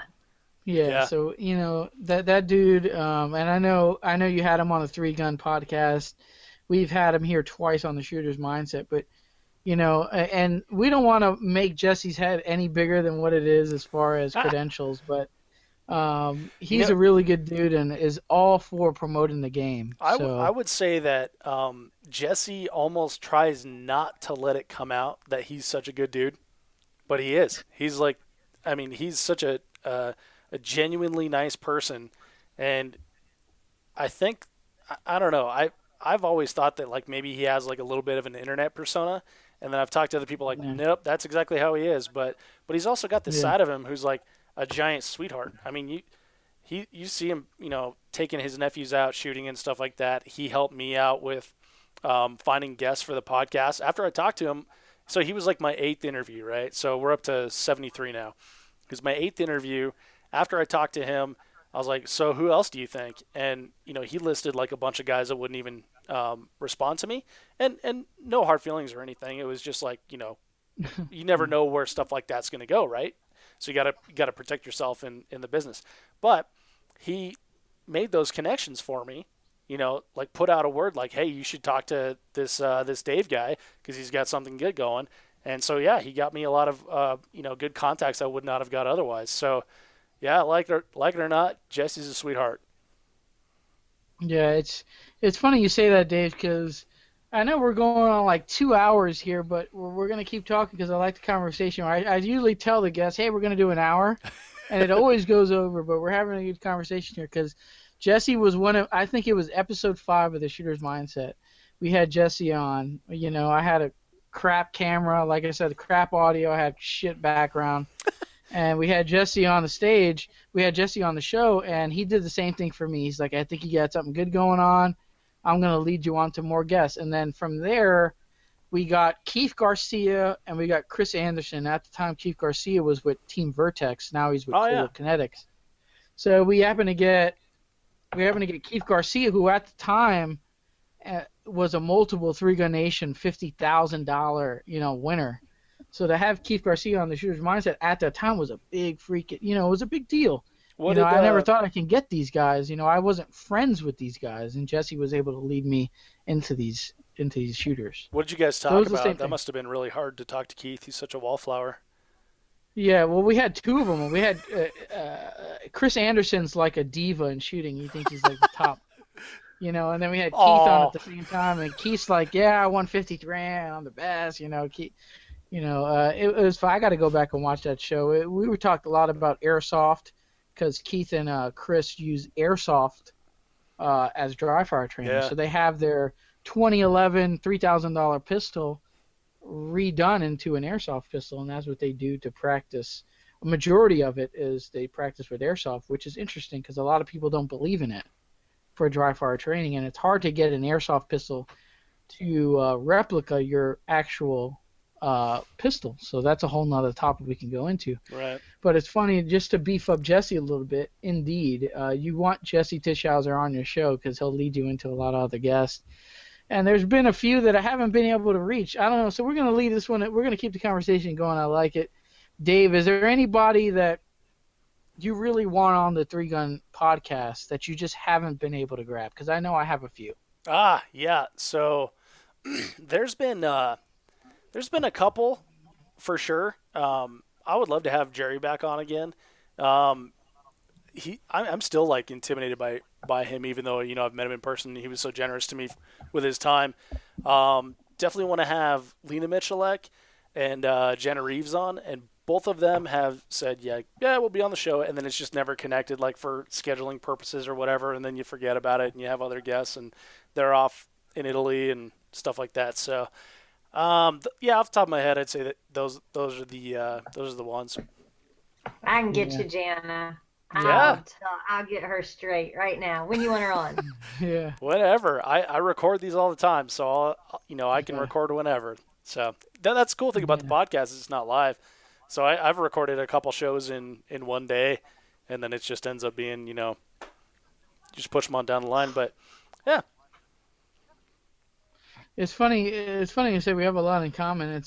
Yeah, so you know that dude, and I know you had him on the 3 Gun podcast. We've had him here twice on the Shooter's Mindset, but you know, and we don't want to make Jesse's head any bigger than what it is as far as credentials, but he's a really good dude and is all for promoting the game. I would say that Jesse almost tries not to let it come out that he's such a good dude, but he is. He's like, I mean, he's such a genuinely nice person, and I think I don't know. I've always thought that like maybe he has like a little bit of an internet persona, and then I've talked to other people like, nope, that's exactly how he is. But he's also got this side of him who's like a giant sweetheart. I mean, you see him, you know, taking his nephews out shooting and stuff like that. He helped me out with finding guests for the podcast. After I talked to him, so he was like my 8th interview, right? So we're up to 73 now. It was my 8th interview. After I talked to him, I was like, so who else do you think? And, you know, he listed like a bunch of guys that wouldn't even respond to me. And no hard feelings or anything. It was just like, you know, you never know where stuff like that's going to go, right? So you gotta protect yourself in the business. But he made those connections for me, you know, like put out a word like, hey, you should talk to this Dave guy because he's got something good going. And so, yeah, he got me a lot of, you know, good contacts I would not have got otherwise. So, yeah, like it or not, Jesse's a sweetheart. Yeah, it's funny you say that, Dave, because I know we're going on like 2 hours here, but we're going to keep talking because I like the conversation. I usually tell the guests, hey, we're going to do an hour, and it always goes over, but we're having a good conversation here because Jesse was I think it was episode 5 of the Shooter's Mindset. We had Jesse on. You know, I had a crap camera, like I said, crap audio, I had shit background. And we had Jesse on the stage. We had Jesse on the show, and he did the same thing for me. He's like, I think you got something good going on. I'm going to lead you on to more guests. And then from there, we got Keith Garcia and we got Chris Anderson. At the time, Keith Garcia was with Team Vertex. Now he's with Cola Kinetics. So we happened to get Keith Garcia, who at the time was a multiple 3 Gun Nation $50,000 winner. So to have Keith Garcia on the Shooter's Mindset at that time was a big it was a big deal. I never thought I can get these guys. I wasn't friends with these guys, and Jesse was able to lead me into these shooters. What did you guys talk about? That must have been really hard to talk to Keith. He's such a wallflower. Yeah, well, we had 2 of them. We had Chris Anderson's like a diva in shooting. He thinks he's like the top. And then we had Keith on at the same time, and Keith's like, yeah, I won 50 grand. I'm the best. Keith. It was fun. I got to go back and watch that show. We talked a lot about airsoft because Keith and Chris use airsoft as dry fire training. Yeah. So they have their 2011 $3,000 pistol redone into an airsoft pistol, and that's what they do to practice. A majority of it is they practice with airsoft, which is interesting because a lot of people don't believe in it for dry fire training, and it's hard to get an airsoft pistol to replica your actual pistol. So that's a whole nother topic we can go into. Right. But it's funny, just to beef up Jesse a little bit, indeed, you want Jesse Sichhauser on your show because he'll lead you into a lot of other guests. And there's been a few that I haven't been able to reach. I don't know. So we're going to leave this one. We're going to keep the conversation going. I like it. Dave, is there anybody that you really want on the Three Gun podcast that you just haven't been able to grab? Because I know I have a few. Yeah. So there's been a couple for sure. I would love to have Jerry back on again. I'm still like intimidated by him, even though I've met him in person. He was so generous to me with his time. Definitely want to have Lena Michalek and Jenna Reeves on, and both of them have said, yeah, we'll be on the show, and then it's just never connected, like for scheduling purposes or whatever, and then you forget about it, and you have other guests, and they're off in Italy and stuff like that. So, off the top of my head, I'd say that those are the ones. I can get you, Jana. Yeah. I'll get her straight right now. When you want her on? Yeah. Whatever. I record these all the time, so I can record whenever. So that's the cool thing about the podcast is it's not live. So I've recorded a couple shows in one day, and then it just ends up being, just push them on down the line. But yeah. It's funny. It's funny you say we have a lot in common.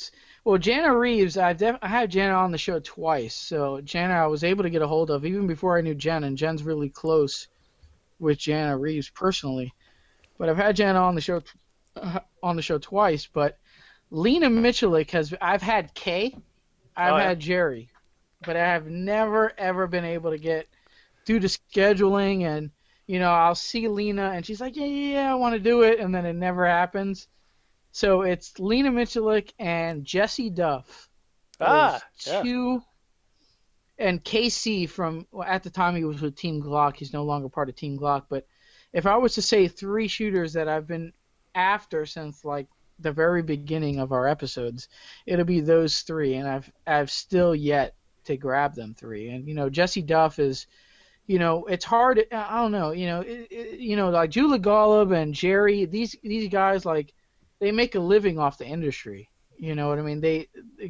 Jana Reeves. I had Jana on the show twice. So Jana, I was able to get a hold of even before I knew Jen, and Jen's really close with Jana Reeves personally. But I've had Jana on the show twice. But Lena Michalek I've had Kay, I've had Jerry, but I have never ever been able to get due to scheduling and. I'll see Lena, and she's like, yeah, I want to do it, and then it never happens. So it's Lena Michalek and Jesse Duff. Two, and KC at the time he was with Team Glock. He's no longer part of Team Glock. But if I was to say 3 shooters that I've been after since like the very beginning of our episodes, it'll be those 3, and I've still yet to grab them 3. And Jesse Duff is. It's hard. I don't know. Like Jula Golub and Jerry, these guys, like, they make a living off the industry. You know what I mean?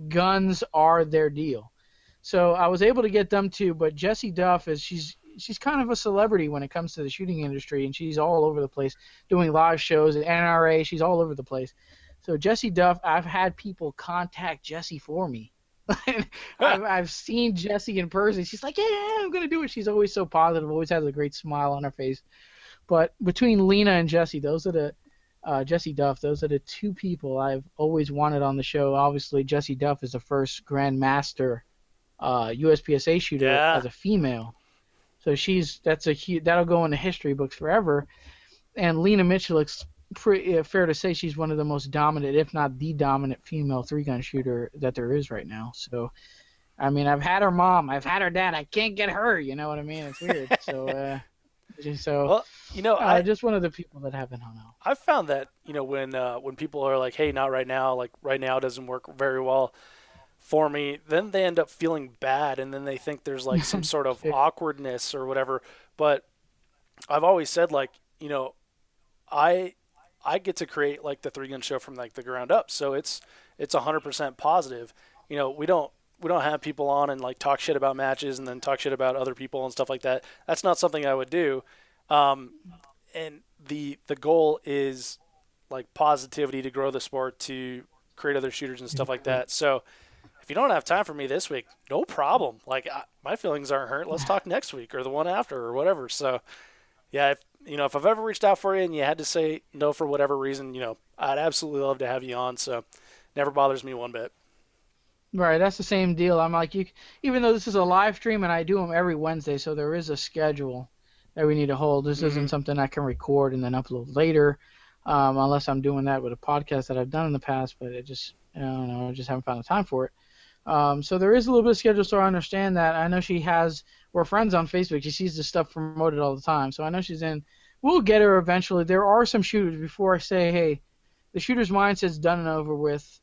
Guns are their deal. So I was able to get them too. But Jessie Duff she's kind of a celebrity when it comes to the shooting industry, and she's all over the place doing live shows at NRA. She's all over the place. So Jessie Duff, I've had people contact Jessie for me. I've seen Jessie in person. She's like, yeah, I'm going to do it. She's always so positive, always has a great smile on her face. But between Lena and Jessie, Jessie Duff, those are the 2 people I've always wanted on the show. Obviously, Jessie Duff is the first Grandmaster USPSA shooter as a female. So that'll go in the history books forever. And Lena Michalek's fair to say she's one of the most dominant, if not the dominant, female 3-gun shooter that there is right now. So, I mean, I've had her mom, I've had her dad. I can't get her. You know what I mean? It's weird. So, just one of the people that haven't hung out. I've found that when people are like, "Hey, not right now," like right now doesn't work very well for me, then they end up feeling bad, and then they think there's like some sort of awkwardness or whatever. But I've always said, like, I get to create like the 3-gun show from like the ground up, so it's 100% positive. We don't have people on and like talk shit about matches and then talk shit about other people and stuff like that. That's not something I would do. And the goal is like positivity to grow the sport, to create other shooters and stuff like that. So if you don't have time for me this week, no problem. Like my feelings aren't hurt. Let's talk next week or the one after or whatever. So yeah, if I've ever reached out for you and you had to say no for whatever reason, I'd absolutely love to have you on. So never bothers me one bit. Right, that's the same deal. I'm like, even though this is a live stream and I do them every Wednesday, so there is a schedule that we need to hold. This isn't something I can record and then upload later, unless I'm doing that with a podcast that I've done in the past. But I just haven't found the time for it. So there is a little bit of schedule, so I understand that. I know we're friends on Facebook. She sees this stuff promoted all the time, so I know she's in. We'll get her eventually. There are some shooters, before I say, hey, the shooter's mindset's done and over with.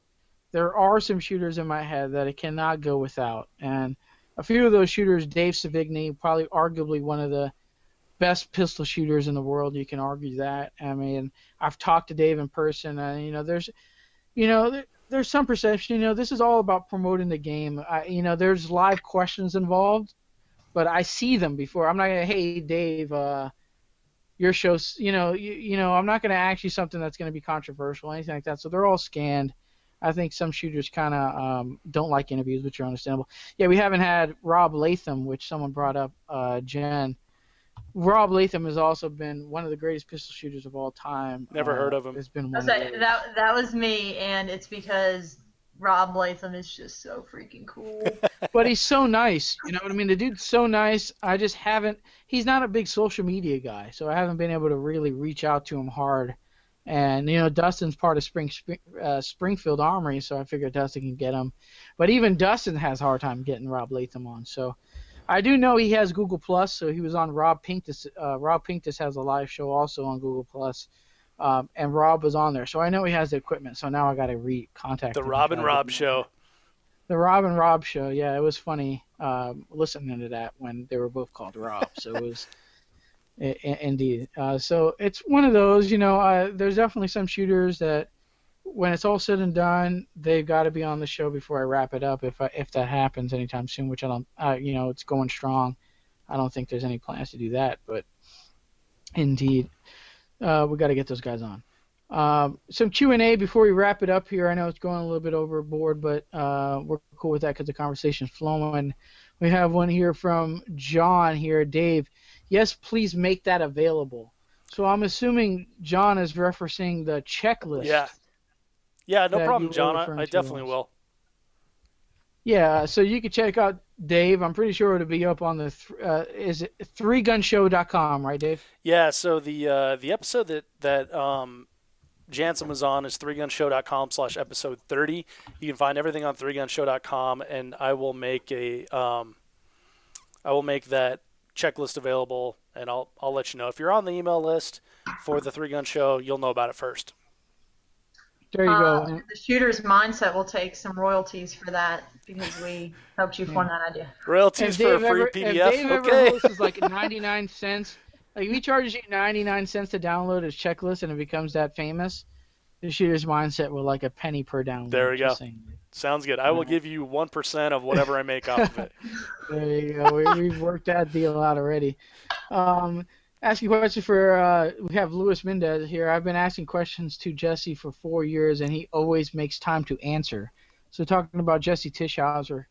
There are some shooters in my head that it cannot go without. And a few of those shooters, Dave Savigny, probably arguably one of the best pistol shooters in the world. You can argue that. I mean, I've talked to Dave in person, and, there's some perception, this is all about promoting the game. There's live questions involved, but I see them before. I'm not going to, hey, Dave, your show's, I'm not going to ask you something that's going to be controversial, anything like that. So they're all scanned. I think some shooters kind of don't like interviews, which are understandable. Yeah, we haven't had Rob Latham, which someone brought up, Jen. Rob Latham has also been one of the greatest pistol shooters of all time. Never heard of him. It's been I one was of like, those. that was me, and it's because Rob Latham is just so freaking cool. But he's so nice. You know what I mean? The dude's so nice. I just haven't. He's not a big social media guy, so I haven't been able to really reach out to him hard. And Dustin's part of Springfield Armory, so I figured Dustin can get him. But even Dustin has a hard time getting Rob Latham on. So I do know he has Google Plus. So he was on Rob Pincus. Rob Pincus has a live show also on Google Plus. And Rob was on there, so I know he has the equipment. So now I got to contact The him. Rob and Rob show. The Rob and Rob show, yeah, it was funny listening to that when they were both called Rob. So it was indeed. So it's one of those, there's definitely some shooters that when it's all said and done, they've got to be on the show before I wrap it up. If that happens anytime soon, which I don't, it's going strong. I don't think there's any plans to do that, but indeed. We got to get those guys on. Some Q&A before we wrap it up here. I know it's going a little bit overboard, but we're cool with that because the conversation's flowing. We have one here from John here. Dave, yes, please make that available. So I'm assuming John is referencing the checklist. Yeah, no problem, John. I definitely will. Yeah, so you can check out Dave. I'm pretty sure it'll be up on the is it 3gunshow.com, right, Dave? Yeah. So the episode that Jansen was on is 3gunshow.com/episode 30. You can find everything on 3gunshow.com, and I will make that checklist available, and I'll let you know if you're on the email list for the 3Gun Show. You'll know about it first. There you go. The Shooter's Mindset will take some royalties for that because we helped you form that idea. Royalties for a free PDF. If Dave okay. ever hosts like 99 cents, like if he charges you 99 cents to download his checklist and it becomes that famous, the Shooter's Mindset will like a penny per download. There we go. Saying. Sounds good. I will give you 1% of whatever I make off of it. There you go. We've worked that deal out already. Asking questions for, we have Luis Mendez here. I've been asking questions to Jesse for 4 years, and he always makes time to answer. So talking about Jesse Tischhauser,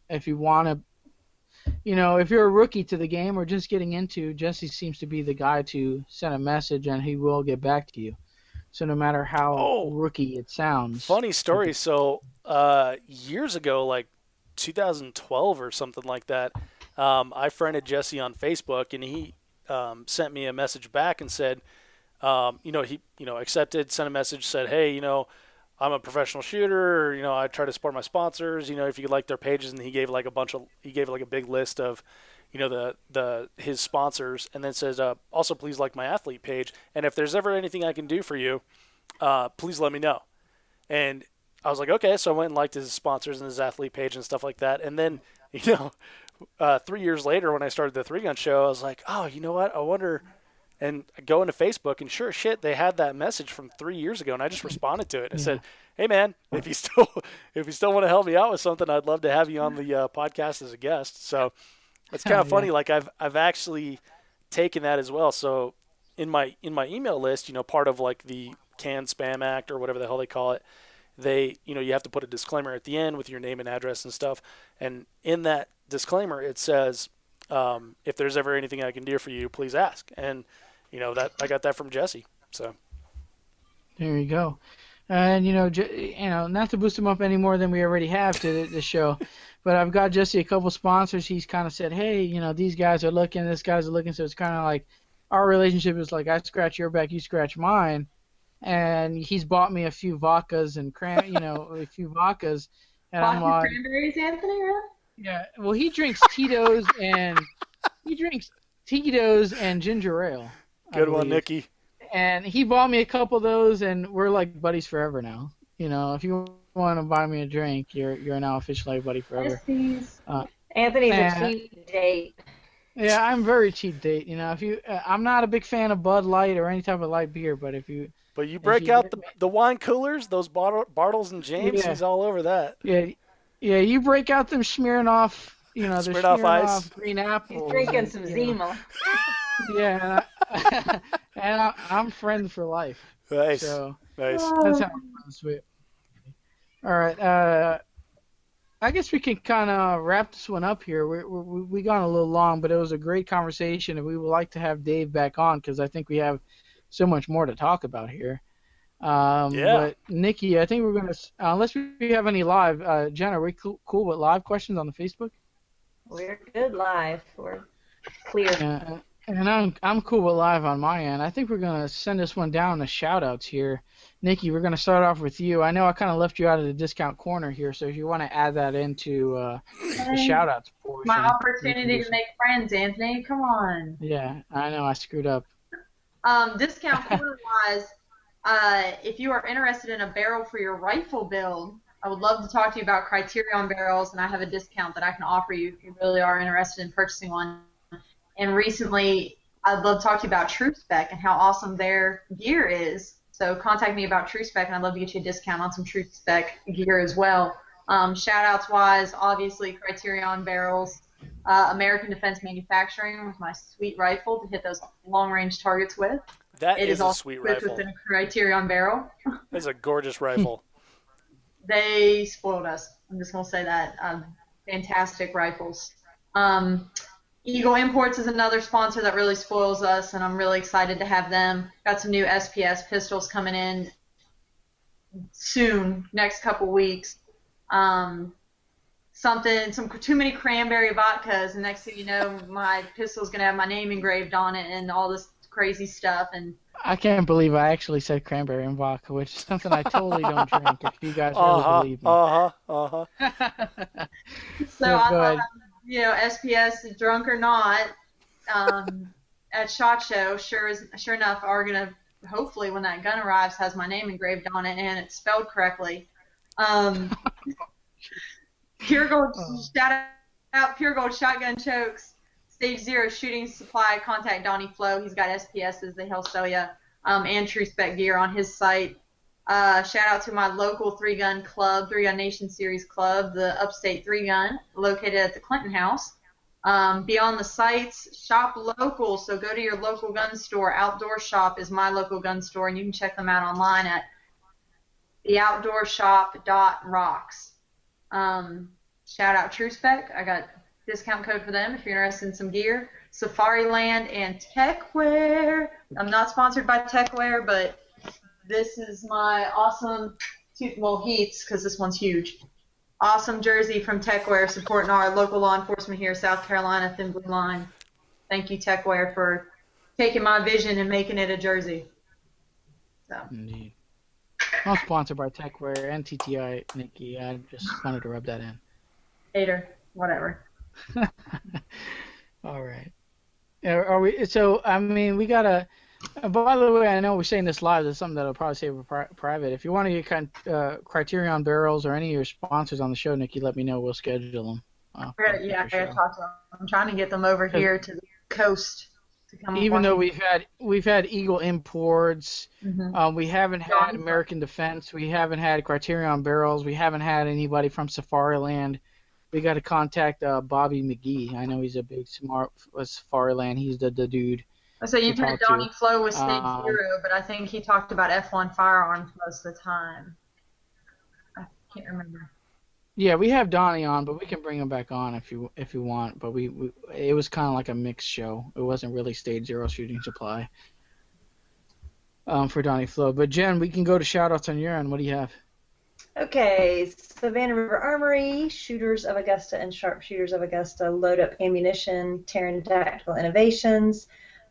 if you want to, if you're a rookie to the game or just getting into, Jesse seems to be the guy to send a message, and he will get back to you. So no matter how rookie it sounds. Funny story. So years ago, like 2012 or something like that, I friended Jesse on Facebook, and he sent me a message back and said, he accepted, sent a message, said, hey, I'm a professional shooter. I try to support my sponsors. If you could like their pages, and he gave like a big list of, his sponsors, and then says, also please like my athlete page, and if there's ever anything I can do for you, please let me know. And I was like, okay. So I went and liked his sponsors and his athlete page and stuff like that. And then, 3 years later, when I started the 3Gun Show, I was like, oh, you know what? I wonder. And I go into Facebook, and sure as shit, they had that message from 3 years ago, and I just responded to it. I said, hey, man, if you still want to help me out with something, I'd love to have you on the podcast as a guest. So it's kind of funny. Like I've actually taken that as well. So in my email list, part of like the Canned Spam Act or whatever the hell they call it, you have to put a disclaimer at the end with your name and address and stuff. And in that disclaimer, it says, if there's ever anything I can do for you, please ask. And that I got that from Jesse. So there you go. And not to boost him up any more than we already have to the show, but I've got Jesse a couple sponsors. He's kind of said, hey, these guys are looking, this guy's are looking. So it's kind of like our relationship is like I scratch your back, you scratch mine. And he's bought me a few vodkas and a few vodkas. And I'm like, cranberries, Anthony, really? Yeah. Well, he drinks Tito's and ginger ale. Good one, Nikki. And he bought me a couple of those, and we're like buddies forever now. If you want to buy me a drink, you're now officially a buddy forever. Yes, Anthony's a cheap date. Yeah, I'm very cheap date. If you, I'm not a big fan of Bud Light or any type of light beer, but if you. But you break out the wine coolers, those Bartles and James. He's all over that. Yeah, you break out them Smirnoff. They're Smirnoff ice. Green apple. He's drinking some Zima. Yeah, and I'm friends for life. Nice. So Nice. that's how I'm friends with. All right. I guess we can kind of wrap this one up here. We gone a little long, but it was a great conversation, and we would like to have Dave back on because I think we have so much more to talk about here. Yeah. But Nikki, I think we're gonna unless we have any live. Jen, are we cool with live questions on the Facebook? We're good live. We're clear. Yeah, and I'm cool with live on my end. I think we're gonna send this one down to shout outs here. Nikki, we're gonna start off with you. I know I kind of left you out of the discount corner here, so if you want to add that into the shout outs portion. My opportunity to make friends, Anthony. Come on. Yeah, I know I screwed up. Discount corner wise, if you are interested in a barrel for your rifle build, I would love to talk to you about Criterion barrels, and I have a discount that I can offer you if you really are interested in purchasing one. And recently, I'd love to talk to you about TrueSpec and how awesome their gear is. So contact me about TrueSpec, and I'd love to get you a discount on some TrueSpec gear as well. Shout-outs wise, obviously Criterion barrels, American Defense Manufacturing with my sweet rifle to hit those long-range targets with. That It is is a also sweet equipped rifle. with a Criterion barrel. That's a gorgeous rifle. They spoiled us. I'm just going to say that. Fantastic rifles. Eagle Imports is another sponsor that really spoils us, and I'm really excited to have them. Got some new SPS pistols coming in soon, next couple weeks. Some too many cranberry vodkas, and next thing you know, my pistol's going to have my name engraved on it and all this crazy stuff. And I can't believe I actually said cranberry and vodka, which is something I totally don't drink. If you guys really believe me. So I thought, SPS, drunk or not, at SHOT Show, sure enough, are gonna hopefully when that gun arrives has my name engraved on it and it's spelled correctly. Pure Gold, shout out Pure Gold Shotgun Chokes, Stage 0 Shooting Supply. Contact Donnie Flo. He's got SPSs that he'll sell you, and TrueSpec gear on his site. Shout out to my local 3-gun club, 3-Gun Nation Series Club, the Upstate 3-Gun, located at the Clinton House. Beyond the sites, shop local, so go to your local gun store. Outdoor Shop is my local gun store, and you can check them out online at theoutdoorshop.rocks. Shout out TrueSpec. I got discount code for them if you're interested in some gear. Safariland and Techwear. I'm not sponsored by Techwear, but this is my awesome, Heats, because this one's huge. Awesome jersey from Techwear, supporting our local law enforcement here, South Carolina, Thin Blue Line. Thank you, Techwear, for taking my vision and making it a jersey. So. Indeed. I'm sponsored by Techwear and TTI, Nikki. I just wanted to rub that in. Hater, whatever. All right. Are we? So I mean, we gotta. By the way, I know we're saying this live. That's something that I'll probably say for private. If you want to get Criterion barrels or any of your sponsors on the show, Nikki, let me know. We'll schedule them. I gotta talk to them. I'm trying to get them over here to the coast to come. Even though we've had Eagle Imports, we haven't had American Defense, we haven't had Criterion barrels, we haven't had anybody from Safariland. We got to contact Bobby McGee. I know he's a big smart Safariland. He's the dude. So you've had Donnie Flo with Stage 0, but I think he talked about F1 firearms most of the time. I can't remember. Yeah, we have Donnie on, but we can bring him back on if you want. But it was kind of like a mixed show. It wasn't really Stage 0 shooting supply for Donnie Flo. But Jen, we can go to shoutouts on your end. What do you have? Okay, Savannah River Armory, Shooters of Augusta and Sharpshooters of Augusta, Load Up Ammunition, Terran Tactical Innovations,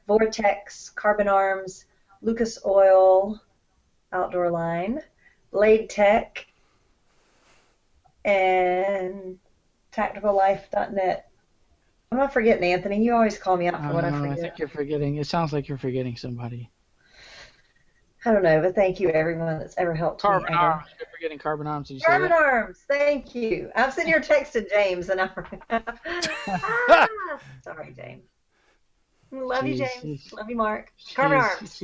Vortex, Carbon Arms, Lucas Oil, Outdoor Line, Blade Tech, and TacticalLife.net. I'm not forgetting, Anthony. You always call me out for what I forget. I think you're forgetting. It sounds like you're forgetting somebody. I don't know, but thank you, everyone that's ever helped me. Carbon Arms. You're forgetting Carbon Arms. Did you Carbon say that? Arms. Thank you. I'm sitting here texting James, and I'm sorry, James. Love you, James. Love you, Mark. Carbon Arms.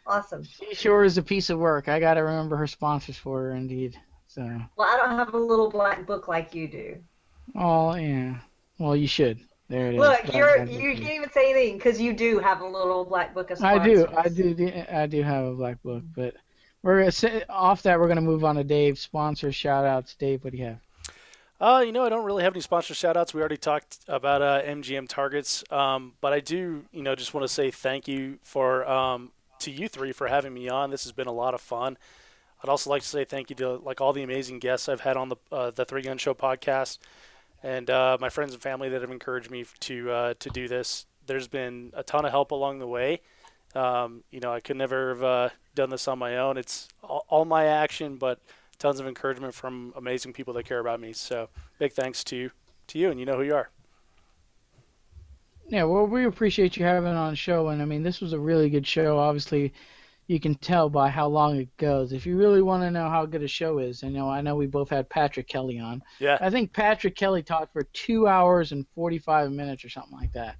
Awesome. She sure is a piece of work. I got to remember her sponsors for her, indeed. So. Well, I don't have a little black book like you do. Oh, yeah. Well, you should. There it is. Look, Black you Book can't B. even say anything because you do have a little black book of I do, sponsors. I do have a black book, but we're gonna off that. We're gonna move on to Dave. Sponsor shout outs. Dave, what do you have? I don't really have any sponsor shout outs. We already talked about MGM targets. But I do, just want to say thank you to you three for having me on. This has been a lot of fun. I'd also like to say thank you to all the amazing guests I've had on the Three Gun Show podcast, and my friends and family that have encouraged me to do this. There's been a ton of help along the way. I could never have done this on my own. It's all my action, but tons of encouragement from amazing people that care about me. So big thanks to you, and you know who you are. Yeah, well, we appreciate you having on the show, and I mean, this was a really good show. Obviously, you can tell by how long it goes. If you really want to know how good a show is, I know we both had Patrick Kelly on. Yeah. I think Patrick Kelly talked for 2 hours and 45 minutes or something like that.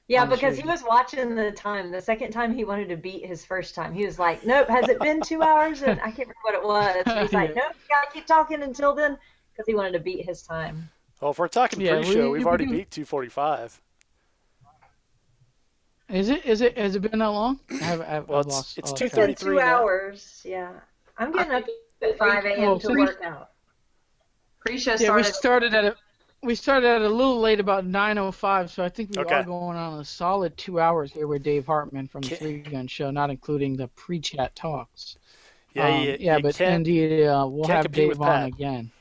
Yeah, because he was watching the time. The second time he wanted to beat his first time. He was like, nope, has it been 2 hours? And I can't remember what it was. And he's like, nope, you gotta keep talking until then, because he wanted to beat his time. Well, if we're talking pre-show, we've already beat 2:45. Has it been that long? I've lost. It's 2:33 2 hours. Yeah, I'm getting up at 5 a.m. to work out. Pre-show Yeah, we started at a little late, about 9:05. So I think we are going on a solid 2 hours here with Dave Hartman from the Three Gun Show, not including the pre-chat talks. But indeed, we'll have Dave on again,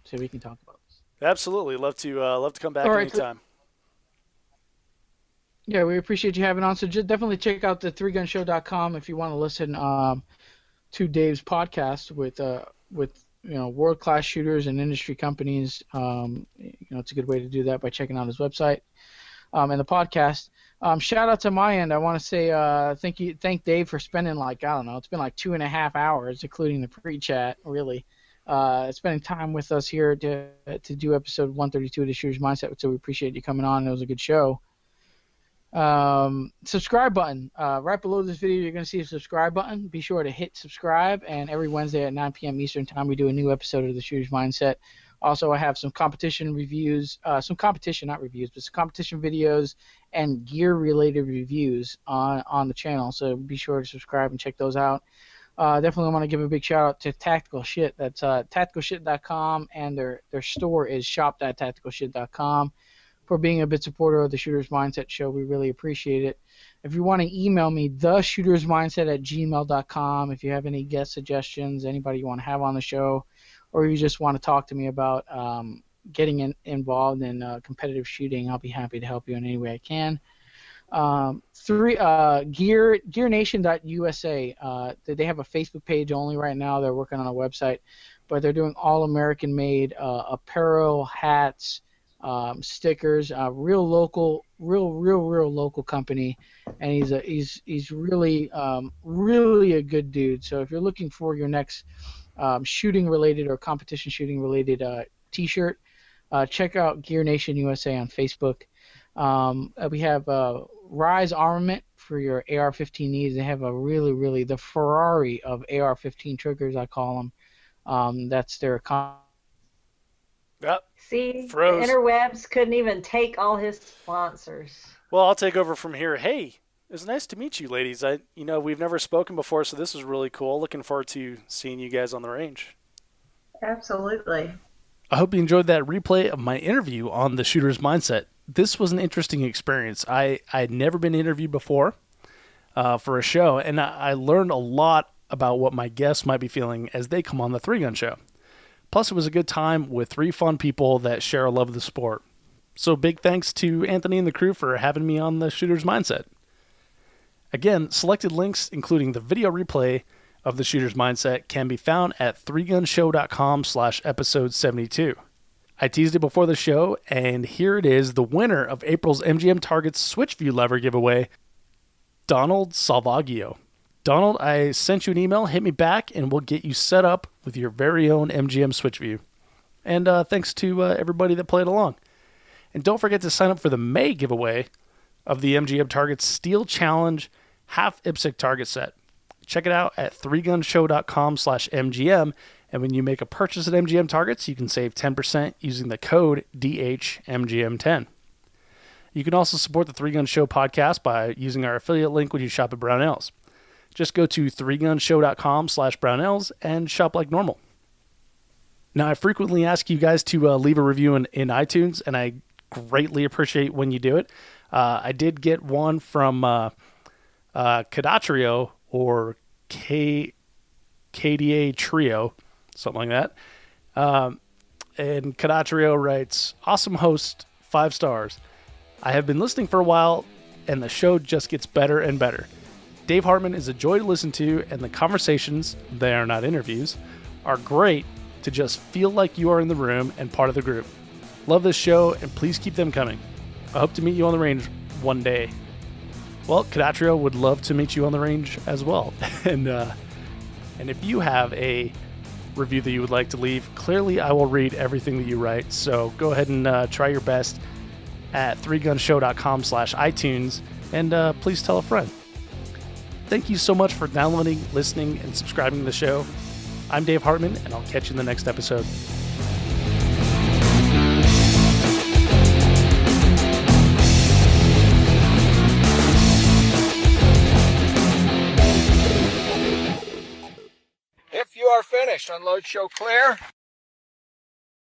so we can talk about this. Absolutely, love to come back anytime. Yeah, we appreciate you having on. So definitely check out the 3gunshow.com if you want to listen to Dave's podcast with world-class shooters and industry companies. It's a good way to do that by checking out his website and the podcast. Shout out to my end. I want to say thank Dave for spending it's been like 2.5 hours, including the pre-chat, really. Spending time with us here to do episode 132 of the Shooter's Mindset. So we appreciate you coming on. It was a good show. Subscribe button. Right below this video, you're going to see a subscribe button. Be sure to hit subscribe, and every Wednesday at 9 p.m. Eastern Time, we do a new episode of the Shooter's Mindset. Also, I have some competition reviews, some competition videos and gear-related reviews on the channel. So be sure to subscribe and check those out. Definitely want to give a big shout out to Tactical Shit. That's tacticalshit.com, and their store is shop.tacticalshit.com. For being a big supporter of the Shooter's Mindset show. We really appreciate it. If you want to email me, theshootersmindset@gmail.com. If you have any guest suggestions, anybody you want to have on the show, or you just want to talk to me about getting involved in competitive shooting, I'll be happy to help you in any way I can. GearNation.usa. They have a Facebook page only right now. They're working on a website, but they're doing all American-made apparel, hats, stickers, real local company, and he's really a good dude. So if you're looking for your next shooting related or competition shooting related t-shirt, check out Gear Nation USA on Facebook. We have Rise Armament for your AR-15 needs. They have a really the Ferrari of AR-15 triggers, I call them. That's their Yep. See, Froze. The interwebs couldn't even take all his sponsors. Well, I'll take over from here. Hey, it was nice to meet you, ladies. We've never spoken before, so this is really cool. Looking forward to seeing you guys on the range. Absolutely. I hope you enjoyed that replay of my interview on the Shooter's Mindset. This was an interesting experience. I had never been interviewed before for a show, and I learned a lot about what my guests might be feeling as they come on the Three Gun Show. Plus, it was a good time with three fun people that share a love of the sport. So big thanks to Anthony and the crew for having me on the Shooter's Mindset. Again, selected links, including the video replay of the Shooter's Mindset, can be found at 3gunshow.com/episode 72. I teased it before the show, and here it is, the winner of April's MGM Targets Switch View lever giveaway, Donald Salvaggio. Donald, I sent you an email. Hit me back, and we'll get you set up with your very own MGM Switch View. And thanks to everybody that played along. And don't forget to sign up for the May giveaway of the MGM Targets Steel Challenge Half IPSC Target Set. Check it out at 3gunshow.com/MGM. And when you make a purchase at MGM Targets, you can save 10% using the code DHMGM10. You can also support the 3Gun Show podcast by using our affiliate link when you shop at Brownells. Just go to 3gunshow.com/Brownells and shop like normal. Now, I frequently ask you guys to leave a review in iTunes, and I greatly appreciate when you do it. I did get one from Cadatrio or KDA Trio, something like that. And Cadatrio writes, "Awesome host, 5 stars. I have been listening for a while, and the show just gets better and better. Dave Hartman is a joy to listen to, and the conversations, they are not interviews, are great to just feel like you are in the room and part of the group. Love this show, and please keep them coming. I hope to meet you on the range one day." Well, Cadatrio would love to meet you on the range as well. And if you have a review that you would like to leave, clearly I will read everything that you write. So go ahead and try your best at 3gunshow.com/iTunes, and please tell a friend. Thank you so much for downloading, listening, and subscribing to the show. I'm Dave Hartman, and I'll catch you in the next episode. If you are finished, unload, show clear.